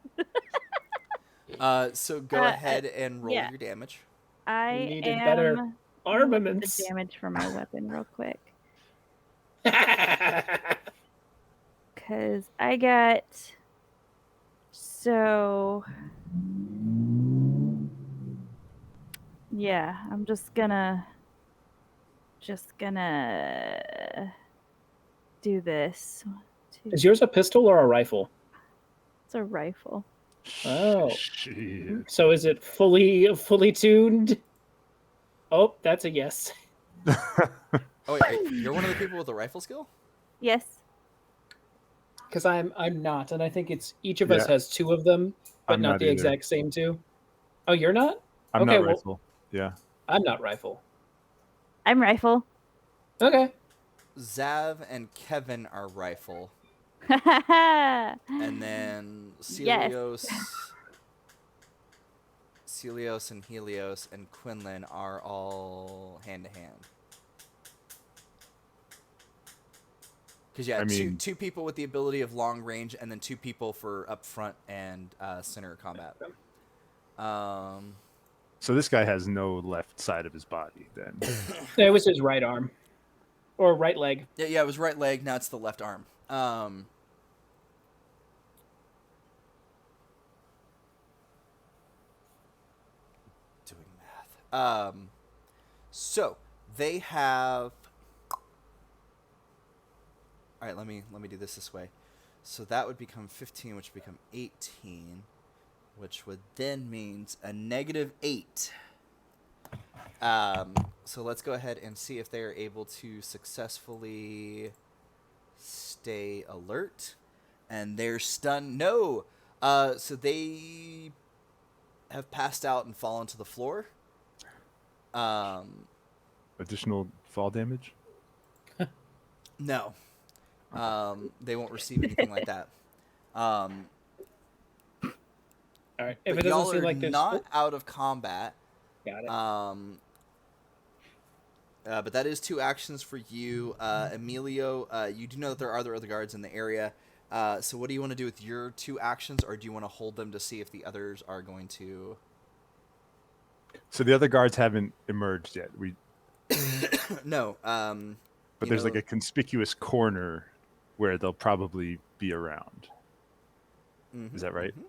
So go ahead and roll yeah. your damage. I Needed am better Let me look at armaments. the damage for my weapon real quick. Because I got... So... Yeah, I'm just gonna do this. 1, 2. Is yours a pistol or a rifle? It's a rifle. Oh. Shit. So is it fully tuned? Oh, that's a yes. Oh, wait, you're one of the people with the rifle skill? Yes. Because I'm not, and I think it's each of us Yeah. has 2 of them, but I'm not not the either. exact same 2. Oh, you're not? I'm Okay, not well- rifle. Yeah. I'm not rifle. I'm rifle. Okay. Zav and Kevin are rifle. And And then Yes. Celios and Helios and Quinlan are all hand-to-hand. Because I mean- two people with the ability of long range, and then 2 people for up front and center combat. So this guy has no left side of his body then. It was his right arm. Or right leg. Yeah, it was right leg. Now it's the left arm. Doing math. So they have. All right, let me do this way. So that would become 15, which would become 18, which would then means a -8. So let's go ahead and see if they are able to successfully stay alert. And they're stunned. No! So they have passed out and fallen to the floor. Additional fall damage? No. They won't receive anything like that. All right. If But it y'all doesn't seem are like there's not out of combat. got it. But that is 2 actions for you. Emilio, you do know that there are other guards in the area. So what do you want to do with your 2 actions, or do you want to hold them to see if the others are going to... So the other guards haven't emerged yet. No. But there's like a conspicuous corner where they'll probably be around. Mm-hmm, Is that right? Mm-hmm.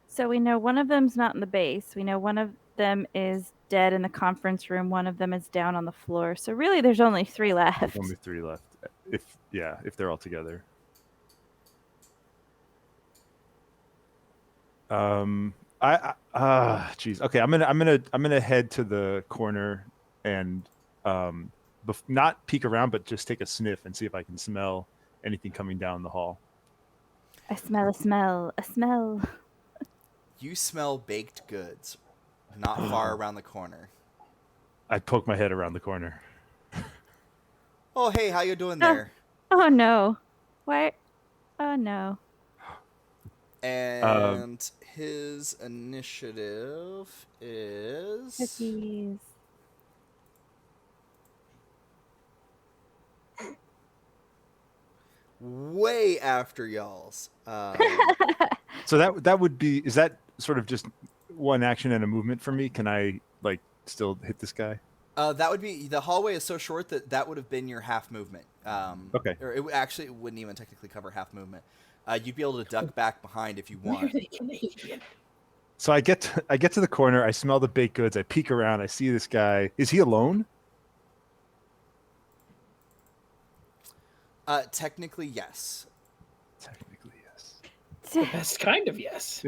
So we know one of them's not in the base. We know one of them is dead in the conference room. One of them is down on the floor. So really, there's only 3 left. Only 3 left. If they're all together. Geez. Okay, I'm gonna head to the corner and not peek around, but just take a sniff and see if I can smell anything coming down the hall. I smell a smell. A smell. You smell baked goods not far around the corner. I poke my head around the corner. Oh, hey, how you doing there? Oh no. Why? Oh no. And his initiative is... Cookies. way after y'all's. So that would be, is that sort of just one action and a movement for me? Can I like still hit this guy? That would be, the hallway is so short that would have been your half movement. Okay. Or it wouldn't even technically cover half movement. You'd be able to duck back behind if you Why are want. they Canadian? So I get to the corner. I smell the baked goods. I peek around. I see this guy. Is he alone? Technically, yes. Technically, yes. The best kind of yes.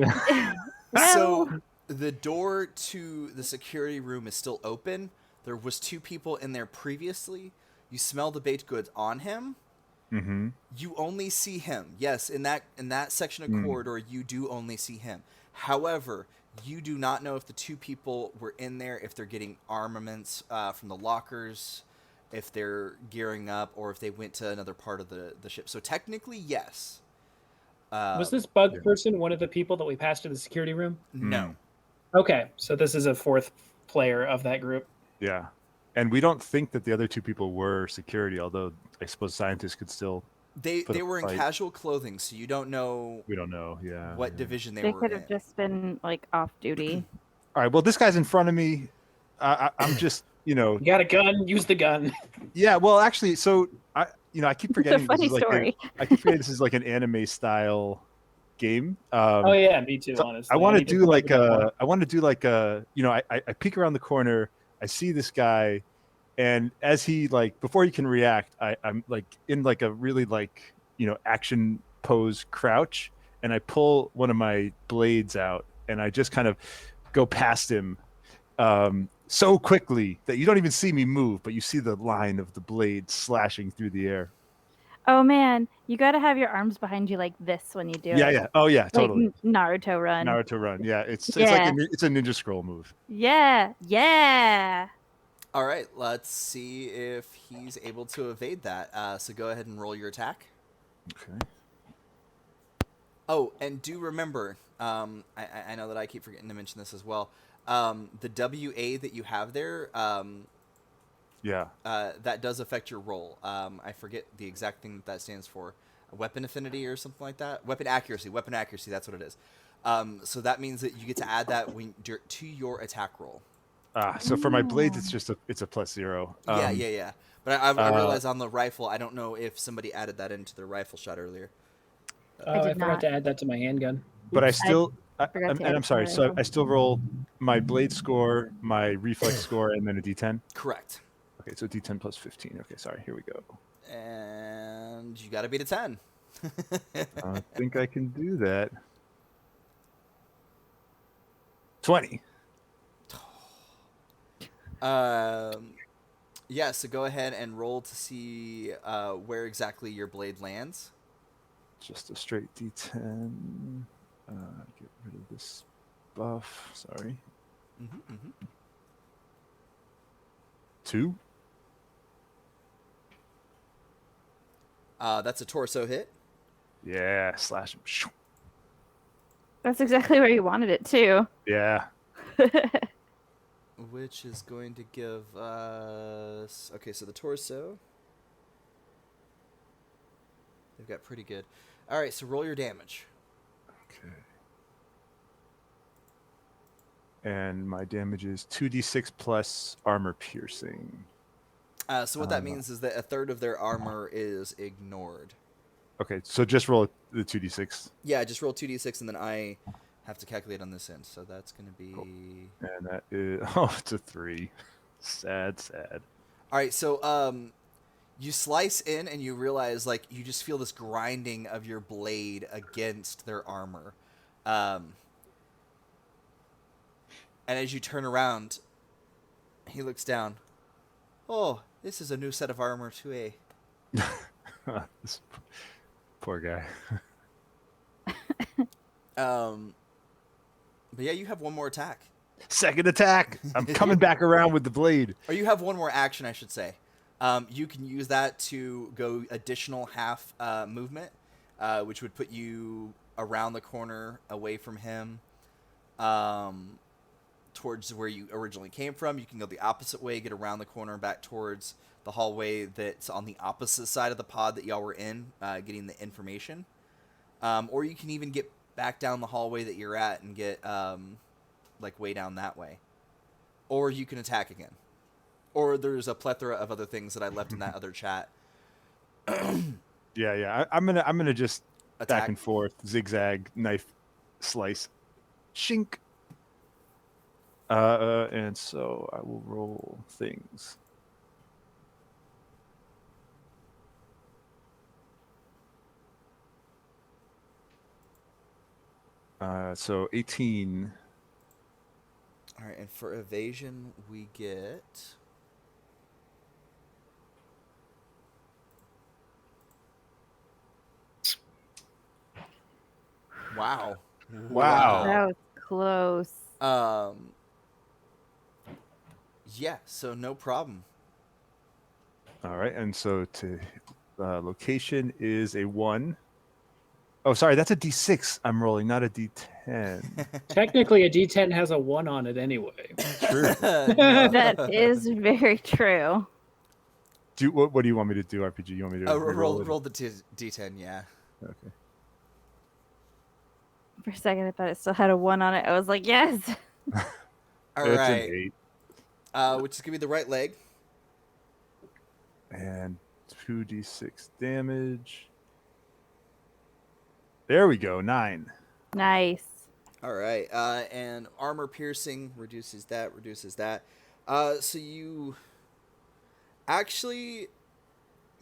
So the door to the security room is still open. There was 2 people in there previously. You smell the baked goods on him. Mm-hmm. You only see him. Yes, in that section of corridor, you do only see him. However, you do not know if the two people were in there, if they're getting armaments from the lockers, if they're gearing up, or if they went to another part of the ship. So technically, yes. Was this bug Yeah. person one of the people that we passed to the security room? No. Okay, so this is a fourth player of that group. Yeah. And we don't think that the other two people were security, although I suppose scientists could still. They Put a were in fight. casual clothing, so you don't know We don't know. Yeah. what yeah. division they They were could in. have just been like off duty. All right. Well, this guy's in front of me. I'm just, You got a gun, use the gun. Yeah. Well, actually, so I keep It's a forgetting funny story. I keep forgetting this is like an anime style game. Oh yeah, me too, So honestly. I want to need do remember that more. I peek around the corner, I see this guy, and as he before he can react, I'm like in like a really action pose crouch, and I pull one of my blades out, and I just kind of go past him so quickly that you don't even see me move, but you see the line of the blade slashing through the air. Oh man, you got to have your arms behind you like this when you do it. Yeah. Oh yeah, Like totally. Naruto run. Naruto run. Yeah, it's like Yeah. it's a ninja scroll move. Yeah. Yeah. All right, let's see if he's able to evade that. So go ahead and roll your attack. Okay. Oh, and do remember, I know that I keep forgetting to mention this as well. The WA that you have there, Yeah. that does affect your roll. I forget the exact thing that stands for. Weapon affinity or something like that. Weapon accuracy. Weapon accuracy. That's what it is. So that means that you get to add that to your attack roll. So for my blades, it's a +0. Yeah. But I realize on the rifle, I don't know if somebody added that into their rifle shot earlier. Oh, I I did forgot not. to add that to my handgun. But I Oops, still, forgot to add and it I'm to sorry. my So rifle. I still roll my blade score, my reflex score, and then a D10. Correct. Okay, so D10 plus 15. Okay, sorry. Here we go. And you got to beat a 10. I think I can do that. 20. Yeah, so go ahead and roll to see where exactly your blade lands. Just a straight D10. Get rid of this buff. Sorry. 2. That's a torso hit. Yeah, slash him. Shoo. That's exactly where you wanted it too. Yeah. Which is going to give us... Okay, so the torso. They've got pretty good. All right, so roll your damage. Okay. And my damage is 2d6 plus armor piercing. So what that means is that a third of their armor is ignored. Okay, so just roll the 2d6. Yeah, just roll 2d6 and then I have to calculate on this end. So that's going to be... Cool. And that is... it's a 3. Sad. All right, so you slice in and you realize you just feel this grinding of your blade against their armor. And as you turn around, he looks down. Oh, this is a new set of armor too, eh? This poor guy. But yeah, you have one more attack. Second attack. I'm coming back around with the blade. Or you have one more action, I should say. You can use that to go additional half movement, which would put you around the corner away from him, towards where you originally came from. You can go the opposite way, get around the corner, back towards the hallway that's on the opposite side of the pod that y'all were in, getting the information. Or you can even get back down the hallway that you're at and get way down that way. Or you can attack again. Or there's a plethora of other things that I left in that other chat. Yeah. I'm gonna just Attack. back and forth, zigzag, knife, slice, shink. And so I will roll things. So 18. All right, and for evasion, we get... Wow. Wow. That was close. Yeah, so no problem. All right, and so to location is a 1. Oh, sorry, that's a D6 I'm rolling, not a D10. Technically, a D10 has a 1 on it anyway. True. That is very true. What do you want me to do, RPG? You want me to re-roll it? Roll the D10, yeah. Okay. For a second, I thought it still had a 1 on it. I was like, yes. All It's right. an 8. Which is going to be the right leg. And 2d6 damage. There we go, 9. Nice. All right. And armor piercing reduces that. So you actually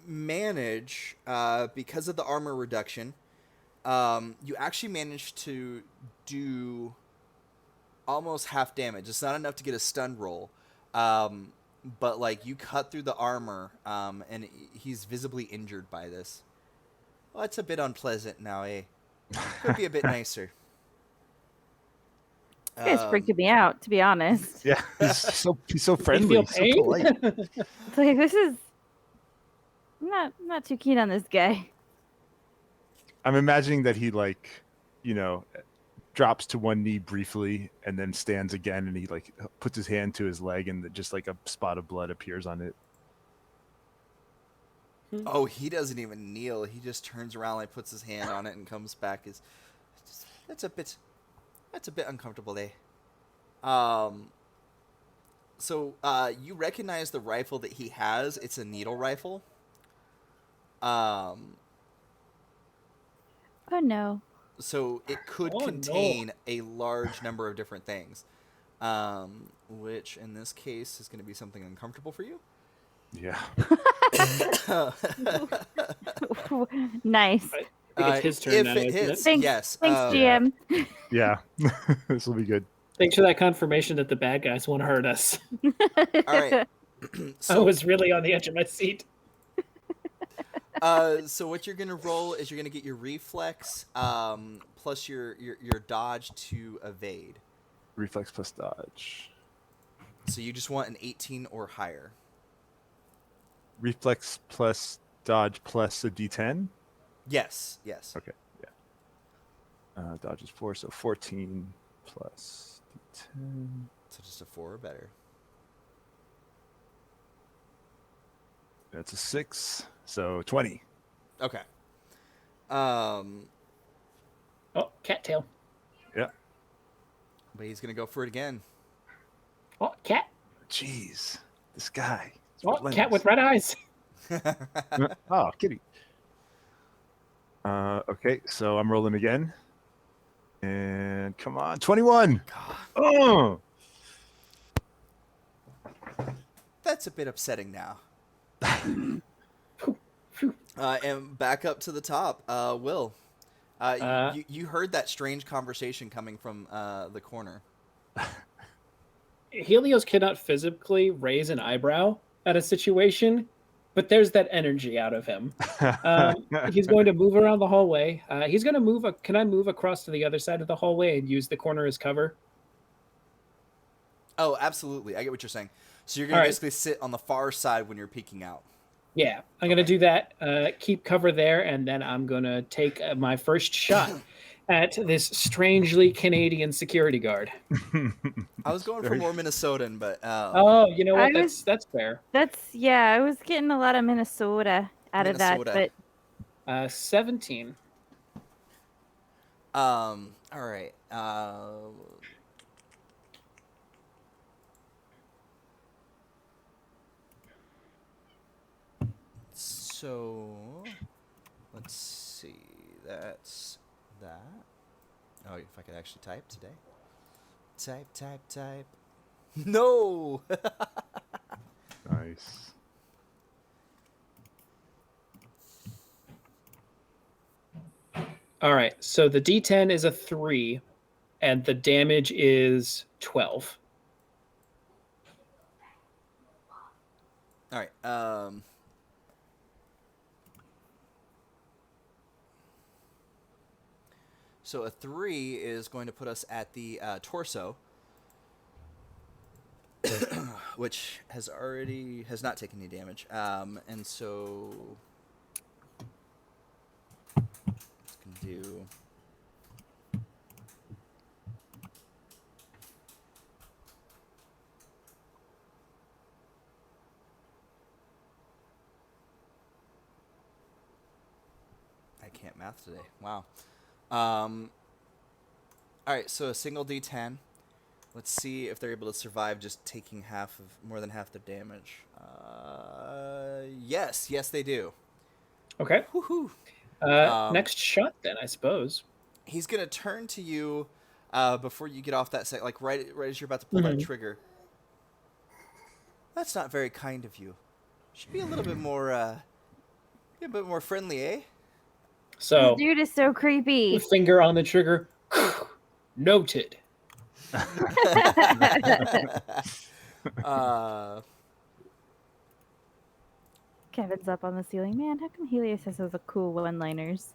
manage, because of the armor reduction, you actually manage to do almost half damage. It's not enough to get a stun roll. But like you cut through the armor, and he's visibly injured by this. Well, it's a bit unpleasant now, eh? Could be a bit nicer. This guy's freaking me out, to be honest. Yeah, he's so friendly, feel so pain? polite. It's like, this is... I'm not too keen on this guy. I'm imagining that he drops to one knee briefly and then stands again, and he puts his hand to his leg, and just a spot of blood appears on it. Oh, he doesn't even kneel. He just turns around, puts his hand on it, and comes back. That's a bit uncomfortable, eh? So you recognize the rifle that he has. It's a needle rifle. Oh, no. So it could contain a large number of different things, which in this case is going to be something uncomfortable for you. Yeah. Nice. I think it's his turn if now, it isn't hits, it? Thanks, yes. thanks, GM. Yeah. This will be good. Thanks for that confirmation that the bad guys want to hurt us. All right. I So, was really on the edge of my seat. so what you're gonna roll is you're gonna get your reflex, plus your dodge to evade. Reflex plus dodge. So you just want an 18 or higher. Reflex plus dodge plus a D10. Yes. Okay. Yeah. Dodge is 4, so 14 plus D10. So just a 4 or better. That's a 6, so 20. Okay. Oh, cattail. Yeah. But he's gonna go for it again. Oh, cat. Jeez, this guy. Oh, cat with red eyes. Oh, kitty. Okay, so I'm rolling again. And come on, 21. God, Oh, that's a bit upsetting now. And back up to the top, Will. You heard that strange conversation coming from the corner. Helios cannot physically raise an eyebrow at a situation, but there's that energy out of him. He's going to move around the hallway. He's going to move. Can I move across to the other side of the hallway and use the corner as cover? Oh, absolutely. I get what you're saying. So you're going to basically sit on the far side when you're peeking out. Yeah, I'm going to do that. Keep cover there, and then I'm going to take my first shot at this strangely Canadian security guard. I was going for more Minnesotan, but... Oh, you know what? That's fair. I was getting a lot of Minnesota out of that, but 17. All right. So let's see. That's that. Oh, if I could actually type today. Type. No. nice. All right. So the D10 is a 3, and the damage is 12. All right. So So a 3 is going to put us at the torso, which has not taken any damage. And so it's going to do. I can't math today. Wow. All right, so a single D10. Let's see if they're able to survive just taking more than half the damage. Yes, they do. Okay. Woohoo! Next shot, then, I suppose. He's gonna turn to you before you get off that set, like right as you're about to pull that trigger. That's not very kind of you. Should be a little bit more, friendly, eh? So, This dude is so creepy. finger on the trigger. Noted. Kevin's up on the ceiling. Man, how come Helios has those cool one-liners?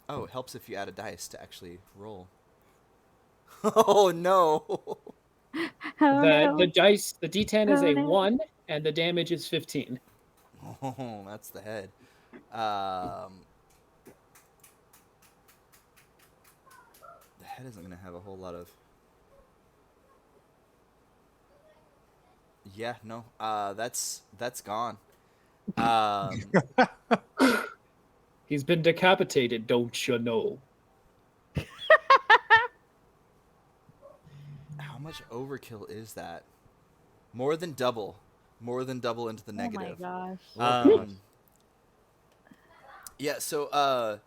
Oh, it helps if you add a dice to actually roll. Oh no! Oh, no. The dice, the D10 is Oh, a no. 1, and the damage is 15. Oh, that's the head. The head isn't going to have a whole lot of... Yeah, no. That's gone. He's been decapitated, don't you know? How much overkill is that? More than double. More than double into the negative. Oh my gosh. Yeah, so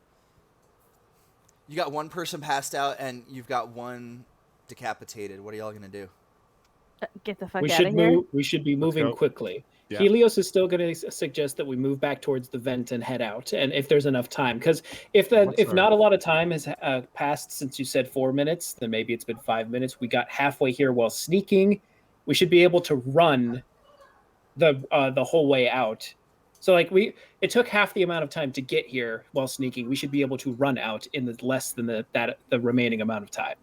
you got one person passed out and you've got one decapitated. What are y'all gonna do? Get the fuck We out should of here. move. We should be moving go. quickly. Yeah. Helios is still going to suggest that we move back towards the vent and head out, and if there's enough time, because if not a lot of time has passed since you said 4 minutes, then maybe it's been 5 minutes. We got halfway here while sneaking. We should be able to run the whole way out. So it took half the amount of time to get here while sneaking. We should be able to run out in less than the remaining amount of time.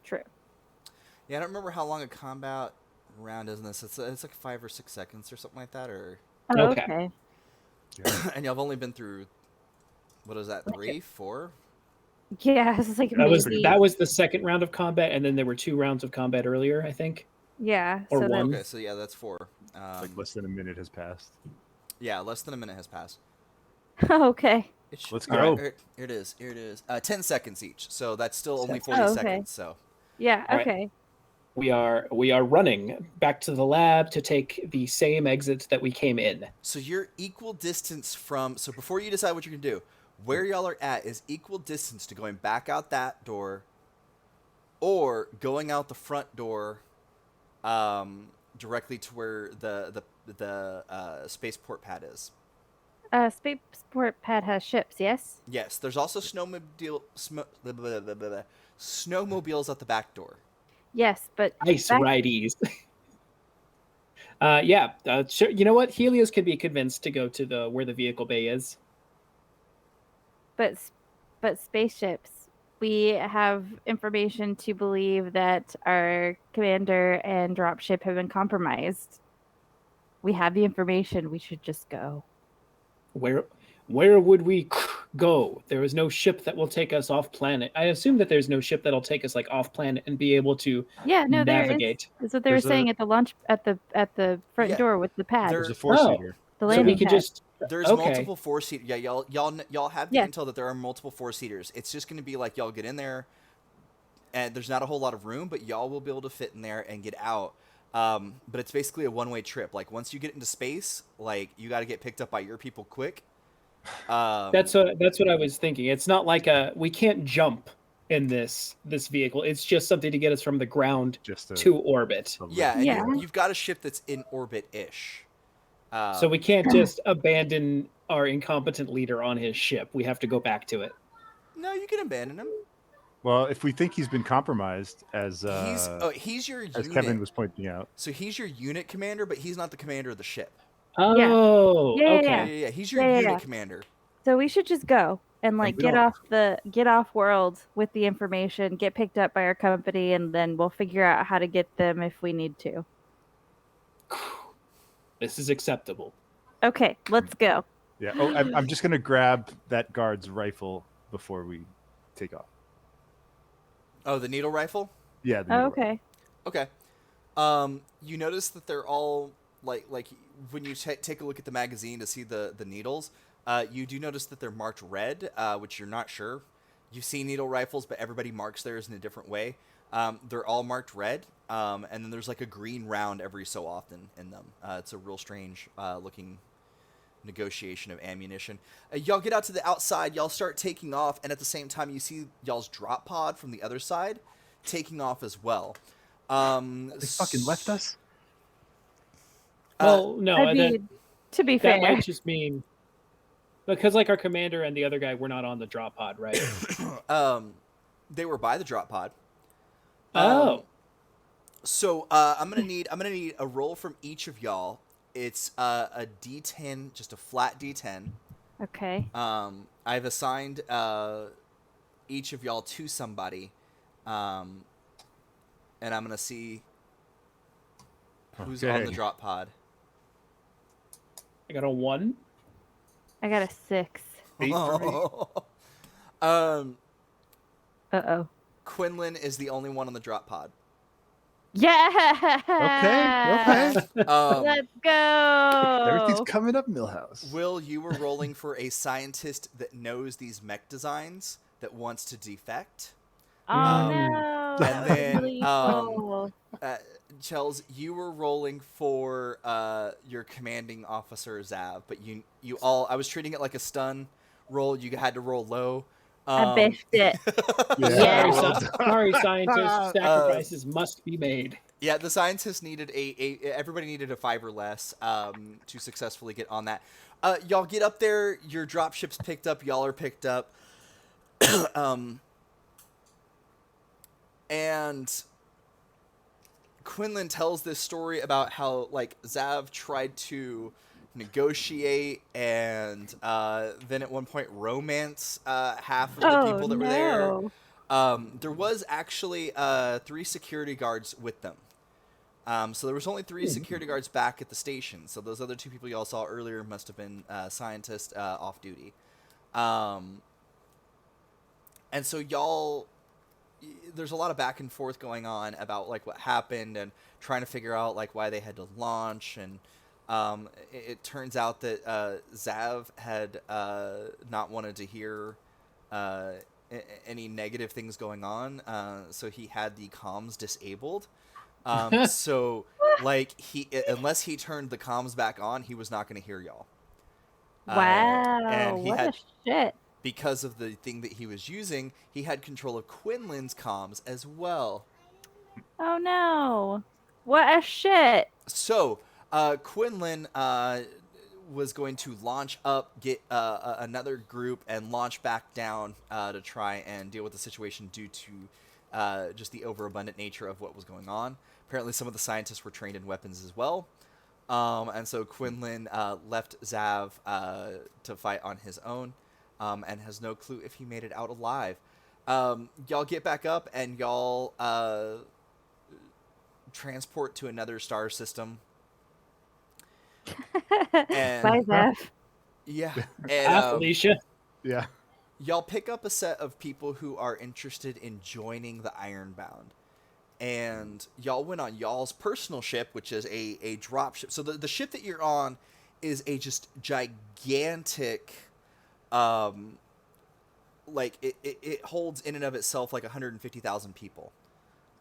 True. Yeah, I don't remember how long a combat round is in this. It's like 5 or 6 seconds or something like that, or Oh, Okay. okay. and y'all have only been through what is that, 3, 4? Yeah, it's like That was the second round of combat, and then there were 2 rounds of combat earlier, I think. Yeah. Or so one. Okay, so yeah, that's 4. Like less than a minute has passed. Yeah, less than a minute has passed. Okay. Let's All go. Here it is. 10 seconds each. So that's still only 40 Oh, okay. seconds. So Yeah. All right. Okay. We are running back to the lab to take the same exit that we came in. So you're equal distance from... So before you decide what you're going to do, where y'all are at is equal distance to going back out that door or going out the front door directly to where the spaceport pad is. Spaceport pad has ships, yes? Yes, there's also snowmobiles at the back door. Yes, but Ice back- rideys. Sure. You know what? Helios could be convinced to go to where the vehicle bay is. but spaceships. We have information to believe that our commander and dropship have been compromised. We have the information. We should just go. Where would we go? There is no ship that will take us off planet. I assume that there's no ship that'll take us off planet and be able to Yeah, no, navigate. That's what they were There's saying at the launch at the front Yeah, door with the pad. there- There's a 4-seater. The So landing we could pad. just There's okay. multiple 4-seater. Yeah, y'all have the Yeah. intel that there are multiple 4-seaters. It's just going to be like y'all get in there, and there's not a whole lot of room, but y'all will be able to fit in there and get out. But it's basically a one-way trip. Like once you get into space, like you got to get picked up by your people quick. That's what I was thinking. It's not like we can't jump in this vehicle. It's just something to get us from the ground Just to orbit. Yeah, and Yeah. you've got a ship that's in orbit-ish. So we can't just abandon our incompetent leader on his ship. We have to go back to it. No, you can abandon him. Well, if we think he's been compromised, as He's your as unit. Kevin was pointing out, So he's your unit commander, but he's not the commander of the ship. Oh, Yeah, okay. yeah. Yeah, he's your Yeah, unit yeah. commander. So we should just go. and like we get don't- off world with the information, get picked up by our company, and then we'll figure out how to get them if we need to. This is acceptable. Okay, let's go. Yeah. Oh, I'm just gonna grab that guard's rifle before we take off. Oh, the needle rifle? Yeah. The Oh, needle okay. Okay. You notice that they're all like when you take a look at the magazine to see the needles, you do notice that they're marked red, which you're not sure. You see needle rifles, but everybody marks theirs in a different way. They're all marked red, and then there's like a green round every so often in them. It's a real strange looking negotiation of ammunition. Y'all get out to the outside, y'all start taking off, and at the same time you see y'all's drop pod from the other side taking off as well. They fucking left us. Well, no, I mean, to be that fair, might just mean because like our commander and the other guy were not on the drop pod, right? They were by the drop pod. Oh, So I'm gonna need a roll from each of y'all. It's a D10, just a flat D10. okay. I've assigned each of y'all to somebody, and I'm gonna see who's on the Okay. drop pod. I got a 1. I got a 6. 8 for me. Uh-oh. Quinlan is the only one on the drop pod. Yeah. Okay. Let's go. Everything's coming up, Millhouse. Will, you were rolling for a scientist that knows these mech designs that wants to defect. Oh no. and then, Really cool. Chels, you were rolling for your commanding officer Zav, but you all I was treating it like a stun roll. You had to roll low. I biffed it. sorry, well sorry, scientists. Sacrifices must be made. Yeah, the scientists needed everybody needed a 5 or less to successfully get on that. Y'all get up there. Your dropship's picked up. Y'all are picked up. And Quinlan tells this story about how like Zav tried to negotiate and then at one point romance half of the people that were there. There was actually 3 security guards with them. So there was only 3 security guards back at the station. So those other 2 people y'all saw earlier must have been scientists off duty. And so y'all, there's a lot of back and forth going on about like what happened and trying to figure out like why they had to launch. And it turns out that Zav had not wanted to hear any negative things going on. So he had the comms disabled. So like unless he turned the comms back on, he was not going to hear y'all. Wow. And he what had, a shit. because of the thing that he was using, he had control of Quinlan's comms as well. Oh no. What a shit. So Quinlan was going to launch up, get another group, and launch back down to try and deal with the situation due to just the overabundant nature of what was going on. Apparently, some of the scientists were trained in weapons as well. And so Quinlan left Zav to fight on his own and has no clue if he made it out alive. Y'all get back up and y'all transport to another star system. And, Bye, Zeph. yeah. Felicia. Yeah. Y'all pick up a set of people who are interested in joining the IronBound. And y'all went on y'all's personal ship, which is a drop ship. So the ship that you're on is a just gigantic, like it holds in and of itself like 150,000 people.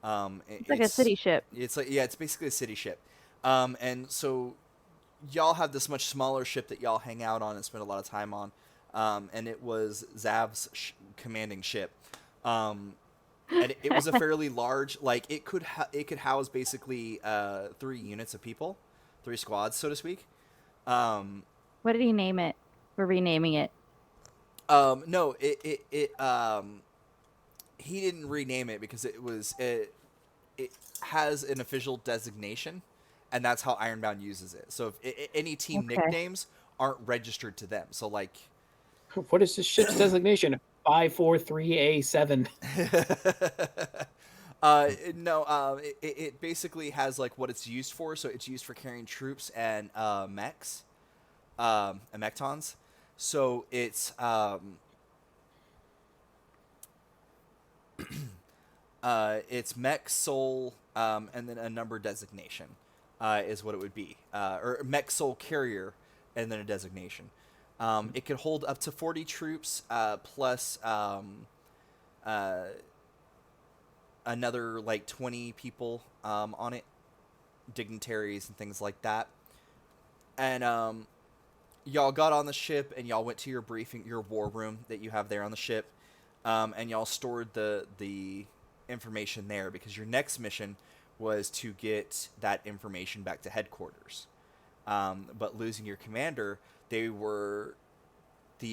It's like a city ship. It's like, yeah, it's basically a city ship. And so y'all have this much smaller ship that y'all hang out on and spend a lot of time on. And it was Zav's commanding ship. And it was a fairly large, like it could house basically 3 units of people, 3 squads, so to speak. What did he name it? We're renaming it. No, he didn't rename it because it has an official designation, and that's how IronBound uses it. So if any team nicknames aren't registered to them, so like What is this ship's designation? 543A7. No, it basically has like what it's used for. So it's used for carrying troops and mechs, and Mektons. So it's mech soul, and then a number designation, is what it would be, or mech soul carrier, and then a designation. It could hold up to 40 troops, plus another like 20 people on it, dignitaries and things like that. And y'all got on the ship and y'all went to your briefing, your war room that you have there on the ship, and y'all stored the information there because your next mission was to get that information back to headquarters. But losing your commander, the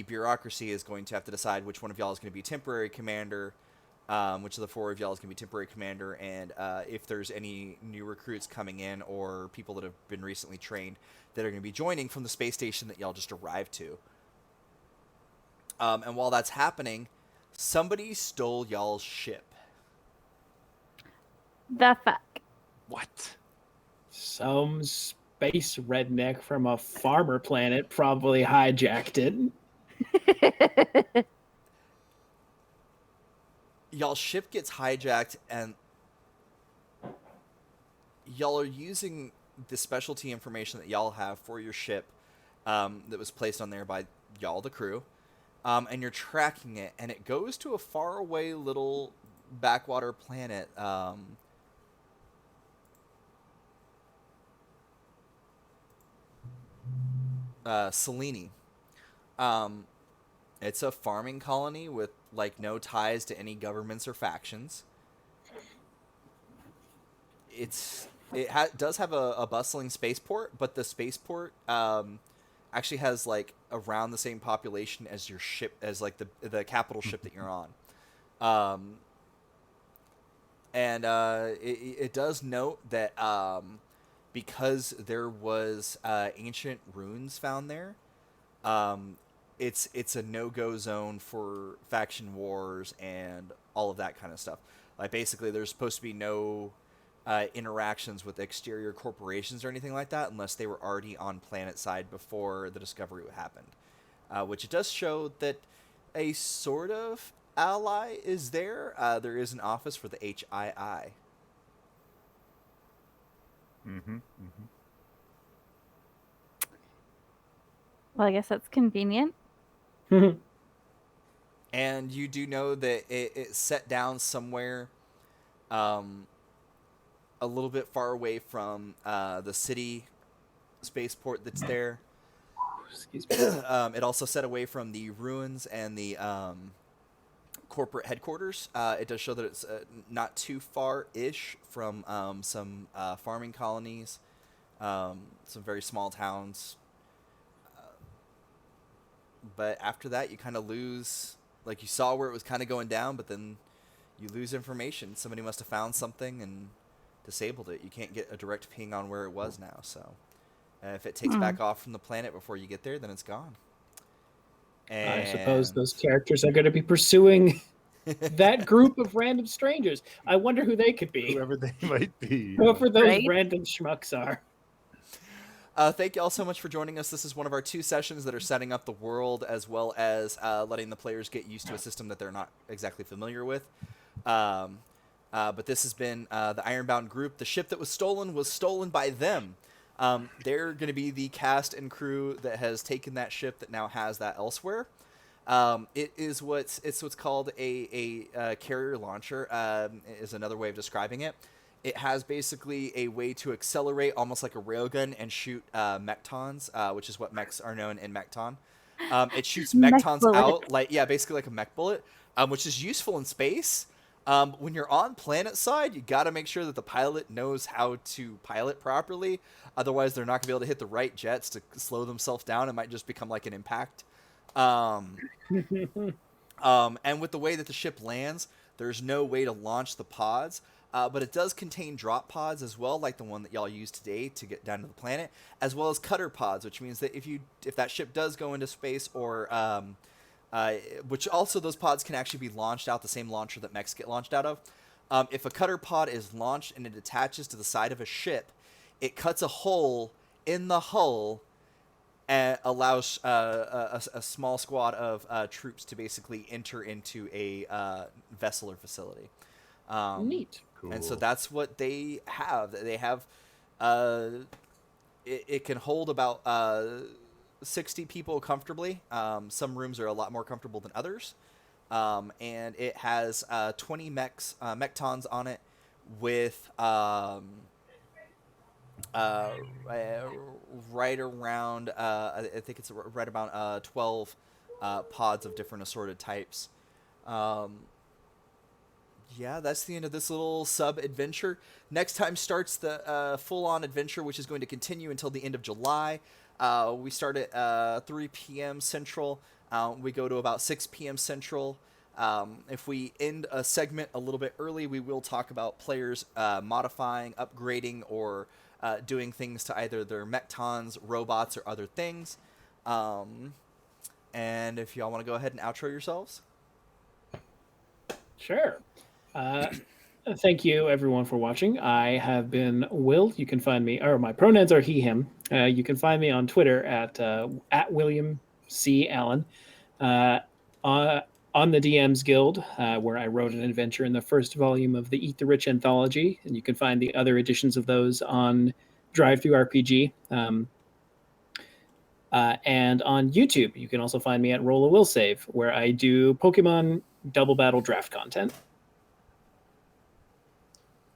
bureaucracy is going to have to decide which one of y'all is going to be temporary commander, which of the four of y'all is going to be temporary commander, and if there's any new recruits coming in or people that have been recently trained that are going to be joining from the space station that y'all just arrived to. And while that's happening, somebody stole y'all's ship. The fuck? What? Some space redneck from a farmer planet probably hijacked it. Y'all's ship gets hijacked, and y'all are using the specialty information that y'all have for your ship, that was placed on there by y'all, the crew, and you're tracking it, and it goes to a faraway little backwater planet, Selene. It's a farming colony with like no ties to any governments or factions. Does have a bustling spaceport, but the spaceport actually has like around the same population as your ship, as like the capital ship that you're on. And it does note that because there was ancient ruins found there, it's a no-go zone for faction wars and all of that kind of stuff. Like basically, there's supposed to be no interactions with exterior corporations or anything like that unless they were already on planet side before the discovery happened. Which it does show that a sort of ally is there. There is an office for the HII. Mm-hmm. Well, I guess that's convenient. And you do know that it's set down somewhere a little bit far away from the city spaceport that's there. Excuse me. It also set away from the ruins and the corporate headquarters. It does show that it's not too far-ish from some farming colonies, some very small towns. But after that, you kind of lose... Like, you saw where it was kind of going down, but then you lose information. Somebody must have found something and disabled it. You can't get a direct ping on where it was now, so... if it takes back off from the planet before you get there, then it's gone. And... I suppose those characters are going to be pursuing that group of random strangers. I wonder who they could be. Whoever they might be. Whoever those Right? random schmucks are. Thank you all so much for joining us. This is one of our 2 sessions that are setting up the world as well as letting the players get used to a system that they're not exactly familiar with. But this has been the IronBound group. The ship that was stolen by them. They're going to be the cast and crew that has taken that ship that now has that elsewhere. It's what's called a carrier launcher, is another way of describing it. It has basically a way to accelerate almost like a railgun and shoot Mektons, which is what mechs are known in Mekton. It shoots Mektons out, basically like a mech bullet, which is useful in space. When you're on planet side, you got to make sure that the pilot knows how to pilot properly. Otherwise, they're not going to be able to hit the right jets to slow themselves down. It might just become like an impact. And with the way that the ship lands, there's no way to launch the pods. But it does contain drop pods as well, like the one that y'all used today to get down to the planet, as well as cutter pods, which means that if that ship does go into space or which also those pods can actually be launched out the same launcher that mechs get launched out of. If a cutter pod is launched and it attaches to the side of a ship, it cuts a hole in the hull and allows a small squad of troops to basically enter into a vessel or facility. Neat. Cool. And so that's what they have. They have it can hold about 60 people comfortably. Some rooms are a lot more comfortable than others. And it has 20 Mektons on it with right around I think it's right about 12 pods of different assorted types. Yeah, that's the end of this little sub-adventure. Next time starts the full-on adventure, which is going to continue until the end of July. We start at 3 p.m. Central. We go to about 6 p.m. Central. If we end a segment a little bit early, we will talk about players modifying, upgrading, or doing things to either their Mektons, robots, or other things. And if y'all want to go ahead and outro yourselves. Sure. Thank you, everyone, for watching. I have been Will. You can find me, or my pronouns are he, him. You can find me on Twitter at William C. Allen. On the DMs Guild, where I wrote an adventure in the first volume of the Eat the Rich anthology, and you can find the other editions of those on Drive-Thru RPG. And on YouTube, you can also find me at Roll a Will Save, where I do Pokemon Double Battle draft content.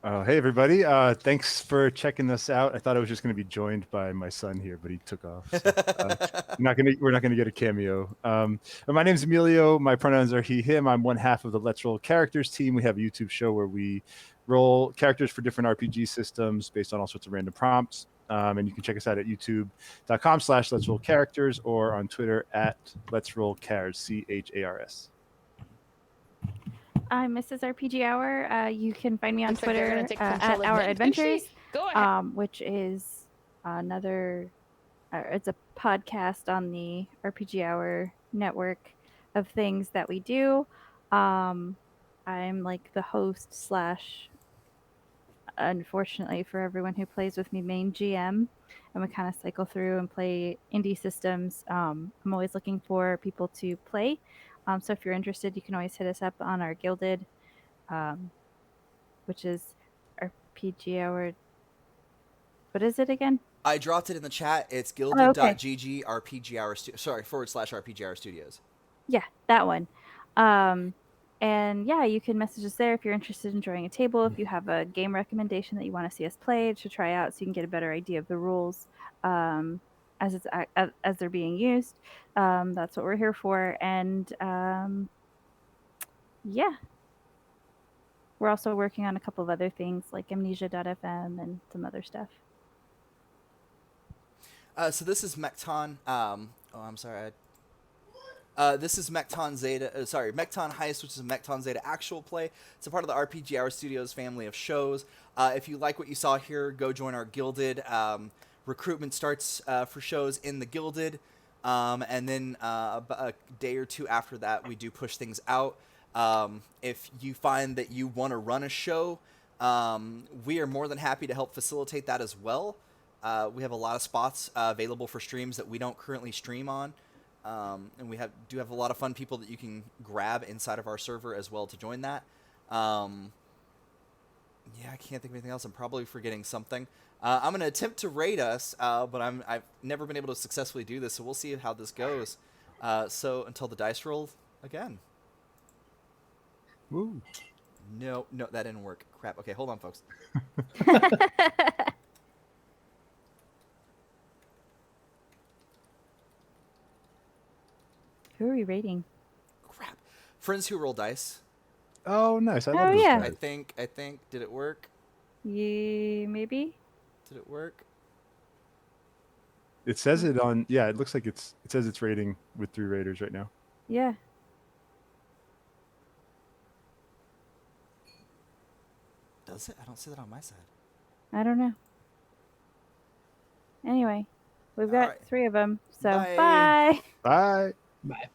Hey everybody! Thanks for checking us out. I thought I was just going to be joined by my son here, but he took off. So, we're not gonna get a cameo. My name's Emilio. My pronouns are he, him. I'm one half of the Let's Roll Characters team. We have a YouTube show where we roll characters for different RPG systems based on all sorts of random prompts. And you can check us out at youtube.com/Let's Roll Characters or on Twitter at Let's Roll Chars, CHARS. I'm Mrs. RPGHour. You can find me on Looks like they're Twitter gonna take at control of Our the Adventures, NPCs. Go ahead. which is another. It's a podcast on the RPG Hour network of things that we do. I'm like the host slash, unfortunately for everyone who plays with me, main GM, and we kind of cycle through and play indie systems. I'm always looking for people to play. So if you're interested, you can always hit us up on our Gilded, which is RPG Hour. What is it again? I dropped it in the chat. It's Oh, okay. gilded.gg RPG Hour /RPG Hour Studios. Yeah, that one. And yeah, you can message us there if you're interested in joining a table. If you have a game recommendation that you want to see us play to try out, so you can get a better idea of the rules as they're being used. That's what we're here for. And yeah, we're also working on a couple of other things like Amnesia.fm and some other stuff. So this is Mekton. I'm sorry. This is Mekton Zeta. Mekton Heist, which is a Mekton Zeta actual play. It's a part of the RPG Hour Studios family of shows. If you like what you saw here, go join our Gilded. Recruitment starts for shows in the Gilded, and then a day or two after that, we do push things out. If you find that you want to run a show, we are more than happy to help facilitate that as well. We have a lot of spots available for streams that we don't currently stream on. And we do have a lot of fun people that you can grab inside of our server as well to join that. Yeah, I can't think of anything else. I'm probably forgetting something. I'm going to attempt to raid us, but I've never been able to successfully do this, so we'll see how this goes. So until the dice roll again. Woo. No, that didn't work. Crap. Okay, hold on, folks. Who are we rating? Crap. Friends who roll dice. Oh, nice. I love Oh, those yeah. guys. I think. Did it work? Yeah, maybe. Did it work? It says it on. Yeah, it looks like it says it's rating with 3 raiders right now. Yeah. Does it? I don't see that on my side. I don't know. Anyway, we've got Alright. 3 of them. So Bye. bye. Bye. Bye.